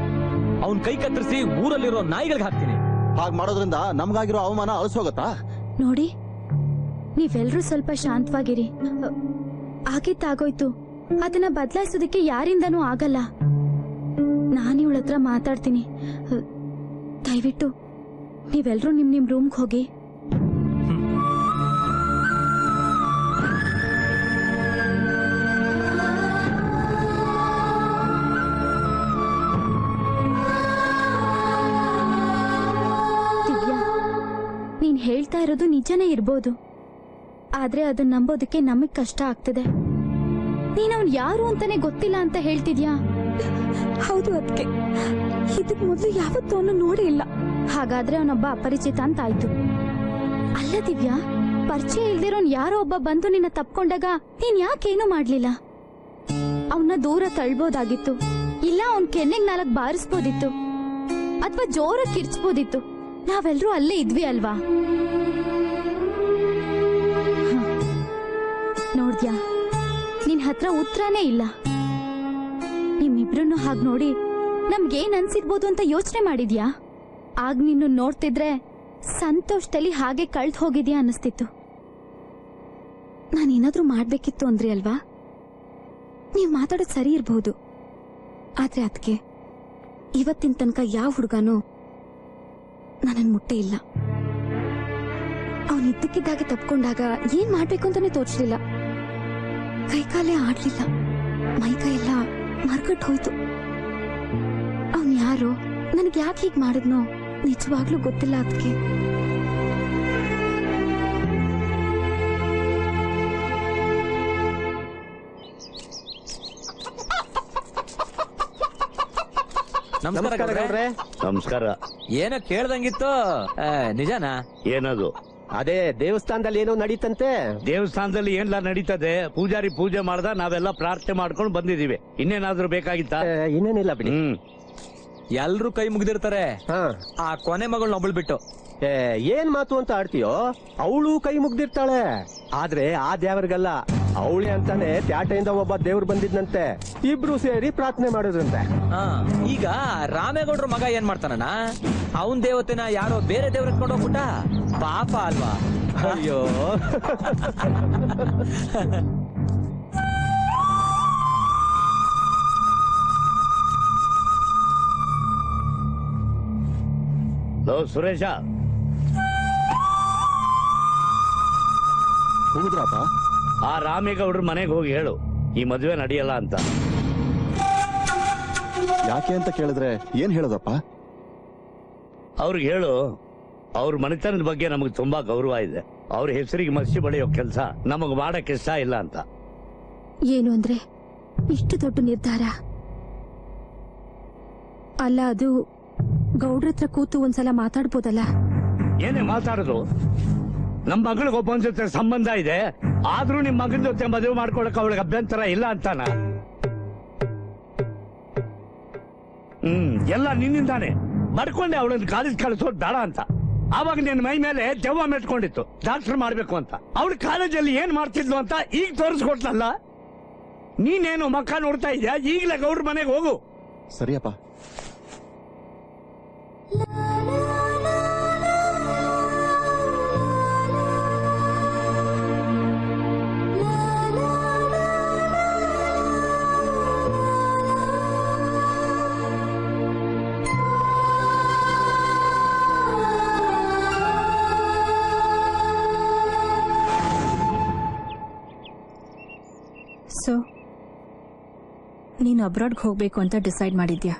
ಅವ್ನ್ ಕೈ ಕತ್ತರಿಸಿ ಊರಲ್ಲಿರೋ ನಾಯಿಗಳಿಗೆ ಹಾಕ್ತೀನಿ. ಹಾಗ್ ಮಾಡೋದ್ರಿಂದ ನಮ್ಗಾಗಿರೋ ಅವಮಾನ ಅಳಿಸೋಗತ್ತಾ? ನೋಡಿ, ನೀವೆಲ್ರೂ ಸ್ವಲ್ಪ ಶಾಂತವಾಗಿರಿ. ಆಗಿದ್ದಾಗೋಯ್ತು, ಅದನ್ನ ಬದಲಾಯಿಸೋದಕ್ಕೆ ಯಾರಿಂದನೂ ಆಗಲ್ಲ. ನಾನು ಇವಳ ಹತ್ರ ಮಾತಾಡ್ತೀನಿ. ದಯವಿಟ್ಟು ನೀವೆಲ್ರೂ ನಿಮ್ ರೂಮ್ಗೆ ಹೋಗಿ. ದಿವ್ಯಾ, ನೀನ್ ಹೇಳ್ತಾ ಇರೋದು ನಿಜನೇ ಇರ್ಬೋದು, ಆದ್ರೆ ಅದನ್ನ ನಂಬೋದಕ್ಕೆ ನಮಗ್ ಕಷ್ಟ ಆಗ್ತದೆ. ನೀನ್ ಅವ್ನ್ ಯಾರು ಅಂತಾನೆ ಗೊತ್ತಿಲ್ಲ ಅಂತ ಹೇಳ್ತಿದ್ಯಾ? ಹೌದು, ಅದಕ್ಕೆ ಇದಕ್ ಮೊದಲು ಯಾವತ್ತೂ ಅವನು ನೋಡೇ ಇಲ್ಲ. ಹಾಗಾದ್ರೆ ಅವನೊಬ್ಬ ಅಪರಿಚಿತ ಅಂತ ಆಯ್ತು. ಅಲ್ಲ ದಿವ್ಯಾ, ಪರಿಚಯ ಇಲ್ದಿರೋನ್ ಯಾರೋ ಒಬ್ಬ ಬಂದು ನಿನ್ನ ತಪ್ಕೊಂಡಾಗ ನೀನ್ ಯಾಕೇನು ಮಾಡ್ಲಿಲ್ಲ? ಅವನ್ನ ದೂರ ತಳ್ಬೋದಾಗಿತ್ತು, ಇಲ್ಲ ಅವನ್ ಕೆನ್ನೆಗ್ 4 ಬಾರಿಸ್ಬೋದಿತ್ತು, ಅಥವಾ ಜೋರ ಕಿರ್ಚ್ಬೋದಿತ್ತು. ನಾವೆಲ್ರೂ ಅಲ್ಲೇ ಇದ್ವಿ ಅಲ್ವಾ? ನೋಡ್ದ್ಯಾ, ನಿನ್ ಹತ್ರ ಉತ್ತರನೇ ಇಲ್ಲ. ನಿಮ್ಮಿಬ್ರನ್ನು ಹಾಗ್ ನೋಡಿ ನಮ್ಗೇನ್ ಅನ್ಸಿರ್ಬೋದು ಅಂತ ಯೋಚನೆ ಮಾಡಿದ್ಯಾ? ಆಗ ನಿನ್ನ ನೋಡ್ತಿದ್ರೆ ಸಂತೋಷದಲ್ಲಿ ಹಾಗೆ ಕಳ್ದ್ ಹೋಗಿದ್ಯಾ ಅನಿಸ್ತಿತ್ತು. ನಾನೇನಾದ್ರೂ ಮಾಡ್ಬೇಕಿತ್ತು ಅಂದ್ರಿ ಅಲ್ವಾ? ನೀವ್ ಮಾತಾಡೋದ್ ಸರಿ ಇರ್ಬಹುದು, ಆದ್ರೆ ಅದಕ್ಕೆ ಇವತ್ತಿನ ತನಕ ಯಾವ ಹುಡುಗನೂ ನನ್ನನ್ ಮುಟ್ಟೆ ಇಲ್ಲ. ಅವನ್ ಇದ್ದಕ್ಕಿದ್ದಾಗೆ ತಪ್ಕೊಂಡಾಗ ಏನ್ ಮಾಡ್ಬೇಕು ಅಂತಾನೆ ತೋಚ್ಲಿಲ್ಲ. ಕೈಕಾಲೇ ಆಡ್ಲಿಲ್ಲ, ಮೈಕೈ ಎಲ್ಲ ಮರ್ಕಟ್ ಹೋಯ್ತು. ಅವನ್ ಯಾರೋ, ನನಗೆ ಯಾಕೆ ಹೀಗ್ ಮಾಡಿದ್ನೋ ನಿಜವಾಗ್ಲೂ ಗೊತ್ತಿಲ್ಲ. ಅದಕ್ಕೆ ನಮಸ್ಕಾರ. ಏನೋ ಕೇಳ್ದಂಗಿತ್ತು, ನಿಜನಾ? ಏನದು? ಅದೇ ದೇವಸ್ಥಾನದಲ್ಲಿ ಏನೋ ನಡೀತಂತೆ. ದೇವಸ್ಥಾನದಲ್ಲಿ ಏನ್ಲ ನಡೀತದೆ? ಪೂಜಾರಿ ಪೂಜೆ ಮಾಡ್ದ, ನಾವೆಲ್ಲ ಪ್ರಾರ್ಥನೆ ಮಾಡ್ಕೊಂಡು ಬಂದಿದೀವಿ. ಇನ್ನೇನಾದ್ರೂ ಬೇಕಾಗಿತ್ತ? ಇನ್ನೇನಿಲ್ಲ ಬಿಡಿ. ಎಲ್ರು ಕೈ ಮುಗ್ದಿರ್ತಾರೆ, ಆ ಕೊನೆ ಮಗಳನ್ನ ಒಬ್ಬಳು ಬಿಟ್ಟು. ಏನ್ ಮಾತು ಅಂತ ಆಡ್ತೀಯೋ? ಅವಳು ಕೈ ಮುಗ್ದಿರ್ತಾಳೆ, ಆದ್ರೆ ಆ ದೇವರಿಗಲ್ಲ, ಅವಳೆ ಅಂತಾನೆ ತ್ಯಾಟೆಯಿಂದ ಒಬ್ಬ ದೇವ್ರು ಬಂದಿದ್ನಂತೆ. ಇಬ್ರು ಸೇರಿ ಪ್ರಾರ್ಥನೆ ಮಾಡಿದ್ರಂತೆ. ಈಗ ರಾಮೇಗೌಡ್ರ ಮಗ ಏನ್ ಮಾಡ್ತಾನಣ್ಣ? ಅವನ್ ದೇವತೆನ ಯಾರೋ ಬೇರೆ ದೇವ್ರ ಎತ್ಕೊಂಡು ಹೋಗ್ಬಿಟ್ಟ. ಪಾಪ ಅಲ್ವಾ? ಅಯ್ಯೋ, ಸುರೇಶ, ಹೋಗುದ್ರಪ್ಪ? ಆ ರಾಮೇಗೌಡ್ರ ಮನೆಗೆ ಹೋಗಿ ಹೇಳು, ಈ ಮದುವೆ ನಡೆಯಲ್ಲ ಅಂತ. ಯಾಕೆ ಅಂತ ಕೇಳಿದ್ರೆ ಏನ್ ಹೇಳೋದಪ್ಪ? ಅವ್ರಿಗೆ ಹೇಳು, ಅವ್ರ ಮನೆತನದ ಬಗ್ಗೆ ನಮಗೆ ತುಂಬಾ ಗೌರವ ಇದೆ. ಅವ್ರ ಹೆಸರಿಗೆ ಮಸಿ ಬಳಿಯೋ ಕೆಲಸ ನಮಗ್ ಮಾಡಕ್ ಇಷ್ಟ ಇಲ್ಲ ಅಂತ. ಏನು ಅಂದ್ರೆ ಇಷ್ಟು ದೊಡ್ಡ ನಿರ್ಧಾರ ಅಲ್ಲ. ಅದು ಗೌಡ್ರ ಹತ್ರ ಕೂತು ಒಂದ್ಸಲ ಮಾತಾಡ್ಬೋದಲ್ಲ? ಏನೇ ಮಾತಾಡೋದು? ನಮ್ ಮಗಳಿಗೆ ಒಬ್ಬನ ಜೊತೆ ಸಂಬಂಧ ಇದೆ, ಆದ್ರೂ ನಿಮ್ ಮಗನ ಜೊತೆ ಮದುವೆ ಮಾಡ್ಕೊಳಕ್ ಅವಳಿಗೆ ಅಭ್ಯಂತರ ಇಲ್ಲ ಅಂತಾನ? ಎಲ್ಲ ನಿನ್ನಿಂದಾನೆ. ಬರ್ಕೊಂಡೆ ಅವಳನ್ನ ಕಾಲೇಜ್ ಕಳಿಸೋದು ಬೇಡ ಅಂತ. ಆವಾಗ ನಿನ್ನ ಮೈ ಮೇಲೆ ದೆವ್ವ ಮೆಟ್ಕೊಂಡಿತ್ತು, ಡಾಕ್ಟರ್ ಮಾಡ್ಬೇಕು ಅಂತ. ಅವಳು ಕಾಲೇಜಲ್ಲಿ ಏನ್ ಮಾಡ್ತಿದ್ಲು ಅಂತ ಈಗ ತೋರಿಸ್ಕೊಟ್ಲಲ್ಲ. ನೀನೇನು ಮಕ್ಕ ನೋಡ್ತಾ ಇದ್ಯಾ? ಈಗಲೇ ಗೌಡ್ರ ಮನೆಗೆ ಹೋಗು. ಸರಿಯಪ್ಪ. ಸೊ ನೀನು ಅಬ್ರಾಡ್ಗೆ ಹೋಗ್ಬೇಕು ಅಂತ ಡಿಸೈಡ್ ಮಾಡಿದ್ಯಾ?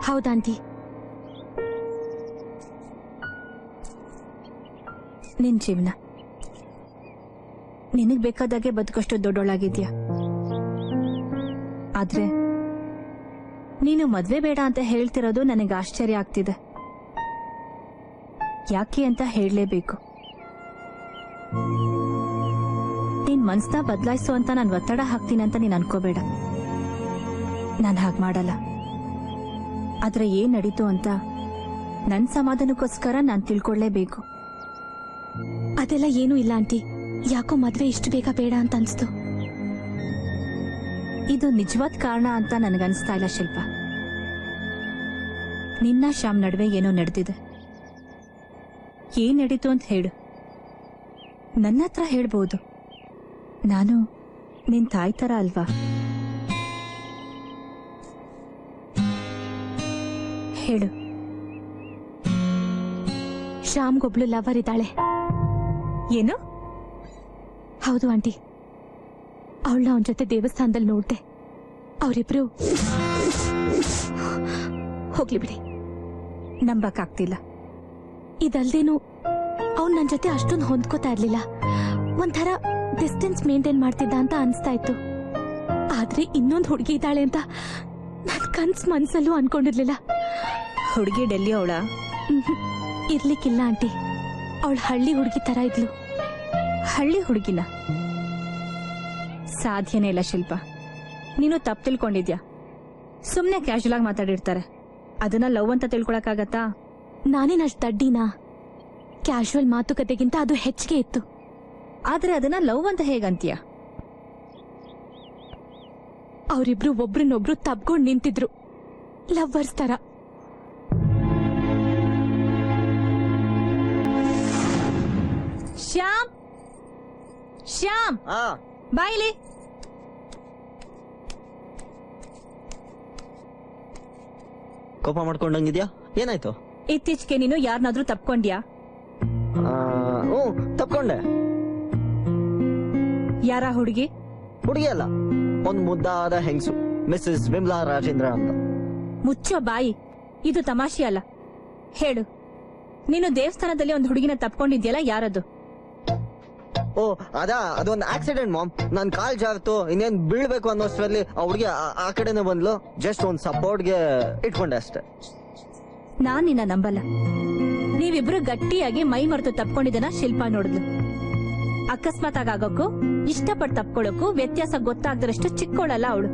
ಹೌದಾಂಟಿ. ನಿನ್ ಜೀವನ ನಿನಗ್ ಬೇಕಾದಾಗೆ ಬದುಕಷ್ಟು ದೊಡ್ಡೋಳಾಗಿದ್ಯಾ. ಆದ್ರೆ ನೀನು ಮದ್ವೆ ಬೇಡ ಅಂತ ಹೇಳ್ತಿರೋದು ನನಗೆ ಆಶ್ಚರ್ಯ ಆಗ್ತಿದೆ. ಯಾಕೆ ಅಂತ ಹೇಳಲೇಬೇಕು. ನಿನ್ ಮನ್ಸ್ನ ಬದಲಾಯಿಸು ಅಂತ ನಾನು ಒತ್ತಡ ಹಾಕ್ತೀನಿ ಅಂತ ನೀನ್ ಅನ್ಕೋಬೇಡ. ನಾನು ಹಾಗೆ ಮಾಡಲ್ಲ. ಆದ್ರೆ ಏನ್ ನಡೀತು ಅಂತ ನನ್ ಸಮಾಧಾನಕ್ಕೋಸ್ಕರ ನಾನ್ ತಿಳ್ಕೊಳ್ಳೇಬೇಕು. ಅದೆಲ್ಲ ಏನೂ ಇಲ್ಲ ಆಂಟಿ. ಯಾಕೋ ಮದ್ವೆ ಇಷ್ಟು ಬೇಗ ಬೇಡ ಅಂತ ಅನ್ಸ್ತು. ಇದು ನಿಜವಾದ ಕಾರಣ ಅಂತ ನನಗನ್ಸ್ತಾ ಇಲ್ಲ ಶಿಲ್ಪ. ನಿನ್ನ ಶ್ಯಾಮ್ ನಡುವೆ ಏನೋ ನಡೆದಿದೆ. ಏನ್ ನಡೀತು ಅಂತ ಹೇಳು. ನನ್ನ ಹತ್ರ ಹೇಳ್ಬೋದು. ನಾನು ನಿನ್ ತಾಯಿ ತರ ಅಲ್ವಾ? ಹೇಳು. ಶ್ಯಾಮ್ಗೊಬ್ಳು ಲವರ್ ಇದ್ದಾಳೆ. ಏನು? ಹೌದು ಆಂಟಿ. ಅವಳನ್ನ ಅವನ ಜೊತೆ ದೇವಸ್ಥಾನದಲ್ಲಿ ನೋಡ್ದೆ. ಅವರಿಬ್ರು ಹೋಗ್ಲಿ ಬಿಡಿ, ನಂಬಕ್ಕಾಗ್ತಿಲ್ಲ. ಇದಲ್ದೇನು ಅವ್ನು ನನ್ನ ಜೊತೆ ಅಷ್ಟೊಂದು ಹೊಂದ್ಕೋತಾ ಇರ್ಲಿಲ್ಲ. ಒಂಥರ ಡಿಸ್ಟೆನ್ಸ್ ಮೇಂಟೈನ್ ಮಾಡ್ತಿದ್ದ ಅಂತ ಅನ್ಸ್ತಾ ಇತ್ತು. ಆದ್ರೆ ಇನ್ನೊಂದು ಹುಡುಗಿ ಇದ್ದಾಳೆ ಅಂತ ನನ್ ಕನ್ಸ್ ಮನ್ಸಲ್ಲೂ ಅನ್ಕೊಂಡಿರ್ಲಿಲ್ಲ. ಹುಡುಗಿ ಡೆಲ್ಲಿ ಅವಳ? ಇರ್ಲಿಕ್ಕಿಲ್ಲ ಆಂಟಿ. ಅವಳು ಹಳ್ಳಿ ಹುಡುಗಿ ತರ ಇದ್ಲು. ಹಳ್ಳಿ ಹುಡುಗಿನ? ಸಾಧ್ಯನೇ ಇಲ್ಲ ಶಿಲ್ಪ. ನೀನು ತಪ್ಪು ತಿಳ್ಕೊಂಡಿದ್ಯಾ. ಸುಮ್ನೆ ಕ್ಯಾಶುಯಲ್ ಆಗಿ ಮಾತಾಡಿರ್ತಾರೆ. ಅದನ್ನ ಲವ್ ಅಂತ ತಿಳ್ಕೊಳಕ್ಕಾಗತ್ತಾ? ನಾನೇನ್ ಅಷ್ಟು ದಡ್ಡಿನಾ? ಕ್ಯಾಶುವಲ್ ಮಾತುಕತೆಗಿಂತ ಅದು ಹೆಚ್ಚಿಗೆ ಇತ್ತು. ಆದ್ರೆ ಅದನ್ನ ಲವ್ ಅಂತ ಹೇಗಂತೀಯ? ಅವರಿಬ್ರು ಒಬ್ರನ್ನೊಬ್ರು ತಬ್ಕೊಂಡ್ ನಿಂತಿದ್ರು, ಲವ್ವರ್ಸ್ ತರ. ಶ್ಯಾಮ್, ಶ್ಯಾಮ್ ಬಾಯಿಲಿ. ಕೋಪ ಮಾಡ್ಕೊಂಡಂಗಿದ್ಯಾ? ಏನಾಯ್ತು? ಇತ್ತೀಚೆಗೆ ನೀನು ಯಾರನ್ನಾದ್ರೂ ತಪ್ಕೊಂಡ್ಯಾ? ತಪ್ಕೊಂಡೆ. ಯಾರ ಹುಡುಗಿ? ಹುಡುಗಿ ಅಲ್ಲ, ಒಂದ್ ಮುದ್ದಾದ ಹೆಂಗಸು, ಮಿಸಸ್ ವಿಮ್ಲಾ ರಾಜೇಂದ್ರ ಅಂತ. ಮುಚ್ಚೋ ಬಾಯಿ. ಇದು ತಮಾಷೆ ಅಲ್ಲ. ಹೇಳು, ನೀನು ದೇವಸ್ಥಾನದಲ್ಲಿ ಒಂದು ಹುಡುಗಿನ ತಪ್ಕೊಂಡಿದ್ಯಲ್ಲ, ಯಾರದು? ಓ ಅದೊಂದು ಆಕ್ಸಿಡೆಂಟ್ ಮಾಮ್. ನನ್ ಕಾಲ್ ಜಾರ್ತು, ಇನ್ನೇನ್ ಬೀಳ್ಬೇಕು ಅನ್ನೋಷ್ಟರಲ್ಲಿ ಆ ಹುಡುಗಿ ಆ ಕಡೆನೆ ಬಂದ್ಲು. ಜಸ್ಟ್ ಒಂದ್ ಸಪೋರ್ಟ್ಗೆ ಇಟ್ಕೊಂಡೆ ಅಷ್ಟೇ. ನಾನ್ ನಿನ್ನ ನಂಬಲ್ಲ. ನೀವಿಬ್ರು ಗಟ್ಟಿಯಾಗಿ ಮೈ ಮರೆತು ತಪ್ಕೊಂಡಿದ್ದನ ಶಿಲ್ಪ ನೋಡಿದ್ಲು. ಅಕಸ್ಮಾತ್ ಆಗೋಕ್ಕೂ ಇಷ್ಟಪಟ್ಟು ತಪ್ಕೊಳ್ಳೋಕ್ಕೂ ವ್ಯತ್ಯಾಸ ಗೊತ್ತಾಗ್ದರಷ್ಟು ಚಿಕ್ಕೋಳಲ್ಲ ಅವಳು.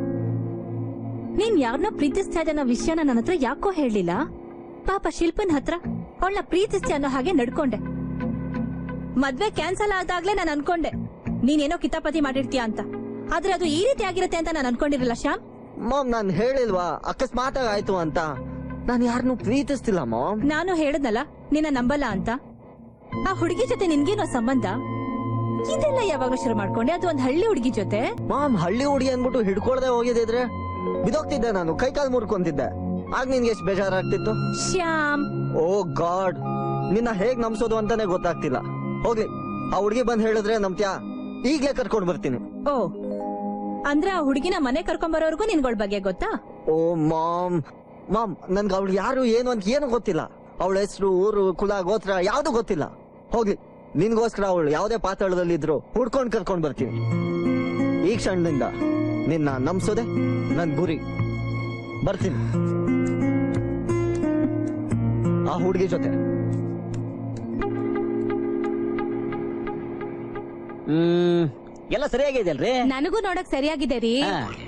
ನೀನ್ ಯಾರನ್ನೋ ಪ್ರೀತಿಸ್ತಾ ಇದ್ದ ವಿಷಯನ ನನ್ನ ಹತ್ರ ಯಾಕೋ ಹೇಳಲಿಲ್ಲ? ಪಾಪ ಶಿಲ್ಪನ್ ಹತ್ರ ಅವಳನ್ನ ಪ್ರೀತಿಸ್ತೀಯ ಅನ್ನೋ ಹಾಗೆ ನಡ್ಕೊಂಡೆ. ಮದ್ವೆ ಕ್ಯಾನ್ಸಲ್ ಆದಾಗ್ಲೇ ನಾನು ಅನ್ಕೊಂಡೆ ನೀನೇನೋ ಕಿತಾಪತಿ ಮಾಡಿರ್ತೀಯ ಅಂತ. ಆದ್ರೆ ಅದು ಈ ರೀತಿ ಆಗಿರುತ್ತೆ ಅಂತ ನಾನು ಅನ್ಕೊಂಡಿರಲ್ಲ ಶ್ಯಾಮ್. ಮಾಮ್, ನಾನ್ ಹೇಳಿಲ್ವಾ ಅಕಸ್ಮಾತ್ ಆಯ್ತು ಅಂತ? ನಾನು ಯಾರನ್ನೂ ಪ್ರೀತಿಸ್ತಿಲ್ಲ ಮಾಮ್. ನಾನು ಹೇಳದ್ನಲ್ಲ ನಿನ್ನ ನಂಬಲ್ಲ ಅಂತ. ಆ ಹುಡುಗಿ ಜೊತೆ ನಿನ್ಗೇನೋ ಸಂಬಂಧ? ಇದೆಲ್ಲ ಯಾವಾಗ ಶುರು ಮಾಡ್ಕೊಂಡೆ? ಅದು ಒಂದ್ ಹಳ್ಳಿ ಹುಡುಗಿ ಜೊತೆ. ಮಾಮ್, ಹಳ್ಳಿ ಹುಡುಗಿ ಅನ್ಬಿಟ್ಟು ಹಿಡ್ಕೊಳ್ದೆ ಹೋಗಿದ್ರೆ ಬಿದೋಗ್ತಿದ್ದೆ ನಾನು, ಕೈ ಕಾಲು ಮುರ್ಕೊಂತಿದ್ದೆ. ಆಗ ನಿನ್ಗೆ ಎಷ್ಟು ಬೇಜಾರಾಗ್ತಿತ್ತು? ಶ್ಯಾಮ್, ಓ ಗಾಡ್, ನಿನ್ನ ಹೇಗ್ ನಂಬಿಸೋದು ಅಂತಾನೆ ಗೊತ್ತಾಗ್ತಿಲ್ಲ. ಹೋಗ್ಲಿ, ಆ ಹುಡುಗಿ ಬಂದ್ ಹೇಳಿದ್ರೆ ನಂಬ್ತ್ಯಾ? ಈಗ್ಲೇ ಕರ್ಕೊಂಡ್ ಬರ್ತೀನಿ. ಓ, ಅಂದ್ರೆ ಆ ಹುಡುಗಿನ ಮನೆ ಕರ್ಕೊಂಡ್ ಬರೋರ್ಗು ನಿನ್ಗಳ ಬಗ್ಗೆ ಗೊತ್ತಾ? ಓ ಮಾಮ್, ನನ್ಗೆ ಅವಳು ಯಾರು ಏನು ಅಂತ ಏನು ಗೊತ್ತಿಲ್ಲ. ಅವಳ ಹೆಸರು, ಊರು, ಕುಲ, ಗೋತ್ರ ಯಾವ್ದು ಗೊತ್ತಿಲ್ಲ. ಹೋಗ್ಲಿ, ನಿನ್ಗೋಸ್ಕರ ಅವಳು ಯಾವ್ದೇ ಪಾತಾಳದಲ್ಲಿ ಇದ್ರು ಹುಡ್ಕೊಂಡ್ ಕರ್ಕೊಂಡ್ ಬರ್ತೀನಿ. ಈ ಕ್ಷಣದಿಂದ ನಿನ್ನ ನಂಬಿಸೋದೆ ನನ್ ಗುರಿ. ಬರ್ತೀನಿ ಆ ಹುಡುಗಿ ಜೊತೆ. ಎಲ್ಲ ಸರಿಯಾಗಿದೆಯಲ್ರಿ? ನನಗೂ ನೋಡಕ್ ಸರಿಯಾಗಿದೆ ರೀ.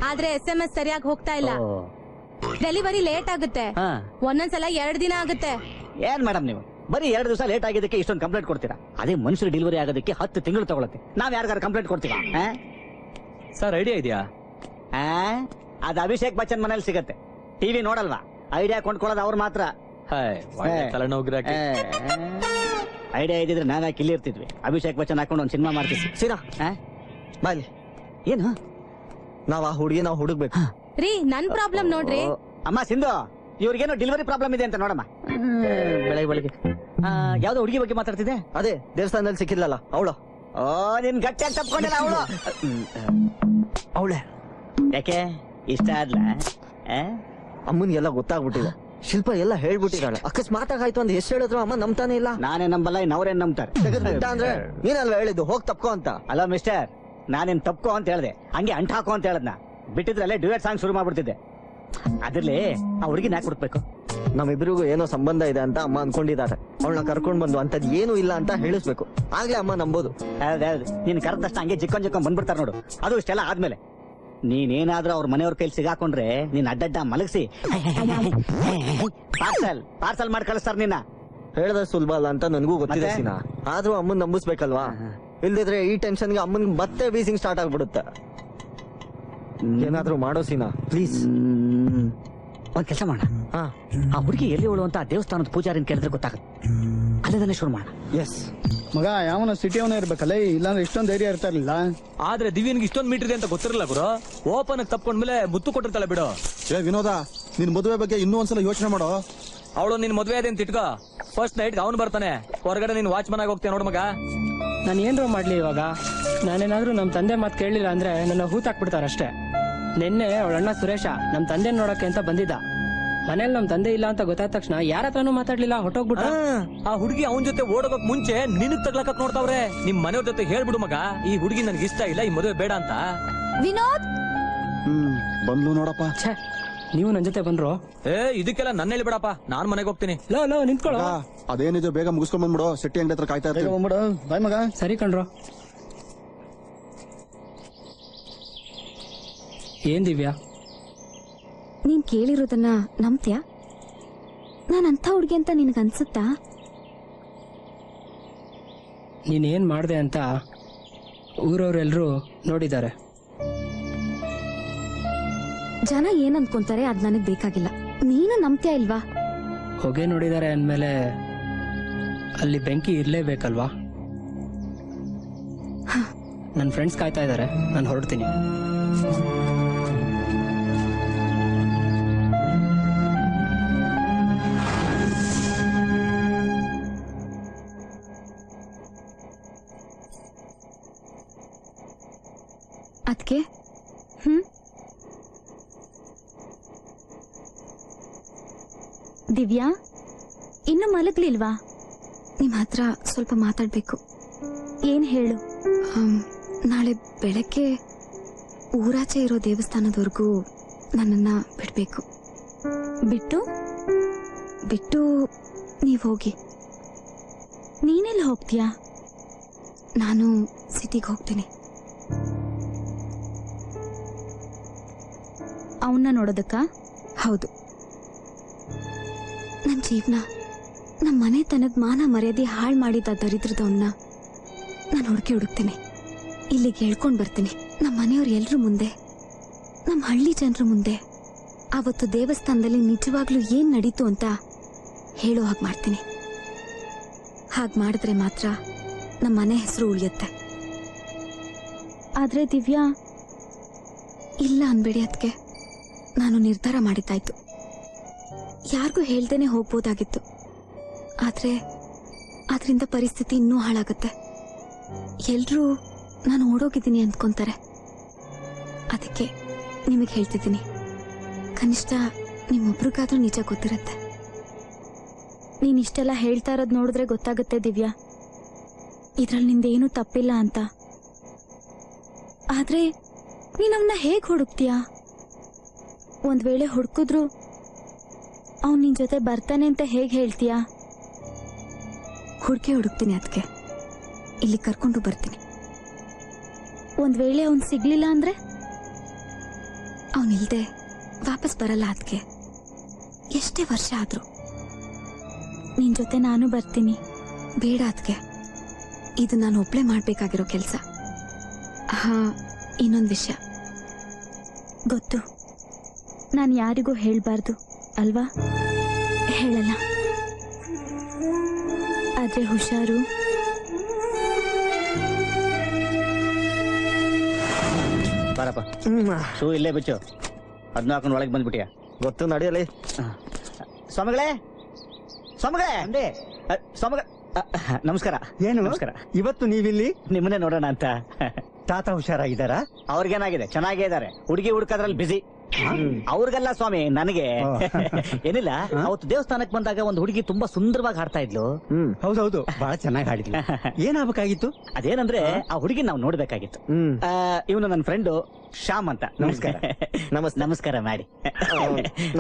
ಆದ್ರೆ SMS ಸರಿಯಾಗಿ ಹೋಗ್ತಾ ಇಲ್ಲ. ಡೆಲಿವರಿ ಲೇಟ್ ಆಗುತ್ತೆ. ಒಂದೊಂದ್ಸಲ 2 ದಿನ ಆಗುತ್ತೆ. ಏನ್ ಮೇಡಮ್ ನೀವು ಬರೀ 2 ದಿವಸ ಲೇಟ್ ಆಗಿದ್ದಕ್ಕೆ ಇಷ್ಟೊಂದು ಕಂಪ್ಲೇಂಟ್ ಕೊಡ್ತೀರಾ? ಅದೇ ಮನುಷ್ಯರು ಡೆಲಿವರಿ ಆಗೋದಕ್ಕೆ 10 ತಿಂಗಳು ತಗೊಳುತ್ತೆ. ನಾವ್ ಯಾರಿಗಾರ ಕಂಪ್ಲೇಂಟ್ ಕೊಡ್ತೀರಾ? ಸರ್ ಐಡಿಯಾ ಇದೆಯಾ? ಅದು ಅಭಿಷೇಕ್ ಬಚ್ಚನ್ ಮನೇಲಿ ಸಿಗತ್ತೆ. ಟಿವಿ ನೋಡಲ್ವಾ? ಐಡಿಯಾ ಕೊಂಡ್ಕೊಳ್ಳೋದು ಅವ್ರು ಮಾತ್ರ. ಐಡಿಯಾ ಇದ್ದಿದ್ರೆ ನಾವ್ ಯಾಕೆ ಇಲ್ಲಿ ಇರ್ತಿದ್ವಿ? ಅಭಿಷೇಕ್ ಬಚ್ಚನ್ ಹಾಕೊಂಡು ಒಂದ್ ಸಿನಿಮಾ ಮಾಡ್ತಿದ್ವಿ. ಸೀನಾ ಬಾಯ್ಲಿ. ಏನು? ನಾವ್ ಆ ಹುಡುಗಿ ನಾವು ಹುಡುಗ್ಬೇಕು ರೀ. ನನ್ ಪ್ರಾಬ್ಲಮ್ ನೋಡ್ರಿ. ಅಮ್ಮ ಸಿಂಧು, ಇವ್ರಿಗೇನೋ ಡೆಲಿವರಿ ಪ್ರಾಬ್ಲಮ್ ಇದೆ ಅಂತ ನೋಡಮ್ಮ. ಬೆಳಗ್ಗೆ ಯಾವ್ದೋ ಹುಡುಗಿ ಬಗ್ಗೆ ಮಾತಾಡ್ತಿದ್ದೆ. ಅದೇ ದೇವಸ್ಥಾನದಲ್ಲಿ ಸಿಕ್ಕಿಲ್ಲಲ್ಲ ಅವಳು. ಓ, ನಿನ್ ಗಟ್ಟಿಯಾಗಿ ತಪ್ಕೊಂಡಿಲ್ಲ ಅವಳು. ಅವಳೆ ಯಾಕೆ ಇಷ್ಟ ಆದ್ಲ? ಅಮ್ಮನ್ಗೆಲ್ಲ ಗೊತ್ತಾಗ್ಬಿಟ್ಟಿದೆ. ಶಿಲ್ಪ ಎಲ್ಲ ಹೇಳ್ಬಿಟ್ಟಿದ್ದಾಳೆ. ಅಕಸ್ಮಾತ್ ಆಗಾಯ್ತು ಅಂತ ಎಷ್ಟು ಹೇಳಿದ್ರು ಅಮ್ಮ ನಂಬ್ತಾನೆ ಇಲ್ಲ. ನಾನೇ ನಂಬಲ್ಲ, ಇನ್ನವ್ರೇನ್ ನಂಬ್ತಾರೆ? ಅಂದ್ರೆ ನೀನಲ್ವಾ ಹೇಳಿದ್ದು ಹೋಗ್ ತಪ್ಕೋ ಅಂತ? ಅಲ್ಲ ಮಿಸ್ಟರ್, ನಾನೇನ್ ತಪ್ಕೋ ಅಂತ ಹೇಳ್ದೆ, ಹಂಗೆ ಅಂಟ್ ಹಾಕೋ ಅಂತ ಹೇಳದ್ನ. ಬಿಟ್ಟಿದ್ರಲ್ಲೇ ಡ್ಯೂಯೆಟ್ ಸಾಂಗ್ ಶುರು ಮಾಡ್ಬಿಡ್ತಿದ್ದೆ. ಅದ್ರಲ್ಲಿ ಆ ಹುಡುಗಿನ ಯಾಕೆ ಹುಡುಕ್ಬೇಕು? ನಮ್ಮಿಬ್ರಿಗೂ ಏನೋ ಸಂಬಂಧ ಇದೆ ಅಂತ ಅಮ್ಮ ಅನ್ಕೊಂಡಿದ್ದಾರೆ. ಅವಳನ್ನ ಕರ್ಕೊಂಡ್ ಬಂದು ಅಂತದ್ ಏನು ಇಲ್ಲ ಅಂತ ಹೇಳಿಸ್ಬೇಕು, ಆಗ್ಲೇ ಅಮ್ಮ ನಂಬೋದು. ನೀನ್ ಕರೆದಷ್ಟ ಹಂಗೆ ಜಿಕ್ಕೊಂಡ್ ಬಂದ್ಬಿಡ್ತಾರ ನೋಡು. ಅದು ಇಷ್ಟೆಲ್ಲ ಆದ್ಮೇಲೆ ನೀನೇನಾದ್ರೂ ಅವ್ರ ಮನೆಯವ್ರ ಕೈಲಿ ಸಿಗಾಕೊಂಡ್ರೆ ನೀನ್ ಅಡ್ಡಡ್ಡ ಮಲಗಿಸಿ ಪಾರ್ಸಲ್ ಮಾಡಿ ಕಳಿಸ್ತಾರ ನಿನ್ನ. ಹೇಳ್ದ ಸುಲಭ ಅಲ್ಲ ಅಂತ ನನಗೂ ಗೊತ್ತಿದೆ ಸೀನಾ, ಆದ್ರೂ ಅಮ್ಮನ್ ನಂಬಿಸ್ಬೇಕಲ್ವಾ? ಇಲ್ದಿದ್ರೆ ಈ ಟೆನ್ಷನ್ಗೆ ಅಮ್ಮನ್ ಮತ್ತೆ ವೀಸಿಂಗ್ ಸ್ಟಾರ್ಟ್ ಆಗ್ಬಿಡುತ್ತೆ. ಏನಾದ್ರೂ ಮಾಡೋ ಸೀನಾ ಪ್ಲೀಸ್. ಒಂದ್ ಕೆಲಸ ಮಾಡ, ಆ ಹುಡುಗಿ ಎಲ್ಲಿ ಹೋಳು ಅಂತ ದೇವಸ್ಥಾನದ ಪೂಜಾರಿನ ಕೇಳಿದ್ರೆ ಗೊತ್ತಾಗುತ್ತೆ. ಅಲ್ಲೇ ಶುರು ಮಾಡ. ಎಸ್ ಮಗ, ಯಾವನ ಸಿಟಿ ಅವನೇ ಇರ್ಬೇಕಲ್ಲ, ಇಲ್ಲಾಂದ್ರೆ ಇಷ್ಟೊಂದು ಧೈರ್ಯ ಇರ್ತಾ ಇರ್ಲಿಲ್ಲ. ಆದ್ರೆ ದಿವ್ಯನ್ಗೆ ಇಷ್ಟೊಂದು ಮೀಟರ್ ಇದೆ ಅಂತ ಗೊತ್ತಿರಲ್ಲ ಗುರು. ಓಪನ್ ತಪ್ಕೊಂಡ್ಮೇಲೆ ಮುತ್ತು ಕೊಟ್ಟಿರ್ತಾಳೆ ಬಿಡು. ಏ ವಿನೋದ, ನಿನ್ ಮದುವೆ ಬಗ್ಗೆ ಇನ್ನೂ ಒಂದ್ಸಲ ಯೋಚನೆ ಮಾಡೋ. ಅವಳು ನಿನ್ ಮದುವೆ ಅದೇ ಅಂತ ಇಟ್ಕೋ. ಫಸ್ಟ್ ನೈಟ್ ಅವನು ಬರ್ತಾನೆ, ಹೊರಗಡೆ ನೀನ್ ವಾಚ್ಮನ್ ಆಗಿ ಹೋಗ್ತೇನೆ ನೋಡ್ ಮಗ. ನಾನು ಏನ್ರೋ ಮಾಡ್ಲಿ ಇವಾಗ? ನಾನೇನಾದ್ರೂ ನಮ್ ತಂದೆ ಮಾತು ಕೇಳಲಿಲ್ಲ ಅಂದ್ರೆ ನನ್ನ ಹೂತಾಕ್ಬಿಡ್ತಾರಷ್ಟೇ. ನಿನ್ನೆ ಅವಳ ಅಣ್ಣ ಸುರೇಶ ನಮ್ ತಂದೆ ನೋಡಕ್ಕೆ ಅಂತ ಬಂದಿದ್ದ. ಮನೇಲಿ ನಮ್ ತಂದೆ ಇಲ್ಲ ಅಂತ ಗೊತ್ತಾದ ತಕ್ಷಣ ಯಾರ ಹತ್ರನೂ ಮಾತಾಡ್ಲಿಲ್ಲ, ಹೊಟ್ಟೋಗ್ಬಿಟ್ಟ. ಆ ಹುಡುಗಿ ಅವನ ಜೊತೆ ಓಡೋಗಕ್ ಮುಂಚೆ ನಿನಗ್ ತಗ್ಲಕ್ ನೋಡ್ತಾವ್ರೆ. ನಿಮ್ ಮನೆಯವ್ರ ಜೊತೆ ಹೇಳ್ಬಿಡು ಮಗ, ಈ ಹುಡುಗಿ ನನ್ಗೆ ಇಷ್ಟ ಇಲ್ಲ, ಈ ಮದುವೆ ಬೇಡ ಅಂತ. ವಿನೋದ್ ಬಂದ್ಲು ನೋಡಪ್ಪ. ನೀವು ನನ್ ಜೊತೆ ಬಂದ್ರು? ಇದಕ್ಕೆಲ್ಲ ನನ್ನ ಹೇಳಿ ಬಿಡಪ್ಪ, ನಾನ್ ಮನೆಗೆ ಹೋಗ್ತೀನಿ. ಲೋ ನಿಂತ್ಕೊಳ್ಳೋ. ಅದೇನಿದೆ ಬೇಗ ಮುಗಿಸ್ಕೊಂಡ್ ಬಂದ್ಬಿಡು, ಶೆಟ್ಟಿ ಅಂಗಡಿ ಹತ್ರ ಕಾಯ್ತಾ ಇರ್ತೀವಿ. ಬಾಯ್ ಮಗ. ಸರಿ ಕಣ್ರೋ. ಏನ್ ದಿವ್ಯಾ, ನೀನ್ ಕೇಳಿರೋದನ್ನ ನಂಬ್ತ್ಯಾ? ನಾನಂಥ ಹುಡ್ಗಿ ಅಂತ ನಿನಗನ್ಸುತ್ತಾ? ನೀನೇನ್ ಮಾಡ್ದೆ ಅಂತ ಊರವ್ರೆಲ್ರೂ ನೋಡಿದ್ದಾರೆ. ಜನ ಏನ್ ಅನ್ಕೊಂತಾರೆ ಅದ್ ನನಗ್ ಬೇಕಾಗಿಲ್ಲ. ನೀನು ನಂಬ್ತ್ಯಾ ಇಲ್ವಾ? ಹೊಗೆ ನೋಡಿದ್ದಾರೆ ಅಂದ್ಮೇಲೆ ಅಲ್ಲಿ ಬೆಂಕಿ ಇರ್ಲೇಬೇಕಲ್ವಾ? ನನ್ನ ಫ್ರೆಂಡ್ಸ್ ಕಾಯ್ತಾ ಇದ್ದಾರೆ, ನಾನು ಹೊರಡ್ತೀನಿ. ಅದ್ಕೆ ದಿವ್ಯಾ, ಇನ್ನು ಮಲಗ್ಲಿಲ್ವಾ? ನಿಮ್ ಹತ್ರ ಸ್ವಲ್ಪ ಮಾತಾಡ್ಬೇಕು. ಏನ್ ಹೇಳು? ನಾಳೆ ಬೆಳಗ್ಗೆ ಊರಾಚೆ ಇರೋ ದೇವಸ್ಥಾನದವರೆಗೂ ನನ್ನನ್ನ ಬಿಡ್ಬೇಕು. ಬಿಟ್ಟು ನೀವ್ ಹೋಗಿ. ನೀನೆಲ್ಲ ಹೋಗ್ತೀಯಾ? ನಾನು ಸಿಟಿಗೆ ಹೋಗ್ತೀನಿ. ಅವನ್ನ ನೋಡೋದಕ್ಕ? ಹೌದು. ನನ್ನ ಜೀವನ, ನಮ್ಮ ಮನೆತನದ ಮಾನ ಮರ್ಯಾದೆ ಹಾಳು ಮಾಡಿದ ದರಿದ್ರದವನ್ನ ನಾನು ಹುಡುಕ್ತೀನಿ. ಇಲ್ಲಿಗೆ ಹೇಳ್ಕೊಂಡ್ ಬರ್ತೀನಿ. ನಮ್ಮ ಮನೆಯವ್ರು ಎಲ್ರ ಮುಂದೆ, ನಮ್ಮ ಹಳ್ಳಿ ಜನರ ಮುಂದೆ ಅವತ್ತು ದೇವಸ್ಥಾನದಲ್ಲಿ ನಿಜವಾಗ್ಲೂ ಏನ್ ನಡೀತು ಅಂತ ಹೇಳೋ ಹಾಗೆ ಮಾಡ್ತೀನಿ. ಹಾಗೆ ಮಾಡಿದ್ರೆ ಮಾತ್ರ ನಮ್ಮ ಮನೆ ಹೆಸರು ಉಳಿಯುತ್ತೆ. ಆದ್ರೆ ದಿವ್ಯಾ, ಇಲ್ಲ ಅನ್ಬೇಡಿ. ಅದಕ್ಕೆ ನಾನು ನಿರ್ಧಾರ ಮಾಡಿದ್ದಾಯ್ತು. ಯಾರಿಗೂ ಹೇಳ್ದೇನೆ ಹೋಗ್ಬೋದಾಗಿತ್ತು, ಆದ್ರೆ ಅದರಿಂದ ಪರಿಸ್ಥಿತಿ ಇನ್ನೂ ಹಾಳಾಗುತ್ತೆ. ಎಲ್ರೂ ನಾನು ಓಡೋಗಿದ್ದೀನಿ ಅಂದ್ಕೊಂತಾರೆ. ಅದಕ್ಕೆ ನಿಮಗೆ ಹೇಳ್ತಿದ್ದೀನಿ, ಕನಿಷ್ಠ ನಿಮ್ಮೊಬ್ರಿಗಾದ್ರೂ ನಿಜ ಗೊತ್ತಿರತ್ತೆ. ನೀನಿಷ್ಟೆಲ್ಲ ಹೇಳ್ತಾ ಇರೋದು ನೋಡಿದ್ರೆ ಗೊತ್ತಾಗುತ್ತೆ ದಿವ್ಯಾ, ಇದ್ರಲ್ಲಿ ನಿಂದೇನು ತಪ್ಪಿಲ್ಲ ಅಂತ. ಆದ್ರೆ ನೀನವನ್ನ ಹೇಗ್ ಹುಡುಕ್ತೀಯಾ? ಒಂದ್ ವೇಳೆ ಹುಡುಕಿದ್ರು ಅವ್ನ್ ನಿನ್ ಜೊತೆ ಬರ್ತಾನೆ ಅಂತ ಹೇಗ್ ಹೇಳ್ತೀಯಾ? ಹುಡುಕ್ತೀನಿ, ಅದಕ್ಕೆ ಇಲ್ಲಿ ಕರ್ಕೊಂಡು ಬರ್ತೀನಿ. ಒಂದ್ ವೇಳೆ ಅವ್ನ್ ಸಿಗ್ಲಿಲ್ಲ ಅಂದ್ರೆ ಅವನಿಲ್ದೆ ವಾಪಸ್ ಬರಲ್ಲ. ಅದಕ್ಕೆ ಎಷ್ಟೇ ವರ್ಷ ಆದ್ರೂ ನಿನ್ ಜೊತೆ ನಾನು ಬರ್ತೀನಿ. ಬೇಡ ಅದಕ್ಕೆ, ಇದು ನಾನು ಒಬ್ಳೆ ಮಾಡ್ಬೇಕಾಗಿರೋ ಕೆಲ್ಸ. ಇನ್ನೊಂದು ವಿಷಯ ಗೊತ್ತು, ನಾನು ಯಾರಿಗೂ ಹೇಳ್ಬಾರ್ದು ಅಲ್ವಾ? ಹೇಳಲ್ಲ. ಆದ್ರೆ ಹುಷಾರು. ಬಾರಪ್ಪ, ಶೂ ಇಲ್ಲೇ ಬಿಚ್ಚು. 14 ಒಳಗೆ ಬಂದ್ಬಿಟ್ಟಿಯ? ಗೊತ್ತು, ನಡೆಯಲಿ. ಸ್ವಾಮಿಗಳೇ, ನಮಸ್ಕಾರ. ಏನು ನಮಸ್ಕಾರ. ಇವತ್ತು ನೀವಿಲ್ಲಿ? ನಿಮ್ಮನ್ನೇ ನೋಡೋಣ ಅಂತ. ತಾತ ಹುಷಾರಾಗಿದ್ದಾರಾ? ಅವ್ರಿಗೇನಾಗಿದೆ? ಚೆನ್ನಾಗೇ ಇದಾರೆ. ಹುಡುಗಿ ಹುಡುಕದ್ರಲ್ಲಿ ಬಿಸಿ. ಅವ್ರಿಗೆಲ್ಲ ಸ್ವಾಮಿ, ನನಗೆ ಏನಿಲ್ಲ. ಅವತ್ತು ದೇವಸ್ಥಾನಕ್ಕೆ ಬಂದಾಗ ಒಂದು ಹುಡುಗಿ ತುಂಬಾ ಸುಂದರವಾಗಿ ಹಾಡ್ತಾ ಇದ್ಲು. ಹೌದೌದು, ಬಹಳ ಚೆನ್ನಾಗಿ ಹಾಡಿದ್ಲು. ಏನಾಗಬೇಕಾಗಿತ್ತು? ಅದೇನಂದ್ರೆ, ಆ ಹುಡುಗಿ ನಾವು ನೋಡ್ಬೇಕಾಗಿತ್ತು. ಇವನು ನನ್ನ ಫ್ರೆಂಡು, ಶ್ಯಾಮ್ ಅಂತ. ನಮಸ್ಕಾರ. ನಮಸ್ತೆ. ನಮಸ್ಕಾರ ಮಾಡಿ.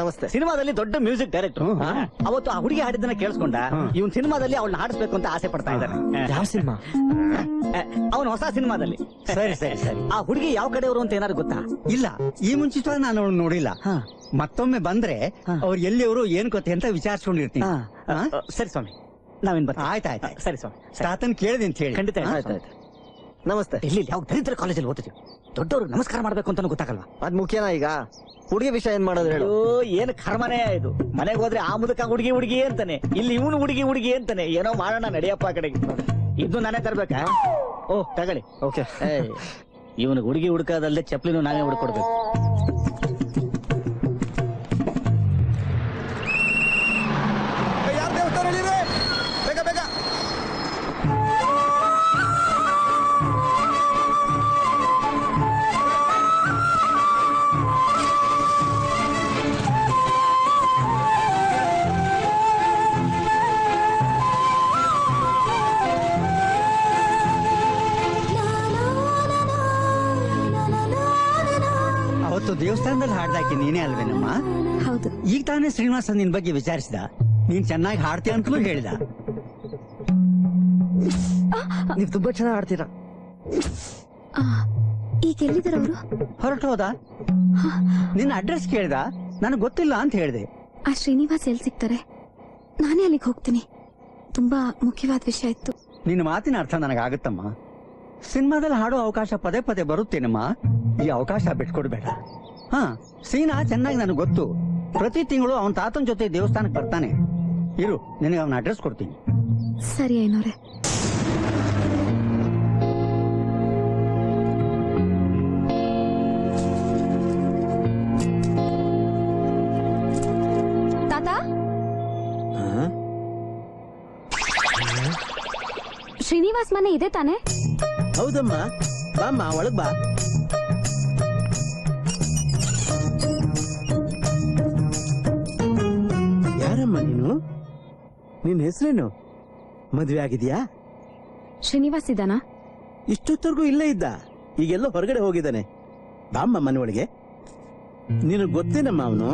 ನಮಸ್ತೆ. ಸಿನಿಮಾದಲ್ಲಿ ದೊಡ್ಡ ಮ್ಯೂಸಿಕ್ ಡೈರೆಕ್ಟರ್. ಅವತ್ತು ಆ ಹುಡುಗಿ ಹಾಡಿದ್ದನ್ನ ಕೇಳಿಸ್ಕೊಂಡ ಇವನ್ ಸಿನಿಮಾದಲ್ಲಿ ಅವಳನ್ನ ಹಾಡಿಸ್ಬೇಕು ಅಂತ ಆಸೆ ಪಡ್ತಾ ಇದ್ದಾನೆ. ಯಾವ ಸಿನಿಮಾ? ಅವನು ಹೊಸ ಸಿನಿಮಾದಲ್ಲಿ. ಸರಿ ಸರಿ ಸರಿ. ಆ ಹುಡುಗಿ ಯಾವ ಕಡೆಯವರು ಅಂತ ಏನಾದ್ರು ಗೊತ್ತಾ? ಇಲ್ಲ, ಈ ಮುಂಚಿತವಾಗಿ ನಾನು ಅವಳು ನೋಡಿಲ್ಲ. ಮತ್ತೊಮ್ಮೆ ಬಂದ್ರೆ ಅವ್ರು ಎಲ್ಲಿಯವರು ಏನ್ ಗೊತ್ತೆ ಅಂತ ವಿಚಾರಿಸ್ಕೊಂಡಿರ್ತೀನಿ. ಸರಿ ಸ್ವಾಮಿ, ನಾವೇನ್ ಬರ್ತೀವಿ. ಆಯ್ತಾಯ್ತು. ಸರಿ ಸ್ವಾಮಿ, ತಾತನ್ ಕೇಳಿದೆ ಅಂತ ಹೇಳಿ. ಖಂಡಿತ. ನಮಸ್ತೆ. ಇಲ್ಲಿ ಯಾವ ದರಿದ್ರ ಕಾಲೇಜಲ್ಲಿ ಓದ್ತೀವಿ, ದೊಡ್ಡವರು ನಮಸ್ಕಾರ ಮಾಡ್ಬೇಕು ಅಂತ ಗೊತ್ತಾಗಲ್ವಾ? ಅದ್ ಮುಖ್ಯನಾ ಈಗ? ಹುಡುಗಿ ವಿಷಯ ಏನ್ ಮಾಡೋದು ಹೇಳು. ಏನ್ ಕರ್ಮನೇ ಇದು. ಮನೆಗೆ ಹೋದ್ರೆ ಆ ಮುದಕ ಹುಡುಗಿ ಹುಡುಗಿ ಅಂತಾನೆ, ಇಲ್ಲಿ ಇವನು ಹುಡುಗಿ ಹುಡುಗಿ ಅಂತಾನೆ. ಏನೋ ಮಾಡೋಣ ನಡಿಯಪ್ಪ ಆ ಕಡೆಗೆ. ಇದು ನಾನೇ ತರ್ಬೇಕಾ? ಓ ತಗೊಳ್ಳಿ. ಓಕೆ. ಇವನು ಹುಡುಗಿ ಹುಡುಕದಲ್ಲದೆ ಚಪ್ಲಿನೂ ನಾನೇ ಹುಡುಕೊಡ್ಬೇಕು. ಬೇಗ ಬೇಗ. ಅವತ್ತು ದೇವಸ್ಥಾನದಲ್ಲಿ ಹಾಡ್ದಾಕಿ ನೀನೇ ಅಲ್ವೇನಮ್ಮ? ಹೌದು. ಈಗ ತಾನೇ ಶ್ರೀನಿವಾಸ ನಿನ್ ಬಗ್ಗೆ ವಿಚಾರಿಸಿದ. ನೀನ್ ಚೆನ್ನಾಗಿ ಹಾಡ್ತೀಯ ಅಂತಲೂ ಹೇಳಿದ. ನೀವ್ ತುಂಬಾ ಚೆನ್ನಾಗಿ ಆಡ್ತೀರಾ. ಈಗ ಎಲ್ಲಿದ್ದಾರೆ ಅವರು? ಹೊರಟು ಹೋದ. ನಿನ್ನ ಅಡ್ರೆಸ್ ಕೇಳ್ದ, ನನಗೆ ಗೊತ್ತಿಲ್ಲ ಅಂತ ಹೇಳಿದೆ. ಆ ಶ್ರೀನಿವಾಸ್ ಎಲ್ಲಿ ಸಿಗ್ತಾರೆ? ನಾನೇ ಅಲ್ಲಿಗೆ ಹೋಗ್ತೀನಿ. ತುಂಬಾ ಮುಖ್ಯವಾದ ವಿಷಯ ಇತ್ತು. ನಿನ್ನ ಮಾತಿನ ಅರ್ಥ ನನಗಾಗುತ್ತಮ್ಮ. ಸಿನಿಮಾದಲ್ಲಿ ಹಾಡೋ ಅವಕಾಶ ಪದೇ ಪದೇ ಬರುತ್ತೇನಮ್ಮ. ಈ ಅವಕಾಶ ಬಿಟ್ಕೊಡ್ಬೇಡ. ಹಾ, ಸೀನಾ ಚೆನ್ನಾಗಿ ನನಗೆ ಗೊತ್ತು. ಪ್ರತಿ ತಿಂಗಳು ಅವನ ತಾತನ ಜೊತೆ ದೇವಸ್ಥಾನಕ್ಕೆ ಬರ್ತಾನೆ. ಇರು, ನಿನಗೆ ಅವನ ಅಡ್ರೆಸ್ ಕೊಡ್ತೀನಿ. ಸರಿ ಐನೋರೆ. ತಾತ, ಶ್ರೀನಿವಾಸ್ ಮನೆ ಇದೆ ತಾನೆ? ಹೌದಮ್ಮ, ಬಾಮ್ಮ ಒಳಗ್ ಬಾ. ಯಾರಮ್ಮ ನೀನು? ನಿನ್ ಹೆಸರೇನು? ಮದ್ವೆ ಆಗಿದ್ಯಾ? ಶ್ರೀನಿವಾಸ್ ಇದ್ದಾನಾ? ಇಷ್ಟೊತ್ತರ್ಗೂ ಇಲ್ಲೇ ಇದ್ದ, ಈಗೆಲ್ಲ ಹೊರಗಡೆ ಹೋಗಿದ್ದಾನೆ. ಬಾಮ್ಮ ಮನೆ ಒಳಗೆ. ನಿನಗ್ ಗೊತ್ತೇನಮ್ಮ ಅವನು?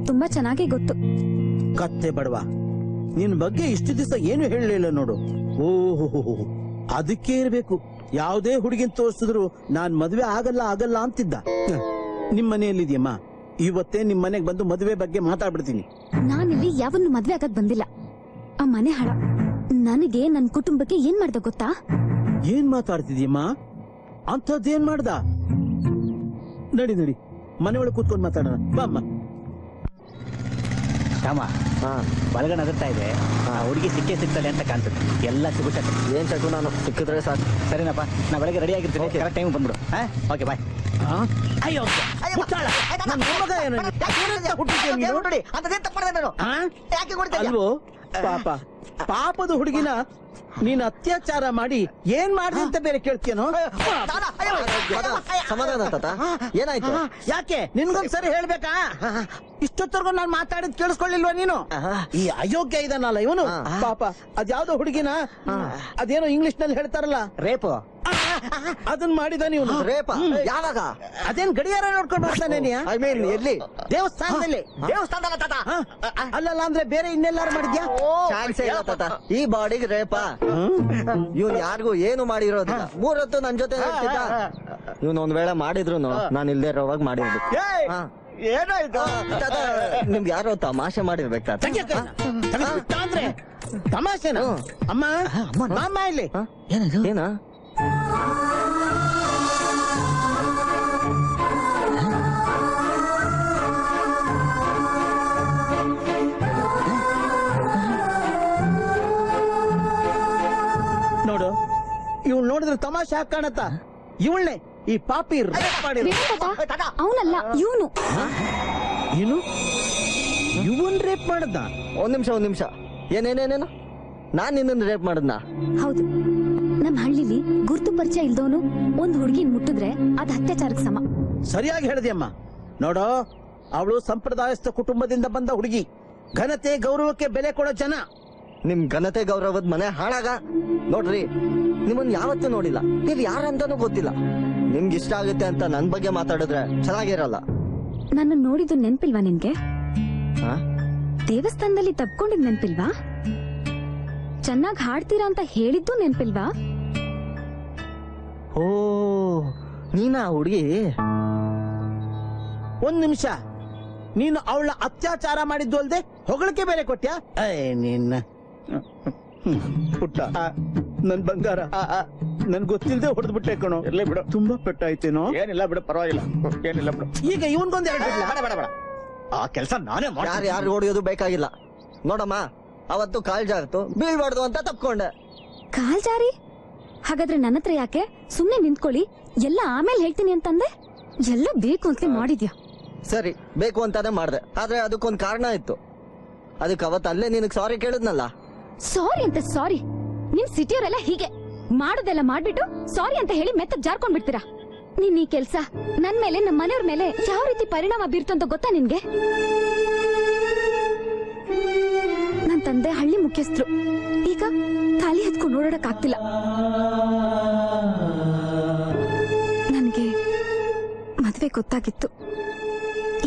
ತುಂಬಾ ಚೆನ್ನಾಗಿ ಗೊತ್ತು. ಕತ್ತೆ ಬಡವ, ನಿನ್ ಬಗ್ಗೆ ಇಷ್ಟು ದಿವಸ ಏನು ಹೇಳಲಿಲ್ಲ ನೋಡು. ಓಹೋ, ಅದಕ್ಕೆ ಇರ್ಬೇಕು ಯಾವುದೇ ಹುಡುಗಿನ್ ತೋರಿಸಿದ್ರು ನಾನ್ ಮದ್ವೆ ಆಗಲ್ಲ ಆಗಲ್ಲ ಅಂತಿದ್ದ. ನಿಮ್ ಮನೆಯಲ್ಲಿದ್ಯಮ್ಮ, ಇವತ್ತೇ ನಿಮ್ ಮನೆಗ್ ಬಂದು ಮದುವೆ ಬಗ್ಗೆ ಮಾತಾಡ್ಬಿಡ್ತೀನಿ. ನಾನಿಲ್ಲಿ ಯಾವನ್ನು ಮದ್ವೆ ಆಗಕ್ ಬಂದಿಲ್ಲ. ಆ ಮನೆ ಹಾಳ ನನಗೆ ನನ್ ಕುಟುಂಬಕ್ಕೆ ಏನ್ ಮಾಡ್ದ ಗೊತ್ತಾ? ಏನ್ ಮಾತಾಡ್ತಿದ್ಯಮ್ಮ? ಅಂಥದ್ದೇನ್ ಮಾಡ್ದ? ನಡಿ ನಡಿ, ಮನೆ ಒಳಗೆ ಕೂತ್ಕೊಂಡು ಮಾತಾಡೋಣ ಬಾಮ್ಮ. ಶ್ಯಾಮ, ಬಲಗಣ ನಗರ್ತಾ ಇದೆ. ಆ ಹುಡುಗಿ ಸಿಕ್ಕೇ ಸಿಗ್ತಾಳೆ ಅಂತ ಕಾಣ್ತದೆ. ಎಲ್ಲ ಸಿಗುತ್ತ. ಏನ್ ಚಕು, ನಾನು ಸಿಕ್ಕಿದ್ರೆ ಸಾಕು. ಸರಿನಪ್ಪ, ನಾ ಬೆಳಗ್ಗೆ ರೆಡಿ ಆಗಿರ್ತೀನಿ. ಕರೆಕ್ಟ್ ಟೈಮ್ ಬಂದ್ಬಿಡು. Okay bye. ಅಯ್ಯೋ ಅಲ್ವೋ ಪಾಪ, ಪಾಪದ ಹುಡುಗಿನ ನೀನ್ ಅತ್ಯಾಚಾರ ಮಾಡಿ ಏನ್ ಮಾಡಿದೆ ಅಂತ ಬೇರೆ ಕೇಳ್ತೀಯನೋ? ಸಮಾಧಾನ ತಾತ, ಏನಾಯ್ತು? ಯಾಕೆ ನಿನ್ಗೊಂದ್ಸರಿ ಹೇಳ್ಬೇಕಾ? ಇಷ್ಟೊತ್ತರ್ಗು ನಾನ್ ಮಾತಾಡಿದ್ ಕೇಳಿಸ್ಕೊಳ್ಳಿಲ್ವಾ ನೀನು? ಈ ಅಯೋಗ್ಯ ಇದನ್ನಲ್ಲ ಇವನು ಪಾಪ. ಅದ್ಯಾವ್ದೋ ಹುಡುಗಿನ ಅದೇನೋ ಇಂಗ್ಲಿಷ್ ನಲ್ಲಿ ಹೇಳ್ತಾರಲ್ಲ, ರೇಪು, ಅದನ್ ಮಾಡಿದ ನೀವು. ರೇಪ ಯಾವಾಗ? ಅದೇನ್ ಗಡಿಯಾರ ನೋಡ್ಕೊಂಡು ಬರ್ತಾನೆ? ಐ ಮೀನ್ ಎಲ್ಲಿ? ದೇವಸ್ಥಾನದಲ್ಲಿ. ದೇವಸ್ಥಾನದಲ್ಲ ತಾತ. ಅಲ್ಲಲ್ಲ ಅಂದ್ರೆ ಬೇರೆ ಇನ್ನೆಲ್ಲಾರು ಮಾಡಿದ್ಯಾ? ಚಾನ್ಸೇ ಇಲ್ಲ ತಾತ, ಈ ಬಾಡಿಗೆ ರೇಪ. ಇವನ್ ಯಾರಿಗೂ ಏನು ಮಾಡಿರೋದಿಲ್ಲ. 3 ಹೊತ್ತು ನನ್ ಜೊತೆ ಹೇಳ್ತಿದ್ದ. ಇವನ್ ಒಂದ್ ವೇಳೆ ಮಾಡಿದ್ರು ನಾನು ಇಲ್ದೇ ಇರೋವಾಗ ಮಾಡಿರ್ಬೇಕು. ಏನಾಯ್ತು? ನಿಮ್ಗೆ ಯಾರೋ ತಮಾಷೆ ಮಾಡಿರ್ಬೇಕು ತಾತ. ಅಂದ್ರೆ ತಮಾಷೆನ? ಅಮ್ಮ ಅಮ್ಮ ಇಲ್ಲಿ ಏನ? ನೋಡು, ಇವ್ಳು ನೋಡಿದ್ರೆ ತಮಾಷೆ ಹಾಕ್ ಕಾಣತ್ತ. ಇವಳನ್ನೇ ಈ ಪಾಪಿ ಅವನಲ್ಲ ಇವನು. ಏನು? ಇವನ್ ರೇಪ್ ಮಾಡದ್ದ? ಒಂದ್ ನಿಮಿಷ. ಏನೇನೇನೇನು? ನಾನ್ ನಿನ್ನ ರೇಪ್ ಮಾಡದ್ನ? ಹೌದು. ನಮ್ ಹಳ್ಳಿಲಿ ಗುರ್ತು ಪರಿಚಯ ಇಲ್ದವನು ಒಂದ್ ಹುಡುಗಿನ್ ಮುಟ್ಟಿದ್ರೆ ಅದ್ ಅತ್ಯಾಚಾರಕ್ಕೆ ಸಮ. ಸರಿಯಾಗಿ ಹೇಳಿದೆಯಮ್ಮ. ನೋಡೋ, ಅವಳು ಸಂಪ್ರದಾಯಸ್ಥ ಕುಟುಂಬದಿಂದ ಬಂದ ಹುಡುಗಿ. ಘನತೆ ಗೌರವಕ್ಕೆ ಬೆಲೆ ಕೊಡೋ ಜನ. ನಿಮ್ ಘನತೆ ಗೌರವದ ಮನೆ ಹಾಳಾಗ. ನೋಡ್ರಿ, ನಿಮ್ಮನ್ ಯಾವತ್ತೂ ನೋಡಿಲ್ಲ, ನೀವ್ ಯಾರಂತಾನೂ ಗೊತ್ತಿಲ್ಲ. ನಿಮ್ಗೆ ಇಷ್ಟ ಆಗುತ್ತೆ ಅಂತ ನನ್ ಬಗ್ಗೆ ಮಾತಾಡಿದ್ರೆ ಚೆನ್ನಾಗಿರಲ್ಲ. ನನ್ನ ನೋಡಿದ್ದು ನೆನ್ಪಿಲ್ವಾ ನಿನ್ಗೆ? ಹಾ? ದೇವಸ್ಥಾನದಲ್ಲಿ ತಪ್ಕೊಂಡಿದ್ ನೆನ್ಪಿಲ್ವಾ? ಚೆನ್ನಾಗ್ ಹಾಡ್ತೀರಾ ಅಂತ ಹೇಳಿದ್ದು ನೆನ್ಪಿಲ್ವಾ? ಓ ನೀನಾ ಹುಡುಗಿ? ಒಂದ್ ನಿಮಿಷ, ನೀನು ಅವಳ ಅತ್ಯಾಚಾರ ಮಾಡಿದ್ದು ಅಲ್ದೆ ಹೊಗಳಿಕೆ ಬೇರೆ ಕೊಟ್ಯಾ? ನಿನ್ನ ಪುಟ್ಟ, ನನ್ ಬಂಗಾರ, ನನ್ ಗೊತ್ತಿಲ್ದೆ ಹೊಡೆದು ಬಿಟ್ಟೆ ಕಣೋ. ಇರ್ಲಿ ಬಿಡು, ತುಂಬಾ ಪೆಟ್ಟಾಯ್ತೇನೋ. ಏನಿಲ್ಲ ಬಿಡು, ಪರವಾಗಿಲ್ಲ, ಏನಿಲ್ಲ ಬಿಡು. ಈಗ ಇವನ್ಗೊಂದ್ ಎರಡು ಬೇಡ ಆ ಕೆಲಸ ನಾನೇ ಯಾರು ಯಾರು ಹೊಡೆಯೋದು ಬೇಕಾಗಿಲ್ಲ. ನೋಡಮ್ಮ, ಅವತ್ತು ಕಾಲ್ ಜಾರ್ತು, ಬೀಳ್ಬಾರ್ದು ಅಂತ ತಪ್ಕೊಂಡೆ. ಕಾಲ್ ಜಾರಿ? ಹಾಗಾದ್ರೆ ನನ್ನ ಹತ್ರ ಯಾಕೆ? ಸುಮ್ನೆ ನಿಂತ್ಕೊಳ್ಳಿ, ಎಲ್ಲ ಆಮೇಲೆ ಹೇಳ್ತೀನಿ ಅಂತಂದೆ. ಎಲ್ಲ ಬೇಕು ಅಂತ ಮಾಡಿದ್ಯಾ? ಸರಿ, ಬೇಕು ಅಂತಾನೆ ಮಾಡ್ದೆ, ಆದ್ರೆ ಅದಕ್ಕೊಂದ್ ಕಾರಣ ಇತ್ತು. ಅದಕ್ಕೆ ಅವತ್ತು ಅಲ್ಲೇ ನಿನಗ್ ಸಾರಿ ಕೇಳಿದ್ನಲ್ಲ. ಸಾರಿ ಅಂತ ಸಾರಿ? ನಿಮ್ ಸಿಟಿಯವರೆಲ್ಲ ಹೀಗೆ ಮಾಡೋದೆಲ್ಲ ಮಾಡ್ಬಿಟ್ಟು ಸಾರಿ ಅಂತ ಹೇಳಿ ಮೆತ್ತಗ್ ಜಾರ್ಕೊಂಡ್ ಬಿಡ್ತೀರಾ. ನಿನ್ ಈ ಕೆಲ್ಸ ನನ್ ಮೇಲೆ, ನಮ್ಮ ಮನೆಯವ್ರ ಮೇಲೆ ಯಾವ ರೀತಿ ಪರಿಣಾಮ ಬೀರ್ತು ಅಂತ ಗೊತ್ತಾ ನಿನ್ಗೆ? ನನ್ ತಂದೆ ಹಳ್ಳಿ ಮುಖ್ಯಸ್ಥರು, ಈಗ ಖಾಲಿ ಹತ್ಕೊಂಡು ಓಡಾಡಕ್ ಆಗ್ತಿಲ್ಲ. ನನ್ಗೆ ಮದ್ವೆ ಗೊತ್ತಾಗಿತ್ತು,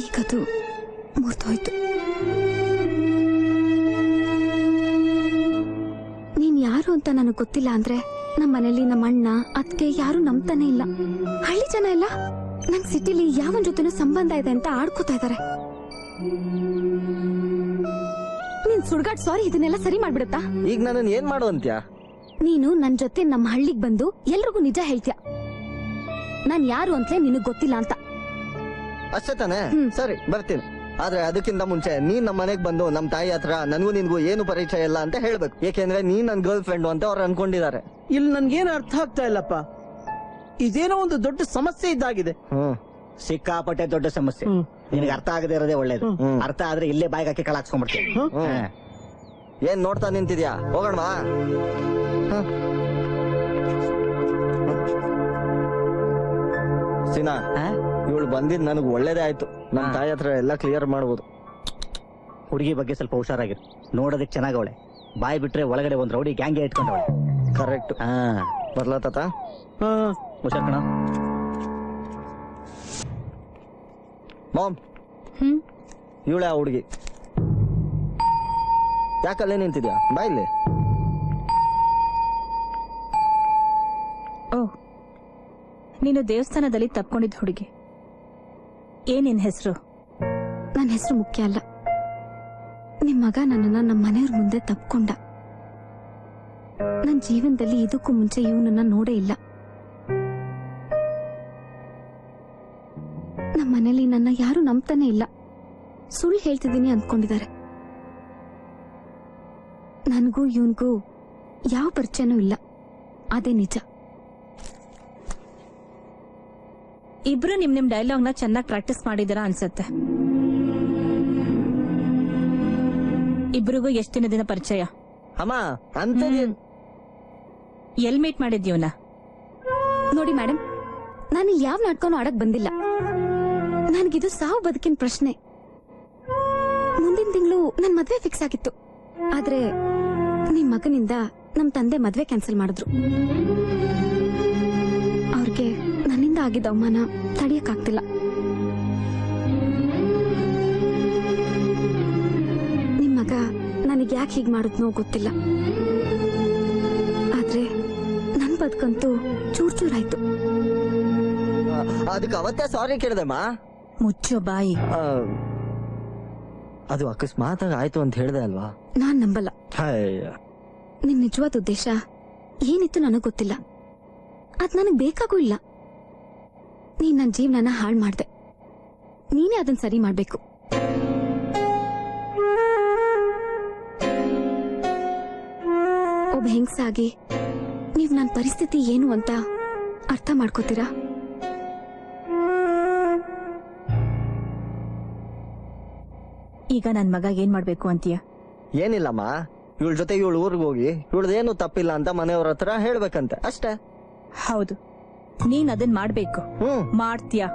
ಈಗದು ಮುರಿದೋಯ್ತು. ನೀನ್ ಯಾರು ಅಂತ ನನಗ್ ಗೊತ್ತಿಲ್ಲ ಅಂದ್ರೆ ನಮ್ಮ ಮನೇಲಿ ನಮ್ಮ ಅಣ್ಣ ಅದ್ಕೆ ಯಾರು ನಂಬ್ತಾನೆ ಇಲ್ಲ. ಹಳ್ಳಿ ಜನ ಎಲ್ಲ ನನ್ ಸಿಟಿಲಿ ಯಾವನ್ ಜೊತೆನೂ ಸಂಬಂಧ ಇದೆ ಅಂತ ಆಡ್ಕೋತಾ ಇದಾರೆ. ನೀನ್ ಸುಡ್ಗಾಡ್ ಸಾರಿ ಇದನ್ನೆಲ್ಲ ಸರಿ ಮಾಡ್ಬಿಡುತ್ತಾ? ಈಗ ನನ್ನ ಏನ್ ಮಾಡು ಅಂತ್ಯಾ? ನೀನು ನನ್ ಜೊತೆ ನಮ್ಮ ಹಳ್ಳಿಗ್ ಬಂದು ಎಲ್ರಿಗೂ ನಿಜ ಹೇಳ್ತೀಯ, ನಾನ್ ಯಾರು ಅಂತಲೇ ನಿನಗ್ ಗೊತ್ತಿಲ್ಲ ಅಂತ. ಅಷ್ಟೇ ತಾನೆ? ಸರಿ, ಬರ್ತೀನಿ. ಆದ್ರೆ ಅದಕ್ಕಿಂತ ಮುಂಚೆ ನೀನ್ ನಮ್ಮ ಮನೆಗ್ ಬಂದು ನಮ್ ತಾಯಿ ಹತ್ರ ನನಗೂ ನಿನ್ಗೂ ಏನು ಪರಿಚಯ ಇಲ್ಲ ಅಂತ ಹೇಳ್ಬೇಕು. ಏಕೆಂದ್ರೆ ನೀನ್ ನನ್ ಗರ್ಲ್ ಫ್ರೆಂಡ್ ಅಂತ ಅವ್ರು ಅನ್ಕೊಂಡಿದ್ದಾರೆ. ಇಲ್ಲಿ ನನ್ಗೇನು ಅರ್ಥ ಆಗ್ತಾ ಇಲ್ಲಪ್ಪ. ಇದೇನೋ ಒಂದು ದೊಡ್ಡ ಸಮಸ್ಯೆ ಇದ್ದಾಗಿದೆ. ಸಿಕ್ಕಾಪಟ್ಟೆ ದೊಡ್ಡ ಸಮಸ್ಯೆ. ನಿನಗೆ ಅರ್ಥ ಆಗದೆ ಇರೋದೇ ಒಳ್ಳೇದು. ಅರ್ಥ ಆದ್ರೆ ಇಲ್ಲೇ ಬಾಯಿಗೆ ಹಾಕಿ ಕಳಾಕ್ಸ್ಕೊಂಡ್ಬಿಡ್ತೀನಿ. ಏನ್ ನೋಡ್ತಾ ನಿಂತಿದ್ಯಾ? ಹೋಗೋಣ. ಸೀನಾ, ಇವಳು ಬಂದಿದ್ ನನಗ್ ಒಳ್ಳೇದೇ ಆಯ್ತು. ನಮ್ ತಾಯಿ ಹತ್ರ ಎಲ್ಲ ಕ್ಲಿಯರ್ ಮಾಡ್ಬೋದು. ಹುಡುಗಿ ಬಗ್ಗೆ ಸ್ವಲ್ಪ ಹುಷಾರಾಗಿರು. ನೋಡೋದಕ್ಕೆ ಚೆನ್ನಾಗವಳೆ, ಬಾಯಿ ಬಿಟ್ರೆ ಒಳಗಡೆ ಒಂದ್ ರೌಡಿ ಗ್ಯಾಂಗ್ಗೆ ಇಟ್ಕೊಂಡವಳೆ. ಕರೆಕ್ಟ್. ಬರ್ಲಾ ತಾತ? ಹುಷಾರ್ ಕಣ. ಮಾಮ್, ಇವಳೆ ಆ ಹುಡುಗಿ. ಯಾಕಲ್ಲೇ ನಿಂತಿದ್ಯಾ? ಬಾ ಇಲ್ಲಿ. ಓ, ನೀನು ದೇವಸ್ಥಾನದಲ್ಲಿ ತಪ್ಕೊಂಡಿದ್ದ ಹುಡುಗಿ. ಏನಿನ್ ಹೆಸರು? ನನ್ನ ಹೆಸರು ಮುಖ್ಯ ಅಲ್ಲ. ನಿಮ್ ಮಗ ನನ್ನನ್ನ ನಮ್ಮ ಮನೆಯವ್ರ ಮುಂದೆ ತಪ್ಕೊಂಡ. ನನ್ ಜೀವನದಲ್ಲಿ ಇದಕ್ಕೂ ಮುಂಚೆ ಇವನನ್ನ ನೋಡೇ ಇಲ್ಲ. ನಮ್ಮ ಮನೇಲಿ ನನ್ನ ಯಾರು ನಂಬ್ತಾನೆ ಇಲ್ಲ. ಸುಳ್ಳು ಹೇಳ್ತಿದ್ದೀನಿ ಅಂದ್ಕೊಂಡಿದ್ದಾರೆ. ನನಗೂ ಇವನ್ಗೂ ಯಾವ ಪರಿಚಯನೂ ಇಲ್ಲ, ಅದೇ ನಿಜ. ಇಬ್ರು ನಿಮ್ ಡೈಲಾಗ್ನ ಚೆನ್ನಾಗಿ ಪ್ರಾಕ್ಟೀಸ್ ಮಾಡಿದಿರಾ ಅನ್ಸತ್ತೆ. ಇಬ್ರಿಗೂ ಎಷ್ಟು ದಿನದಿಂದ ಪರಿಚಯ? ಅಮ್ಮ, ಎಲ್ ಮೀಟ್ ಮಾಡಿದ್ಯವನ? ನೋಡಿ ಮೇಡಮ್, ನಾನು ಯಾವ ನಾಟಕನೂ ಆಡಕ್ ಬಂದಿಲ್ಲ. ನನಗಿದು ಸಾವು ಬದುಕಿನ ಪ್ರಶ್ನೆ. ಮುಂದಿನ ತಿಂಗಳು ನನ್ ಮದ್ವೆ ಫಿಕ್ಸ್ ಆಗಿತ್ತು. ಆದ್ರೆ ನಿಮ್ ಮಗನಿಂದ ನಮ್ ತಂದೆ ಮದ್ವೆ ಕ್ಯಾನ್ಸಲ್ ಮಾಡಿದ್ರು. ಅವ್ರಿಗೆ ನನ್ನಿಂದ ಆಗಿದ್ದ ಅವಮಾನ ತಡೆಯಕ್ಕಾಗ್ತಿಲ್ಲ. ನಿಮ್ ಮಗ ನನಗ್ ಯಾಕೆ ಹೀಗ್ ಮಾಡಿದ್ನೋ ಗೊತ್ತಿಲ್ಲ. ಆದ್ರೆ ನನ್ ಬದುಕಂತೂ ಚೂರ್ ಚೂರಾಯ್ತು. ಅದಕ್ಕೆ ಅವತ್ತೇ ಸಾರಿ ಕೇಳಿದೆಮ್ಮ. ಮುಚ್ಚೋ ಬಾಯಿ. ಅದು ಅಕಸ್ಮಾತ್ ಆಯ್ತು ಅಂತ ಹೇಳ್ದೆ ಅಲ್ವಾ? ನಾನ್ ನಂಬಲ್ಲ. ನಿಮ್ ನಿಜವಾದ ಉದ್ದೇಶ ಏನಿತ್ತು ನನಗ್ ಗೊತ್ತಿಲ್ಲ. ಅದ್ ನನಗ್ ಬೇಕಾಗೂ ಇಲ್ಲ. ನೀನ್ ನನ್ ಜೀವನನ ಹಾಳ್ ಮಾಡ್ದೆ. ನೀನೇ ಅದನ್ನ ಸರಿ ಮಾಡ್ಬೇಕು. ಒಬ್ಬ ಹೆಂಗ್ಸಾಗಿ ನೀವ್ ನನ್ ಪರಿಸ್ಥಿತಿ ಏನು ಅಂತ ಅರ್ಥ ಮಾಡ್ಕೋತೀರಾ? ಈಗ ನನ್ ಮಗ ಏನ್ ಮಾಡ್ಬೇಕು ಅಂತೀಯ? ಏನಿಲ್ಲಮ್ಮ, ಇವಳ ಜೊತೆ ಇವಳು ಊರಿಗೆ ಹೋಗಿ ಇವಳದೇನು ತಪ್ಪಿಲ್ಲ ಅಂತ ಮನೆಯವ್ರ ಹತ್ರ ಹೇಳ್ಬೇಕಂತೆ, ಅಷ್ಟೇ. ಹೌದು, ನೀನ್ ಅದನ್ ಮಾಡ್ಬೇಕು. ಮಾಡ್ತೀಯಾ?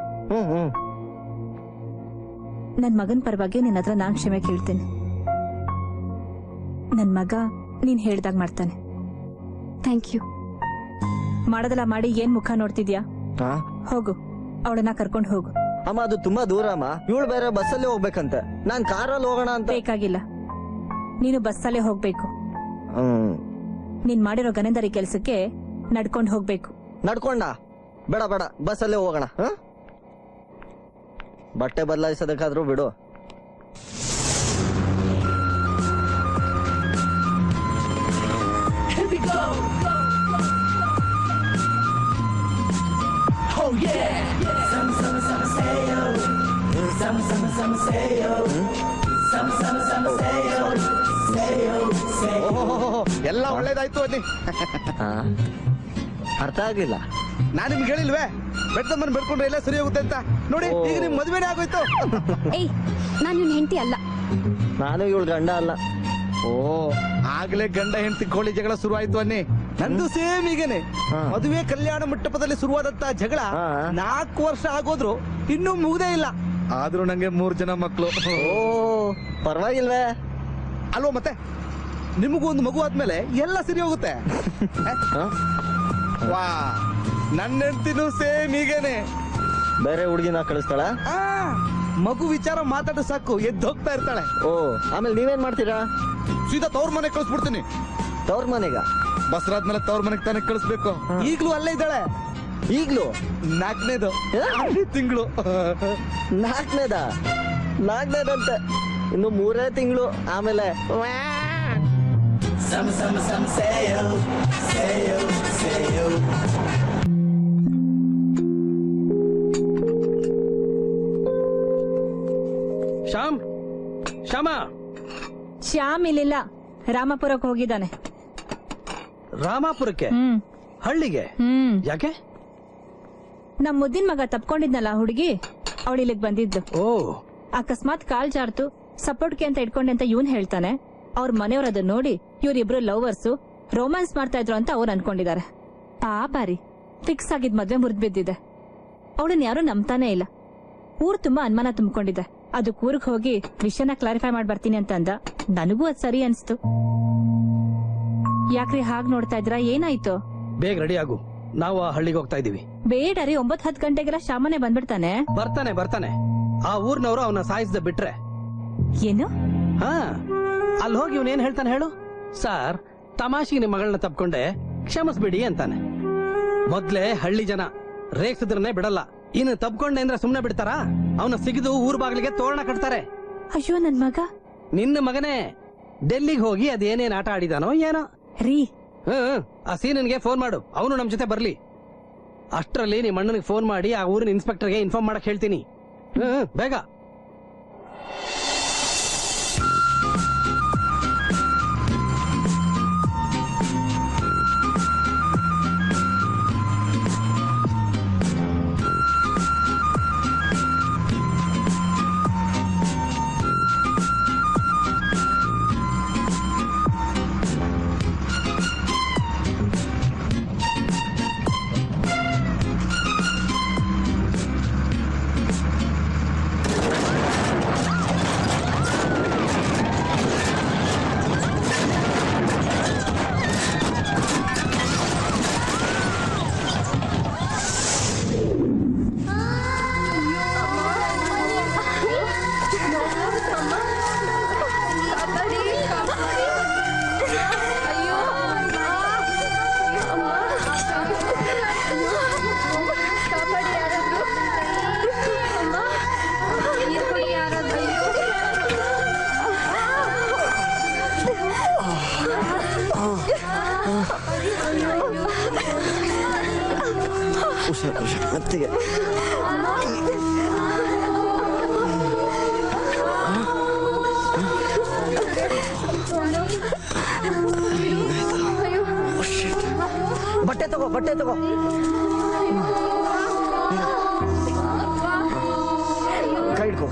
ನನ್ ಮಗನ್ ಪರವಾಗಿ ನಿನ್ ಹತ್ರ ನಾನ್ ಕ್ಷಮೆ ಕೇಳ್ತೀನಿ. ನನ್ ಮಗ ನೀನ್ ಹೇಳ್ದಾಗ ಮಾಡ್ತಾನೆ. Thank you. ಮಾಡೋದಲ್ಲ ಮಾಡಿ ಏನ್ ಮುಖ ನೋಡ್ತಿದ್ಯಾ? ಹೋಗು, ಅವಳನ್ನ ಕರ್ಕೊಂಡು ಹೋಗು. ಅಮ್ಮ ಅದು ತುಂಬಾ ದೂರ ಅಮ್ಮ, ಇವಳು ಬೇರೆ ಬಸ್ಸಲ್ಲಿ ಹೋಗ್ಬೇಕಂತೆ, ನಾನ್ ಕಾರಲ್ಲಿ ಹೋಗೋಣ ಅಂತ. ಬೇಕಾಗಿಲ್ಲ, ನೀನು ಬಸ್ಸಲ್ಲೇ ಹೋಗ್ಬೇಕು. ನೀನ್ ಮಾಡಿರೋ ಗನೆಂದರಿ ಕೆಲ್ಸಕ್ಕೆ ನಡ್ಕೊಂಡು ಹೋಗ್ಬೇಕು. ನಡ್ಕೊಂಡ? ಬೇಡ ಬೇಡ, ಬಸ್ಸಲ್ಲೇ ಹೋಗೋಣ. ಬಟ್ಟೆ ಬದಲಾಯಿಸೋದಕ್ಕಾದ್ರೂ ಬಿಡು. ಎಲ್ಲ ಒಳ್ಳೇದಾಯ್ತು ಅನ್ನಿ. ಅರ್ಥ ಆಗ್ಲಿಲ್ಲ. ನಾನ್ ನಿಮ್ಗೆ ಹೇಳಿಲ್ವೇ ಬೆಟ್ಟಮ್ಮನ್ ಬೆಳ್ಕೊಂಡ್ರೆ ಎಲ್ಲ ಸರಿ ಹೋಗುತ್ತೆ ಅಂತ? ನೋಡಿ ಈಗ ನಿಮ್ ಮದ್ವೆನೇ ಆಗೋಯ್ತು. ಏಯ್, ನಾನು ನಿನ್ ಹೆಂಡತಿ ಅಲ್ಲ. ನಾನು ಇವಳು ಗಂಡ ಅಲ್ಲ. ಓ, ಆಗ್ಲೇ ಗಂಡ ಹೆಂಡತಿ ಕೋಳಿ ಜಗಳ ಶುರು ಆಯ್ತು ಅನ್ನಿ. ನಂದು ಸೇಮ್ ಈಗೇನೆ. ಮದುವೆ ಕಲ್ಯಾಣ ಮಂಟಪದಲ್ಲಿ ಶುರುವಾದಂತ ಜಗಳ 4 ವರ್ಷ ಆಗೋದ್ರು ಇನ್ನೂ ಮುಗ್ದೇ ಇಲ್ಲ. ಆದ್ರೂ ನಂಗೆ 3 ಜನ ಮಕ್ಕಳು. ಓ, ಪರವಾಗಿಲ್ವೇ? ಅಲ್ವಾ ಮತ್ತೆ, ನಿಮಗೂ ಒಂದು ಮಗು ಆದ್ಮೇಲೆ ಎಲ್ಲ ಸರಿ ಹೋಗುತ್ತೆ. ವಾ, ನನ್ನ ಹೆಂಡತಿನೂ ಸೇಮ್ ಈಗೇನೆ. ಬೇರೆ ಹುಡುಗಿನ ಕಳಿಸ್ತಾಳ? ಮಗು ವಿಚಾರ ಮಾತಾಡ ಸಾಕು ಎದ್ದು ಹೋಗ್ತಾ ಇರ್ತಾಳೆ. ಓ, ಆಮೇಲೆ ನೀವೇನ್ ಮಾಡ್ತೀರಾ? ಸೀದಾ ತವ್ರ ಮನೆ ಕಳಿಸ್ಬಿಡ್ತೀನಿ. ತವ್ರ ಮನೆಗ? ಬಸ್ರಾದ್ಮೇಲೆ ತವ್ರ ಮನೆಗೆ ತಾನೇ ಕಳಿಸ್ಬೇಕು. ಈಗ್ಲೂ ಅಲ್ಲೇ ಇದ್ದಾಳೆ. ಈಗ್ಲೂ? 4ನೇದು ತಿಂಗಳು. 4ನೇದಂತೆ, ಇನ್ನು 3 ತಿಂಗಳು. ಆಮೇಲೆ ಶ್ಯಾಮ್ ಇಲ್ಲಿಲ್ಲ, ರಾಮಪುರಕ್ಕೆ ಹೋಗಿದ್ದಾನೆ. ರಾಮಾಪುರಕ್ಕೆ? ಹಳ್ಳಿಗೆ? ಯಾಕೆ? ನಮ್ ಮುದ್ದಿನ ಮಗ ತಪ್ಕೊಂಡಿದ್ನಲ್ಲ ಹುಡುಗಿ, ಅವಳು ಇಲ್ಲಿಗೆ ಬಂದಿದ್ದು. ಓ, ಅಕಸ್ಮಾತ್ ಕಾಲ್ ಜಾರ್ತು, ಸಪೋರ್ಟ್ಗೆ ಅಂತ ಇಟ್ಕೊಂಡೆ ಅಂತ ಇವನ್ ಹೇಳ್ತಾನೆ. ಅವ್ರ ಮನೆಯವ್ರ ಅದನ್ನ ನೋಡಿ ಇವ್ರಿಬ್ರು ಲವರ್ಸು ರೋಮ್ಯಾನ್ಸ್ ಮಾಡ್ತಾ ಇದ್ರು ಅಂತ ಅವ್ರು ಅನ್ಕೊಂಡಿದ್ದಾರೆ. ಪಾಪಾರಿ, ಫಿಕ್ಸ್ ಆಗಿದ್ ಮದ್ವೆ ಮುರಿದ್ ಬಿದ್ದಿದೆ. ಅವಳನ್ನ ಯಾರು ನಂಬ್ತಾನೆ ಇಲ್ಲ. ಊರ್ ತುಂಬಾ ಅನುಮಾನ ತುಂಬಿಕೊಂಡಿದೆ. ಅದು ಊರಿಗೆ ಹೋಗಿ ವಿಷಯನ ಕ್ಲಾರಿಫೈ ಮಾಡಿ ಬರ್ತೀನಿ ಅಂತ ಅಂದ. ನನಗೂ ಅದ್ ಸರಿ ಅನ್ಸ್ತು. ಯಾಕ್ರಿ ಹಾಗ್ ನೋಡ್ತಾ ಇದ್ರ? ಏನಾಯ್ತು? ಬೇಗ ರೆಡಿ ಆಗು, ನಾವು ಆ ಹಳ್ಳಿಗೆ ಹೋಗ್ತಾ ಇದೀವಿ. ಬೇಡರಿ, 9-10 ಗಂಟೆಗೆಲ್ಲ ಶಾಮನೆ ಬಂದ್ಬಿಡ್ತಾನೆ. ಬರ್ತಾನೆ. ಆ ಊರ್ನವರು ಅವನ ಸಾಯಿಸ್ದ ಬಿಟ್ರೆ. ಏನು? ಹಾ, ಅಲ್ಲಿ ಹೋಗಿ ಇವನೇನ್ ಹೇಳ್ತಾನೆ ಹೇಳು? ಸರ್, ತಮಾಷೆಗೆ ನಿಮ್ ಮಗಳನ್ನ ತಪ್ಕೊಂಡೆ, ಕ್ಷಮಿಸ್ಬಿಡಿ ಅಂತಾನೆ. ಮೊದ್ಲೇ ಹಳ್ಳಿ ಜನ ರೇಗ್ಸಿದ್ರನ್ನೇ ಬಿಡಲ್ಲ. ಇನ್ನು ತಪ್ಕೊಂಡೆ ಅಂದ್ರೆ ಸುಮ್ನೆ ಬಿಡ್ತಾರಾ? ಅವನ ಸಿಗಿದು ಊರ್ ಬಾಗಿಲಿಗೆ ತೋರಣ ಕಟ್ತಾರೆ. ಅಯ್ಯೋ, ನನ್ ಮಗ. ನಿನ್ನ ಮಗನೇ ಡೆಲ್ಲಿಗೆ ಹೋಗಿ ಅದೇನೇನ್ ಆಟ ಆಡಿದಾನೋ ಏನೋ. ರೀ, ಆ ಸೀನನ್ಗೆ ಫೋನ್ ಮಾಡು, ಅವನು ನಮ್ ಜೊತೆ ಬರ್ಲಿ. ಅಷ್ಟ್ರಲ್ಲಿ ನಿಮ್ಮ ಅಣ್ಣನಿಗೆ ಫೋನ್ ಮಾಡಿ ಆ ಊರಿನ ಇನ್ಸ್ಪೆಕ್ಟರ್ಗೆ ಇನ್ಫಾರ್ಮ್ ಮಾಡಕ್ ಹೇಳ್ತೀನಿ. ಬೇಗ. ಅತ್ತಿಗೆ ಬಟ್ಟೆ ತಗೋ ಕೈ ಹಿಡ್ಕೋ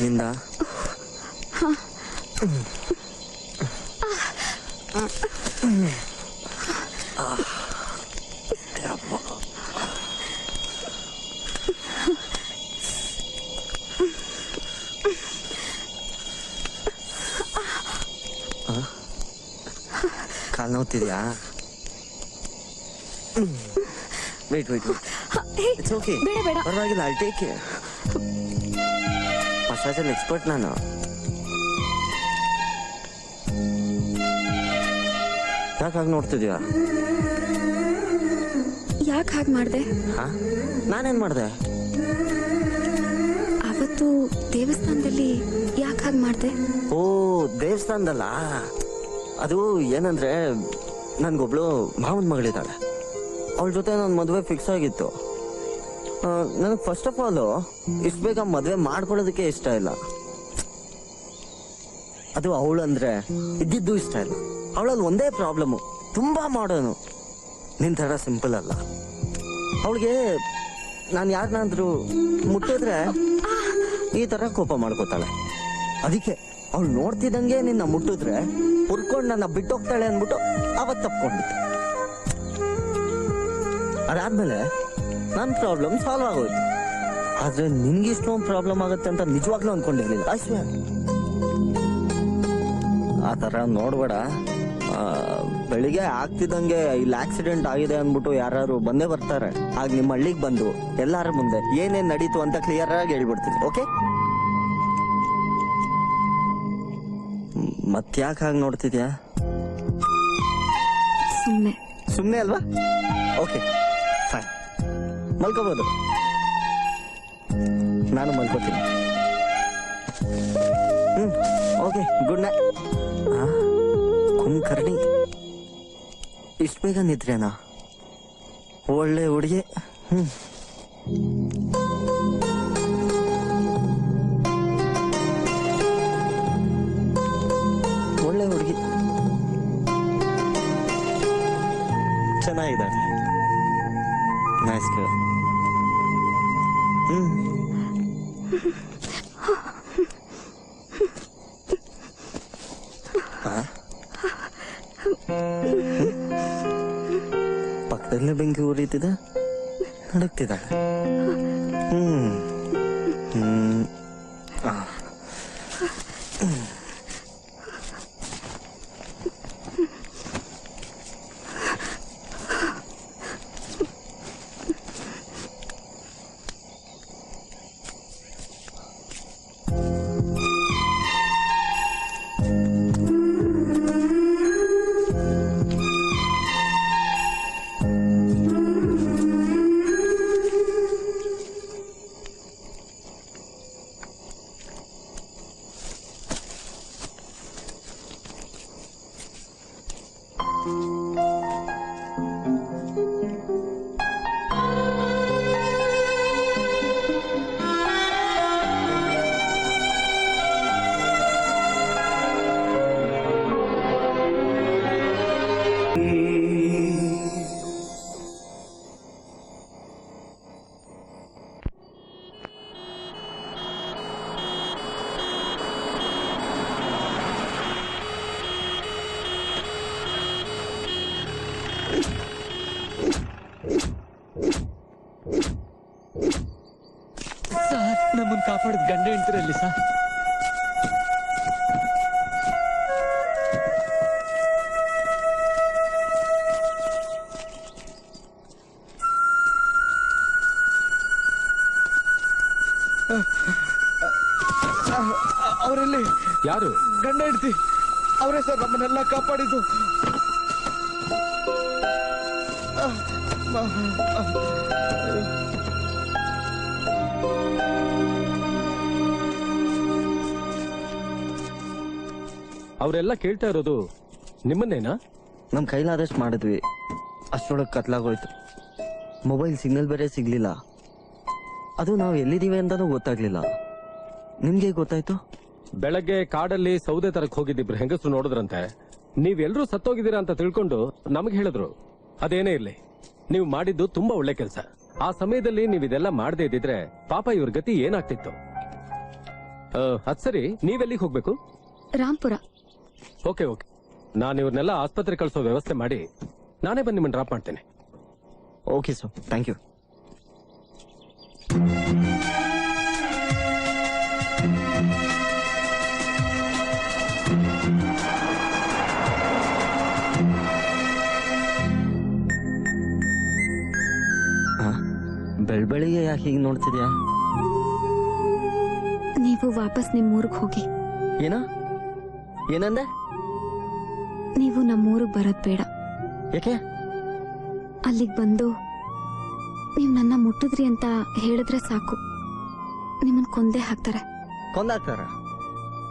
ನಿಂದ ಕಾಲ್ ನೋವ್ತಿದ್ಯಾ? ವೇಟ್ ಇಟ್ಸ್ ಓಕೆ, ಪರವಾಗಿಲ್ಲ, ಐ ಟೇಕ್ ಕೇರ್. ಮಸಾಜಲ್ಲಿ ಎಕ್ಸ್ಪರ್ಟ್ ನಾನು. ಯಾಕೆ ಹಾಗೆ ನೋಡ್ತಿದ್ಯಾ? ಯಾಕೆ ಹಾಗೆ ಮಾಡ್ದೆ? ನಾನೇನ್ ಮಾಡ್ದೆ? ಅವತ್ತು ದೇವಸ್ಥಾನದಲ್ಲಿ ಯಾಕೆ ಹಾಗೆ ಮಾಡ್ದೆ? ಓ, ದೇವಸ್ಥಾನದಲ್ಲ. ಅದು ಏನಂದ್ರೆ ನನ್ಗೊಬ್ಳು ಮಾವನ್ ಮಗಳಿದ್ದಾಳೆ. ಅವಳ ಜೊತೆ ನನ್ನ ಮದುವೆ ಫಿಕ್ಸ್ ಆಗಿತ್ತು. ನನಗೆ ಫಸ್ಟ್ ಆಫ್ ಆಲ್ ಇಷ್ಟು ಬೇಗ ಮದುವೆ ಮಾಡ್ಕೊಳ್ಳೋದಕ್ಕೆ ಇಷ್ಟ ಇಲ್ಲ. ಅದು ಅವಳಂದ್ರೆ ಇದ್ದಿದ್ದು ಇಷ್ಟ ಇಲ್ಲ. ಅವಳಲ್ಲಿ ಒಂದೇ ಪ್ರಾಬ್ಲಮ್ಮು, ತುಂಬಾ ಮಾಡೋನು. ನಿನ್ ತರ ಸಿಂಪಲ್ ಅಲ್ಲ. ಅವಳಿಗೆ ನಾನು ಯಾರನ್ನಾದ್ರೂ ಮುಟ್ಟಿದ್ರೆ ಈ ತರ ಕೋಪ ಮಾಡ್ಕೋತಾಳೆ. ಅದಕ್ಕೆ ಅವಳು ನೋಡ್ತಿದ್ದಂಗೆ ನಿನ್ನ ಮುಟ್ಟಿದ್ರೆ ಹುರ್ಕೊಂಡು ನನ್ನ ಬಿಟ್ಟೋಗ್ತಾಳೆ ಅಂದ್ಬಿಟ್ಟು ಅವತ್ತು ತಪ್ಕೊಂಡಿದ್ದೆ. ಅದಾದ್ಮೇಲೆ ನನ್ನ ಪ್ರಾಬ್ಲಮ್ ಸಾಲ್ವ್ ಆಗೋಯ್ತು. ಆದ್ರೆ ನಿನ್ಗೆ ಇಷ್ಟೊಂದು ಪ್ರಾಬ್ಲಮ್ ಆಗುತ್ತೆ ಅಂತ ನಿಜವಾಗ್ಲೂ ಅನ್ಕೊಂಡಿರ್ಲಿಲ್ಲ. ಅಶ್ವ ಆ ತರ ನೋಡ್ಬೇಡ. ಬೆಳಿಗ್ಗೆ ಆಗ್ತಿದ್ದಂಗೆ ಇಲ್ಲಿ ಆಕ್ಸಿಡೆಂಟ್ ಆಗಿದೆ ಅಂದ್ಬಿಟ್ಟು ಯಾರು ಬಂದೇ ಬರ್ತಾರೆ. ಆಗ ನಿಮ್ಮ ಹಳ್ಳಿಗೆ ಬಂದು ಎಲ್ಲಾರ ಮುಂದೆ ಏನೇನ್ ನಡೀತು ಅಂತ ಕ್ಲಿಯರ್ ಆಗಿ ಹೇಳ್ಬಿಡ್ತೀನಿ. ಓಕೆ? ಮತ್ತ್ಯಾಕೆ ಹಾಗೆ ನೋಡ್ತಿದ್ಯಾ? ಸುಮ್ಮನೆ ಅಲ್ವಾ? ಓಕೆ ಫೈನ್, ಮಲ್ಕೋಬಹುದು. ನಾನು ಮಲ್ಕೋತೀನಿ. Okay, good night. ಕುಂಕರ್ಣಿ, ಇಷ್ಟು ಬೇಗ ನಿದ್ರೇನಾ? ಒಳ್ಳೆ ಹುಡುಗಿ. ಒಳ್ಳೆ ಹುಡುಗಿ, ಚೆನ್ನಾಗಿದೆ. Nice girl. ಪಕ್ಕದಲ್ಲೇ ಬೆಂಕಿ ಉರಿತಿದೆ, ನಡುಕ್ತಿದ್ದಾಳೆ. ನಮ್ಮನ್ನು ಕಾಪಾಡಿದ ಗಂಡ ಹೆಂಡ್ತಿರಲ್ಲಿ ಸರ್. ಅವರಲ್ಲಿ ಯಾರು? ಗಂಡ ಹೆಂಡ್ತಿ ಅವರೇ ಸರ್, ನಮ್ಮನ್ನೆಲ್ಲ ಕಾಪಾಡಿದ್ದು. ಅವರೆಲ್ಲ ಕೇಳ್ತಾ ಇರೋದು ನಿಮ್ಮನ್ನೇನಾ? ನಮ್ ಕೈಲಾದಷ್ಟು ಮಾಡಿದ್ವಿ, ಅಷ್ಟರೊಳಗೆ ಕತ್ಲಾಗೋಯ್ತು. ಮೊಬೈಲ್ ಸಿಗ್ನಲ್ ಬೇರೆ ಸಿಗ್ಲಿಲ್ಲ. ಅದು ನಾವು ಎಲ್ಲಿದ್ದೀವಿ ಅಂತಾನೂ ಗೊತ್ತಾಗ್ಲಿಲ್ಲ. ನಿಮ್ಗೆ ಗೊತ್ತಾಯ್ತು? ಬೆಳಗ್ಗೆ ಕಾಡಲ್ಲಿ ಸೌದೆ ತರಕ್ ಹೋಗಿದ್ದಿಬ್ರು ಹೆಂಗಸರು ನೋಡಿದ್ರಂತೆ. ನೀವೆಲ್ಲರೂ ಸತ್ತೋಗಿದ್ದೀರಾ ಅಂತ ತಿಳ್ಕೊಂಡು ನಮಗೆ ಹೇಳಿದ್ರು. ಅದೇನೇ ಇರ್ಲಿ, ನೀವು ಮಾಡಿದ್ದು ತುಂಬಾ ಒಳ್ಳೆ ಕೆಲಸ. ಆ ಸಮಯದಲ್ಲಿ ನೀವು ಇದೆಲ್ಲ ಮಾಡದೇ ಇದ್ದಿದ್ರೆ ಪಾಪ ಇವ್ರ ಗತಿ ಏನಾಗ್ತಿತ್ತು? ಅದ್ ಸರಿ ನೀವೆಲ್ಲಿಗೆ ಹೋಗ್ಬೇಕು? ರಾಂಪುರ. ಓಕೆ ಓಕೆ, ನಾನು ಇವ್ರನ್ನೆಲ್ಲ ಆಸ್ಪತ್ರೆ ಕಳಿಸೋ ವ್ಯವಸ್ಥೆ ಮಾಡಿ ನಾನೇ ಬಂದು ನಿಮ್ಮನ್ನು ಡ್ರಾಪ್ ಮಾಡ್ತೇನೆ. Okay sir, thank you. ಬೆಳ್ಬೆಳಿಗ್ಗೆ ಯಾಕೆ ಹೀಗೆ ನೋಡ್ತಿದ್ಯಾ? ನೀವು ವಾಪಸ್ ನಿಮ್ಮೂರಿಗೆ ಹೋಗಿ. ಏನಂದೆ? ನೀವು ನಮ್ಮೂರಿಗೆ ಬರೋದ್ ಬೇಡ. ಯಾಕೆ? ಅಲ್ಲಿಗೆ ಬಂದು ನೀವು ನನ್ನ ಮುಟ್ಟಿದ್ರಿ ಅಂತ ಹೇಳಿದ್ರೆ ಸಾಕು, ನಿಮ್ಮನ್ ಕೊಂದೇ ಹಾಕ್ತಾರೆ. ಕೊಂದಾಕ್ತಾರ?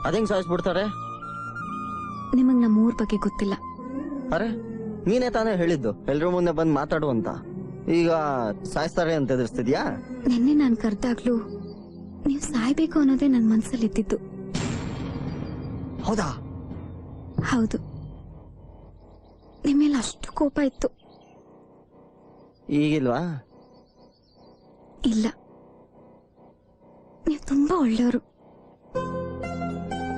ಅದೇಂಗ್ ಸಾಯಿಸ್ಬಿಡ್ತಾರೆ? ನಿಮಗ್ ನಮ್ಮೂರ್ ಬಗ್ಗೆ ಗೊತ್ತಿಲ್ಲ. ಅರೆ, ನೀನೇ ತಾನೇ ಹೇಳಿದ್ದು ಎಲ್ರೂ ಮುಂದೆ ಬಂದು ಮಾತಾಡು ಅಂತ. ಈಗ ಸಾಯಿಸ್ತಾರೆ ಅಂತ ಎದುರಿಸ್ತಿದ್ಯಾ? ನಿನ್ನೆ ನಾನ್ ಕರ್ದಾಗ್ಲೂ ನೀವು ಸಾಯ್ಬೇಕು ಅನ್ನೋದೇ ನನ್ ಮನ್ಸಲ್ಲಿ ಇದ್ದಿದ್ದು. ಹೌದಾ? ಹೌದು. ನಿಮ್ಮೇಲೆ ಅಷ್ಟು ಕೋಪ ಇತ್ತು. ಈಗಿಲ್ವಾ? ಇಲ್ಲ, ನೀವು ತುಂಬಾ ಒಳ್ಳೆಯವರು.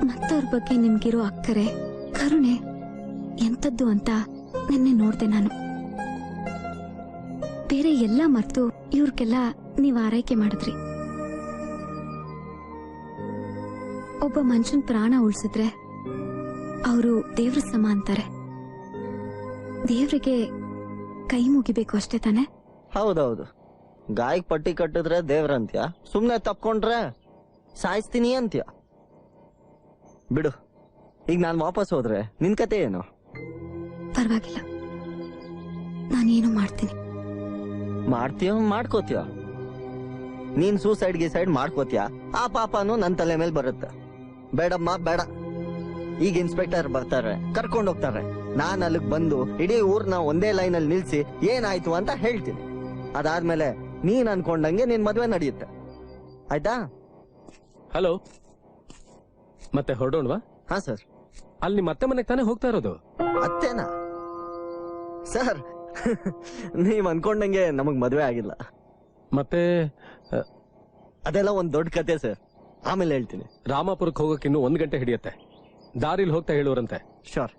ಮತ್ತವ್ರ ಬಗ್ಗೆ ನಿಮ್ಗಿರೋ ಅಕ್ಕರೆ, ಕರುಣೆ ಎಂತದ್ದು ಅಂತ ನಿನ್ನೆ ನೋಡ್ದೆ ನಾನು. ಬೇರೆ ಎಲ್ಲ ಮರ್ತು ಇವ್ರಿಗೆಲ್ಲ ನೀವ್ ಆರೈಕೆ ಮಾಡಿದ್ರಿ. ಒಬ್ಬ ಮನುಷ್ಯನ್ ಪ್ರಾಣ ಉಳಿಸಿದ್ರೆ ಅವರು ದೇವ್ರ ಸಮ ಅಂತಾರೆ. ದೇವ್ರಿಗೆ ಕೈ ಮುಗಿಬೇಕು ಅಷ್ಟೇ ತಾನೆ? ಹೌದೌದು. ಗಾಯಕ್ ಪಟ್ಟಿ ಕಟ್ಟಿದ್ರೆ ದೇವ್ರಂತ್ಯ, ಸುಮ್ನೆ ತಪ್ಕೊಂಡ್ರೆ ಸಾಯಿಸ್ತೀನಿ ಅಂತ್ಯ. ಬಿಡು, ಈಗ ನಾನ್ ವಾಪಸ್ ಹೋದ್ರೆ ನಿನ್ ಕತೆ ಏನು? ಪರವಾಗಿಲ್ಲ, ನಾನೇನು ಮಾಡ್ತೀನಿ. ಮಾಡ್ತೀಯೋ ಮಾಡ್ಕೋತೀಯ? ನೀನ್ ಸೂಸೈಡ್ ಗಿಸೈಡ್ ಮಾಡ್ಕೋತೀಯ, ಆ ಪಾಪನು ನನ್ ತಲೆ ಮೇಲೆ ಬರುತ್ತೆ. ಬೇಡಮ್ಮ ಬೇಡ. ಈಗ ಇನ್ಸ್ಪೆಕ್ಟರ್ ಬರ್ತಾರೆ, ಕರ್ಕೊಂಡು ಹೋಗ್ತಾರೆ. ನಾನ್ ಅಲ್ಲಿಗ್ ಬಂದು ಇಡೀ ಊರ್ನ ಒಂದೇ ಲೈನ್ ಅಲ್ಲಿ ನಿಲ್ಸಿ ಏನಾಯ್ತು ಅಂತ ಹೇಳ್ತೀನಿ. ಅದಾದ್ಮೇಲೆ ನೀನ್ ಅನ್ಕೊಂಡಂಗೆ ನಿನ್ ಮದ್ವೆ ನಡೆಯುತ್ತೆ. ಆಯ್ತಾ? ಹಲೋ, ಮತ್ತೆ ಹೊರಡೋಣವಾ? ಹಾ ಸರ್. ಅಲ್ಲಿ ನಿಮ್ಮ ಅತ್ತೆ ಮನೆಗೆ ತಾನೇ ಹೋಗ್ತಾ ಇರೋದು? ಅತ್ತೇನಾ ಸರ್? ನೀವ್ ಅನ್ಕೊಂಡಂಗೆ ನಮಗ್ ಮದ್ವೆ ಆಗಿಲ್ಲ. ಮತ್ತೆ ಅದೆಲ್ಲ ಒಂದ್ ದೊಡ್ಡ ಕತೆ ಸರ್, ಆಮೇಲೆ ಹೇಳ್ತೀನಿ. ರಾಮಾಪುರಕ್ಕೆ ಹೋಗಕ್ಕೆ ಇನ್ನೂ 1 ಗಂಟೆ ಹಿಡಿಯತ್ತೆ. ದಾರಿಲಿ ಹೋಗ್ತಾ ಹೇಳೋರಂತೆ. ಶೋರ್.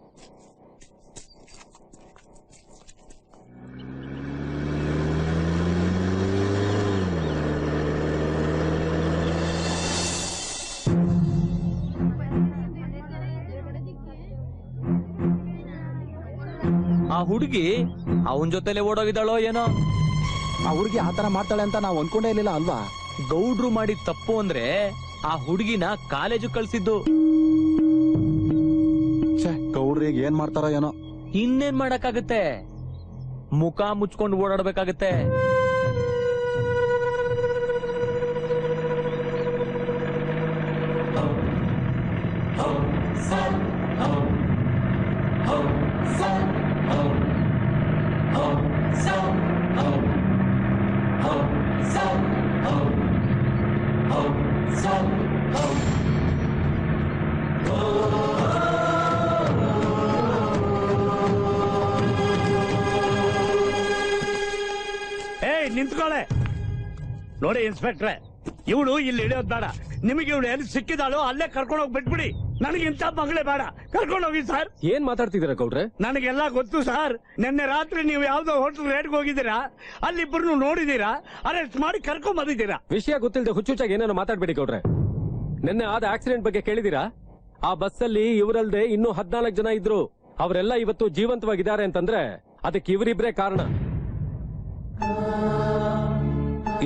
ಆ ಹುಡುಗಿ ಅವನ್ ಜೊತೆಲೆ ಓಡೋಗಿದ್ದಾಳೋ ಏನೋ. ಆ ಹುಡುಗಿ ಆತರ ಮಾಡ್ತಾಳೆ ಅಂತ ನಾವು ಅನ್ಕೊಂಡೇ ಇರ್ಲಿಲ್ಲ ಅಲ್ವಾ? ಗೌಡ್ರು ಮಾಡಿದ ತಪ್ಪು ಅಂದ್ರೆ ಆ ಹುಡುಗಿನ ಕಾಲೇಜು ಕಳ್ಸಿದ್ದು. ಗೌಡ್ರಿಗೆ ಏನ್ ಮಾಡ್ತಾರೋ ಏನೋ. ಇನ್ನೇನ್ ಮಾಡಕ್ಕಾಗತ್ತೆ, ಮುಖ ಮುಚ್ಕೊಂಡು ಓಡಾಡ್ಬೇಕಾಗತ್ತೆ. ನಿಂತ್ಕೊಳ್ಳೆ. ನೋಡಿ ಇನ್ಸ್ಪೆಕ್ಟ್ರೆ, ಇವಳು ಇಲ್ಲಿ ಇಳಿಯೋದ್ ಬೇಡ. ನಿಮಗೆ ಇವಳು ಎಲ್ಲಿ ಸಿಕ್ಕಿದಾಳೋ ಅಲ್ಲೇ ಕರ್ಕೊಂಡು ಹೋಗಿ ಬಿಟ್ಬಿಡಿ. ನನಗೆ ಇಂಥ ಮಗಳೇ ಬೇಡ, ಕರ್ಕೊಂಡು ಹೋಗಿ ಸರ್. ಏನ್ ಮಾತಾಡ್ತಿದ್ದೀರಾ ಗೌಡ್ರೆ? ನನಗೆಲ್ಲ ಗೊತ್ತು ಸರ್. ನಿನ್ನೆ ರಾತ್ರಿ ನೀವು ಯಾವ್ದೋ ಹೋಟೆಲ್ ರೇಟ್ಗೆ ಹೋಗಿದ್ದೀರಾ, ಅಲ್ಲಿಬ್ಬರನ್ನು ನೋಡಿದೀರಾ, ಅರೆಸ್ಟ್ ಮಾಡಿ ಕರ್ಕೊಂಡ್ ಬಂದಿದ್ದೀರಾ. ವಿಷಯ ಗೊತ್ತಿಲ್ಲದೆ ಹುಚ್ಚುಚ್ಚಾಗಿ ಏನೇನೋ ಮಾತಾಡ್ಬೇಡಿ ಗೌಡ್ರೆ. ನಿನ್ನೆ ಆದ ಆಕ್ಸಿಡೆಂಟ್ ಬಗ್ಗೆ ಕೇಳಿದೀರಾ? ಆ ಬಸ್ಸಲ್ಲಿ ಇವರಲ್ದೆ ಇನ್ನೂ 14 ಜನ ಇದ್ರು. ಅವರೆಲ್ಲ ಇವತ್ತು ಜೀವಂತವಾಗಿದ್ದಾರೆ ಅಂತಂದ್ರೆ ಅದಕ್ಕೆ ಇವರಿಬ್ರೇ ಕಾರಣ.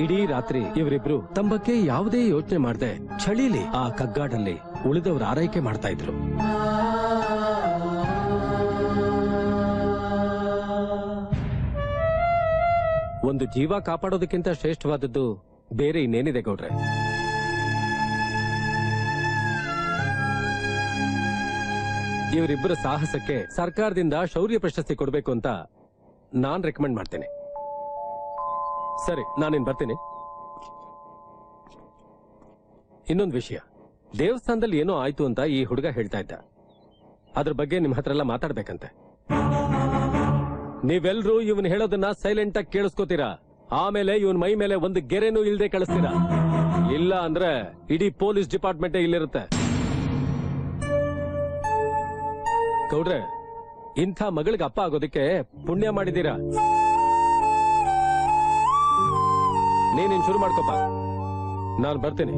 ಇಡೀ ರಾತ್ರಿ ಇವರಿಬ್ರು ತಮ್ಮ ಬಗ್ಗೆ ಯಾವುದೇ ಯೋಚನೆ ಮಾಡದೆ ಚಳಿಲಿ ಆ ಕಗ್ಗಾಡಲ್ಲಿ ಉಳಿದವರು ಆರೈಕೆ ಮಾಡ್ತಾ ಇದ್ರು. ಒಂದು ಜೀವ ಕಾಪಾಡೋದಕ್ಕಿಂತ ಶ್ರೇಷ್ಠವಾದದ್ದು ಬೇರೆ ಇನ್ನೇನಿದೆ ಗೌಡ್ರೆ? ಇವರಿಬ್ಬರ ಸಾಹಸಕ್ಕೆ ಸರ್ಕಾರದಿಂದ ಶೌರ್ಯ ಪ್ರಶಸ್ತಿ ಕೊಡಬೇಕು ಅಂತ ನಾನ್ ರೆಕಮೆಂಡ್ ಮಾಡ್ತೇನೆ. ಸರಿ, ನಾನಿನ್ ಬರ್ತೀನಿ. ಇನ್ನೊಂದು ವಿಷಯ, ದೇವಸ್ಥಾನದಲ್ಲಿ ಏನೋ ಆಯ್ತು ಅಂತ ಈ ಹುಡುಗ ಹೇಳ್ತಾ ಇದ್ದ. ಅದ್ರ ಬಗ್ಗೆ ನಿಮ್ ಹತ್ರ ಎಲ್ಲ ಮಾತಾಡ್ಬೇಕಂತೆ. ನೀವೆಲ್ರೂ ಇವನ್ ಹೇಳೋದನ್ನ ಸೈಲೆಂಟ್ ಆಗಿ ಕೇಳಿಸ್ಕೋತೀರಾ. ಆಮೇಲೆ ಇವನ್ ಮೈ ಮೇಲೆ ಒಂದು ಗೆರೆನೂ ಇಲ್ದೆ ಕಳಿಸ್ತೀರಾ. ಇಲ್ಲ ಅಂದ್ರೆ ಇಡೀ ಪೊಲೀಸ್ ಡಿಪಾರ್ಟ್ಮೆಂಟ್ ಇಲ್ಲಿರುತ್ತೆ. ಗೌಡ್ರೆ, ಇಂಥ ಮಗಳಿಗೆ ಅಪ್ಪ ಆಗೋದಕ್ಕೆ ಪುಣ್ಯ ಮಾಡಿದೀರಾ. ನೀನಿನ್ ಶುರು ಮಾಡ್ಕೊಪ್ಪ, ನಾನು ಬರ್ತೀನಿ.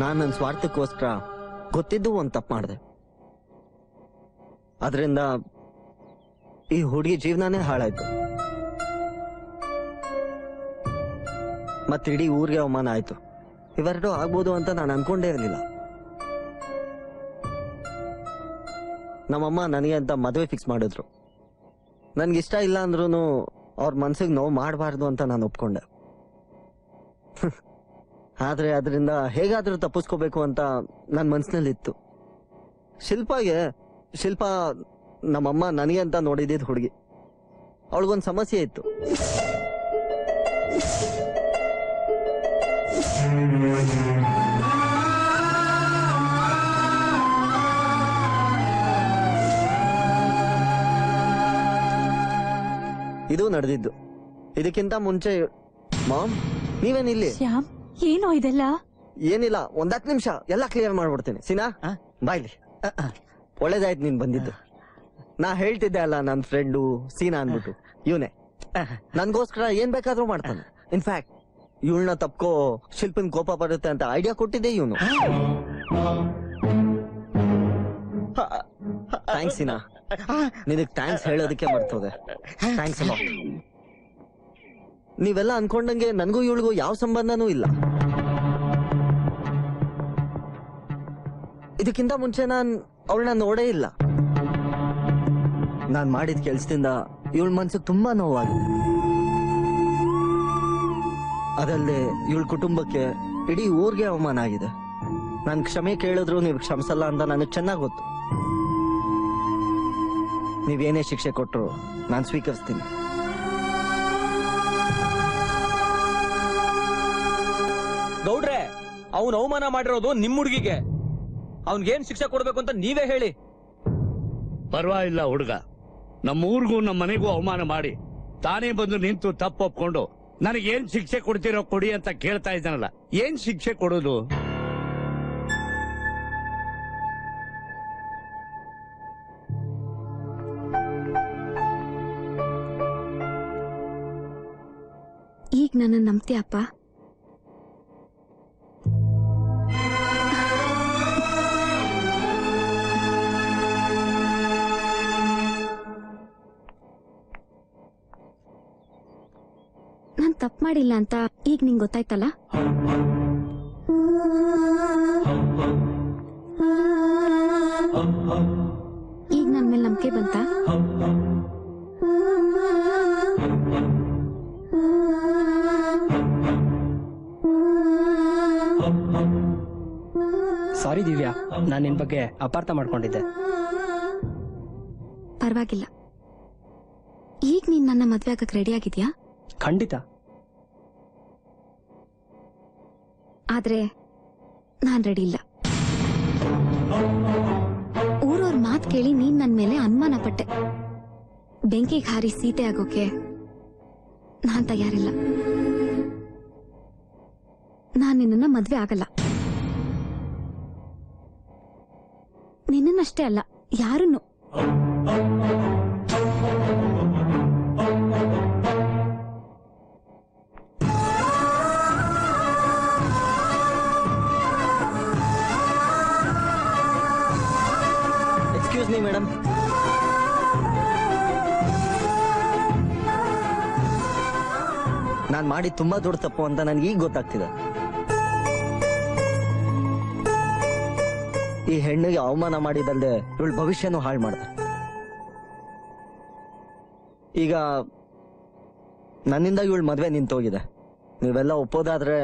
ನಾನು ನನ್ನ ಸ್ವಾರ್ಥಕ್ಕೋಸ್ಕರ ಗೊತ್ತಿದ್ದು ಒಂದ್ ತಪ್ಪು ಮಾಡಿದೆ. ಅದರಿಂದ ಈ ಹುಡುಗಿ ಜೀವನನೇ ಹಾಳಾಯ್ತು, ಮತ್ತೆ ಇಡೀ ಊರಿಗೆ ಅವಮಾನ ಆಯ್ತು. ಇವೆರಡು ಆಗ್ಬೋದು ಅಂತ ನಾನು ಅನ್ಕೊಂಡೇ ಇರಲಿಲ್ಲ. ನಮ್ಮಮ್ಮ ನನಗೆ ಅಂತ ಮದುವೆ ಫಿಕ್ಸ್ ಮಾಡಿದ್ರು. ನನ್ಗಿಷ್ಟ ಇಲ್ಲ ಅಂದ್ರೂ ಅವ್ರ ಮನ್ಸಿಗೆ ನೋವು ಮಾಡಬಾರ್ದು ಅಂತ ನಾನು ಒಪ್ಕೊಂಡೆ. ಆದ್ರೆ ಅದರಿಂದ ಹೇಗಾದ್ರೂ ತಪ್ಪಿಸ್ಕೋಬೇಕು ಅಂತ ನನ್ನ ಮನ್ಸಿನಲ್ಲಿತ್ತು. ಶಿಲ್ಪ ನಮ್ಮಮ್ಮ ನನಗೆ ಅಂತ ನೋಡಿದ್ದಿದ್ ಹುಡುಗಿ. ಅವಳಿಗೊಂದು ಸಮಸ್ಯೆ ಇತ್ತು. ಇದು ನಡೆದಿದ್ದು. ಇದಕ್ಕಿಂತ ಮುಂಚೆ ಮಾಮ್, ನೀವೇನಿಲ್ಲಿ? ಶ್ಯಾಮ್, ಏನೋ ಇದೆಲ್ಲ? ಏನಿಲ್ಲ, 10 ನಿಮಿಷ ಎಲ್ಲ ಕ್ಲಿಯರ್ ಮಾಡ್ಬಿಡ್ತೀನಿ. ಸೀನಾ, ಬಾಯ್ಲಿ. ಒಳ್ಳೇದಾಯ್ತು ನೀನ್ ಬಂದಿದ್ದು. ನಾ ಹೇಳ್ತಿದ್ದೆ ಅಲ್ಲ, ನನ್ ಫ್ರೆಂಡು ಸೀನಾ ಅನ್ಬಿಟ್ಟು ಇವನೇ. ನನ್ಗೋಸ್ಕರ ಏನ್ ಬೇಕಾದ್ರೂ ಮಾಡ್ತಾನೆ. ಇನ್ಫ್ಯಾಕ್ಟ್ ಇವಳನ್ನ ತಪ್ಕೋ, ಶಿಲ್ಪನ್ ಕೋಪ ಬರುತ್ತೆ ಅಂತ ಐಡಿಯಾ ಕೊಟ್ಟಿದ್ದೆ ಇವನು. ಥ್ಯಾಂಕ್ಸ್ ಸೀನಾ, ನಿನಗ್ ಥ್ಯಾಂಕ್ಸ್ ಹೇಳೋದಕ್ಕೆ ಮರ್ತೋದೆ. ಥ್ಯಾಂಕ್ಸ್ ಅಲ್ಲ. ನೀವೆಲ್ಲ ಅನ್ಕೊಂಡಂಗೆ ನನ್ಗೂ ಇವಳಿಗೂ ಯಾವ ಸಂಬಂಧನೂ ಇಲ್ಲ. ಇದಕ್ಕಿಂತ ಮುಂಚೆ ನಾನ್ ಅವಳನ್ನ ನೋಡೇ ಇಲ್ಲ. ನಾನ್ ಮಾಡಿದ ಕೆಲ್ಸದಿಂದ ಇವಳ ಮನ್ಸಿಗೆ ತುಂಬಾ ನೋವಾಗಿದೆ. ಅದಲ್ಲದೆ ಇವಳ ಕುಟುಂಬಕ್ಕೆ, ಇಡೀ ಊರ್ಗೆ ಅವಮಾನ ಆಗಿದೆ. ನಾನ್ ಕ್ಷಮೆ ಕೇಳಿದ್ರು ನೀವು ಕ್ಷಮಿಸಲ್ಲ ಅಂತ ನನಗೆ ಚೆನ್ನಾಗ್ ಗೊತ್ತು. ನೀವೇನೇ ಶಿಕ್ಷೆ ಕೊಟ್ರು ನಾನು ಸ್ವೀಕರಿಸ್ತೀನಿ. ಗೌಡ್ರೆ, ಅವನು ಅವಮಾನ ಮಾಡಿರೋದು ನಿಮ್ ಹುಡುಗಿಗೆ. ಅವನ್ಗೇನ್ ಶಿಕ್ಷೆ ಕೊಡ್ಬೇಕು ಅಂತ ನೀವೇ ಹೇಳಿ. ಪರವಾಗಿಲ್ಲ ಹುಡುಗ, ನಮ್ಮ ಊರಿಗೂ ನಮ್ಮ ಮನೆಗೂ ಅವಮಾನ ಮಾಡಿ ತಾನೇ ಬಂದು ನಿಂತು ತಪ್ಪು ಒಪ್ಕೊಂಡು ನನಗೇನ್ ಶಿಕ್ಷೆ ಕೊಡ್ತಿರೋ ಕೊಡಿ ಅಂತ ಕೇಳ್ತಾ ಇದ್ದಾನಲ್ಲ. ಏನ್ ಶಿಕ್ಷೆ ಕೊಡೋದು? ಈಗ ನನ್ನ ನಂಬ್ತೀಯ ಅಪ್ಪ? ನಾನ್ ತಪ್ಪು ಮಾಡಿಲ್ಲ ಅಂತ ಈಗ ನಿಂಗೆ ಗೊತ್ತಾಯ್ತಲ್ಲ? ಈಗ ನನ್ ಮೇಲೆ ನಂಬಿಕೆ ಬಂತ? ಸಾರಿ ದಿವ್ಯಾ, ನಾನು ನಿನ್ ಬಗ್ಗೆ ಅಪಾರ್ಥ ಮಾಡ್ಕೊಂಡಿದ್ದೆ. ಪರವಾಗಿಲ್ಲ. ಈಗ ನೀನ್ ನನ್ನ ಮದ್ವೆ ಆಗಕ್ ರೆಡಿ ಆಗಿದ್ಯಾ? ಖಂಡಿತ. ಆದ್ರೆ ನಾನ್ ರೆಡಿ ಇಲ್ಲ. ಊರವ್ರ ಮಾತ್ ಕೇಳಿ ನೀನ್ ನನ್ ಮೇಲೆ ಅನುಮಾನ ಪಟ್ಟೆ. ಬೆಂಕಿಗೆ ಹಾರಿ ಸೀತೆ ಆಗೋಕೆ ನಾನ್ ತಯಾರಿಲ್ಲ. ನಾನ್ ನಿನ್ನ ಮದ್ವೆ ಆಗಲ್ಲ. ನಿನ್ನಷ್ಟೇ ಅಲ್ಲ, ಯಾರನ್ನು. Excuse me madam. ನಾನ್ ಮಾಡಿ ತುಂಬಾ ದೊಡ್ಡ ತಪ್ಪು ಅಂತ ನನ್ಗೆ ಈಗ ಗೊತ್ತಾಗ್ತಿದೆ. ಈ ಹೆಣ್ಣಿಗೆ ಅವಮಾನ ಮಾಡಿದಲ್ದೆ ಇವಳ ಭವಿಷ್ಯನೂ ಹಾಳು ಮಾಡಿದೆ. ಈಗ ನನ್ನಿಂದ ಇವಳ ಮದ್ವೆ ನಿಂತೋಗಿದೆ. ನೀವೆಲ್ಲ ಒಪ್ಪೋದಾದ್ರೆ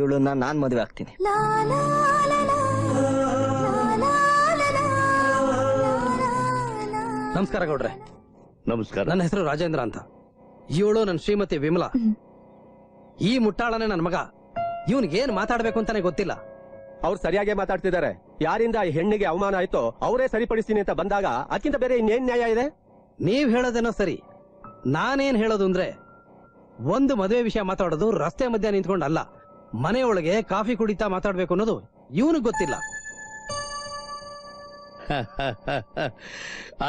ಇವಳನ್ನ ನಾನ್ ಮದ್ವೆ ಆಗ್ತೀನಿ. ನಮಸ್ಕಾರ ಗೌಡ್ರೆ. ನಮಸ್ಕಾರ. ನನ್ನ ಹೆಸರು ರಾಜೇಂದ್ರ ಅಂತ. ಇವಳು ನನ್ನ ಶ್ರೀಮತಿ ವಿಮಲಾ. ಈ ಮುಟ್ಟಾಳನೇ ನನ್ನ ಮಗ. ಇವನ್ಗೇನ್ ಮಾತಾಡ್ಬೇಕು ಅಂತಾನೆ ಗೊತ್ತಿಲ್ಲ. ಅವ್ರು ಸರಿಯಾಗಿ ಮಾತಾಡ್ತಿದ್ದಾರೆ. ಯಾರಿಂದ ಈ ಹೆಣ್ಣಿಗೆ ಅವಮಾನ ಆಯ್ತೋ ಅವರೇ ಸರಿಪಡಿಸ್ತೀನಿ ಅಂತ ಬಂದಾಗ ಅದಕ್ಕಿಂತ ಬೇರೆ ಇನ್ನೇನ್ ನ್ಯಾಯ ಇದೆ? ನೀವ್ ಹೇಳೋದೇನೋ ಸರಿ. ನಾನೇನ್ ಹೇಳೋದು ಅಂದ್ರೆ, ಒಂದು ಮದುವೆ ವಿಷಯ ಮಾತಾಡೋದು ರಸ್ತೆ ಮಧ್ಯ ನಿಂತ್ಕೊಂಡಲ್ಲ, ಮನೆಯೊಳಗೆ ಕಾಫಿ ಕುಡಿತಾ ಮಾತಾಡ್ಬೇಕು ಅನ್ನೋದು ಇವನಿಗೆ ಗೊತ್ತಿಲ್ಲ.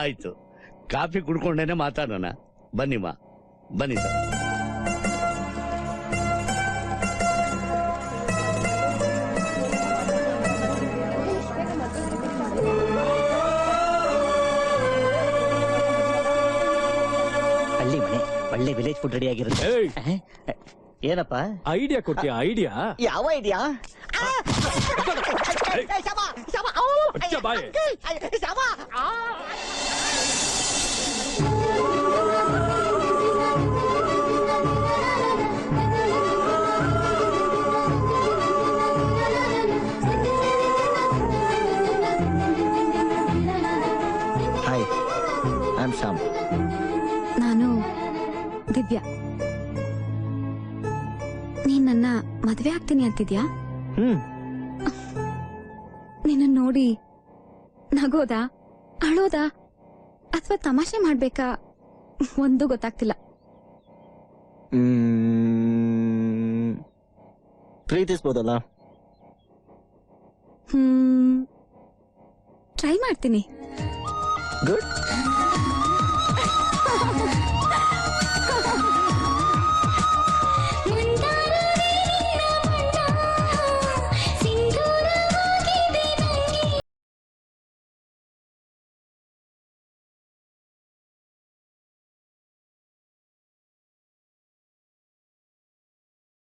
ಆಯ್ತು, ಕಾಫಿ ಕುಡ್ಕೊಂಡೇನೆ ಮಾತಾಡೋಣ. ಬನ್ನಿಮ್ಮ, ಬನ್ನಿ ಸರ್. ಹಳ್ಳಿ ಮನೆ, ಒಳ್ಳೆ ವಿಲೇಜ್ ಫುಡ್ ರೆಡಿ ಆಗಿರುತ್ತೆ. ಏನಪ್ಪ ಐಡಿಯಾ ಕೊಟ್ಟಿಯಾ? ಐಡಿಯಾ ಯಾವ idea? Hi, I am Shyam. ನಾನು ದಿವ್ಯಾ. ನೀನ್ ನನ್ನ ಮದ್ವೆ ಆಗ್ತೀನಿ ಅಂತಿದ್ಯಾ? ನಿನ್ನ ನೋಡಿ ನಗೋದಾ, ಅಳೋದಾ, ಅಥವಾ ತಮಾಷೆ ಮಾಡ್ಬೇಕಾ ಒಂದು ಗೊತ್ತಾಗ್ತಿಲ್ಲ. ಪ್ರೀತಿಸ್ಬೋದಲ್ಲ? ಟ್ರೈ ಮಾಡ್ತೀನಿ. ಗುಡ್.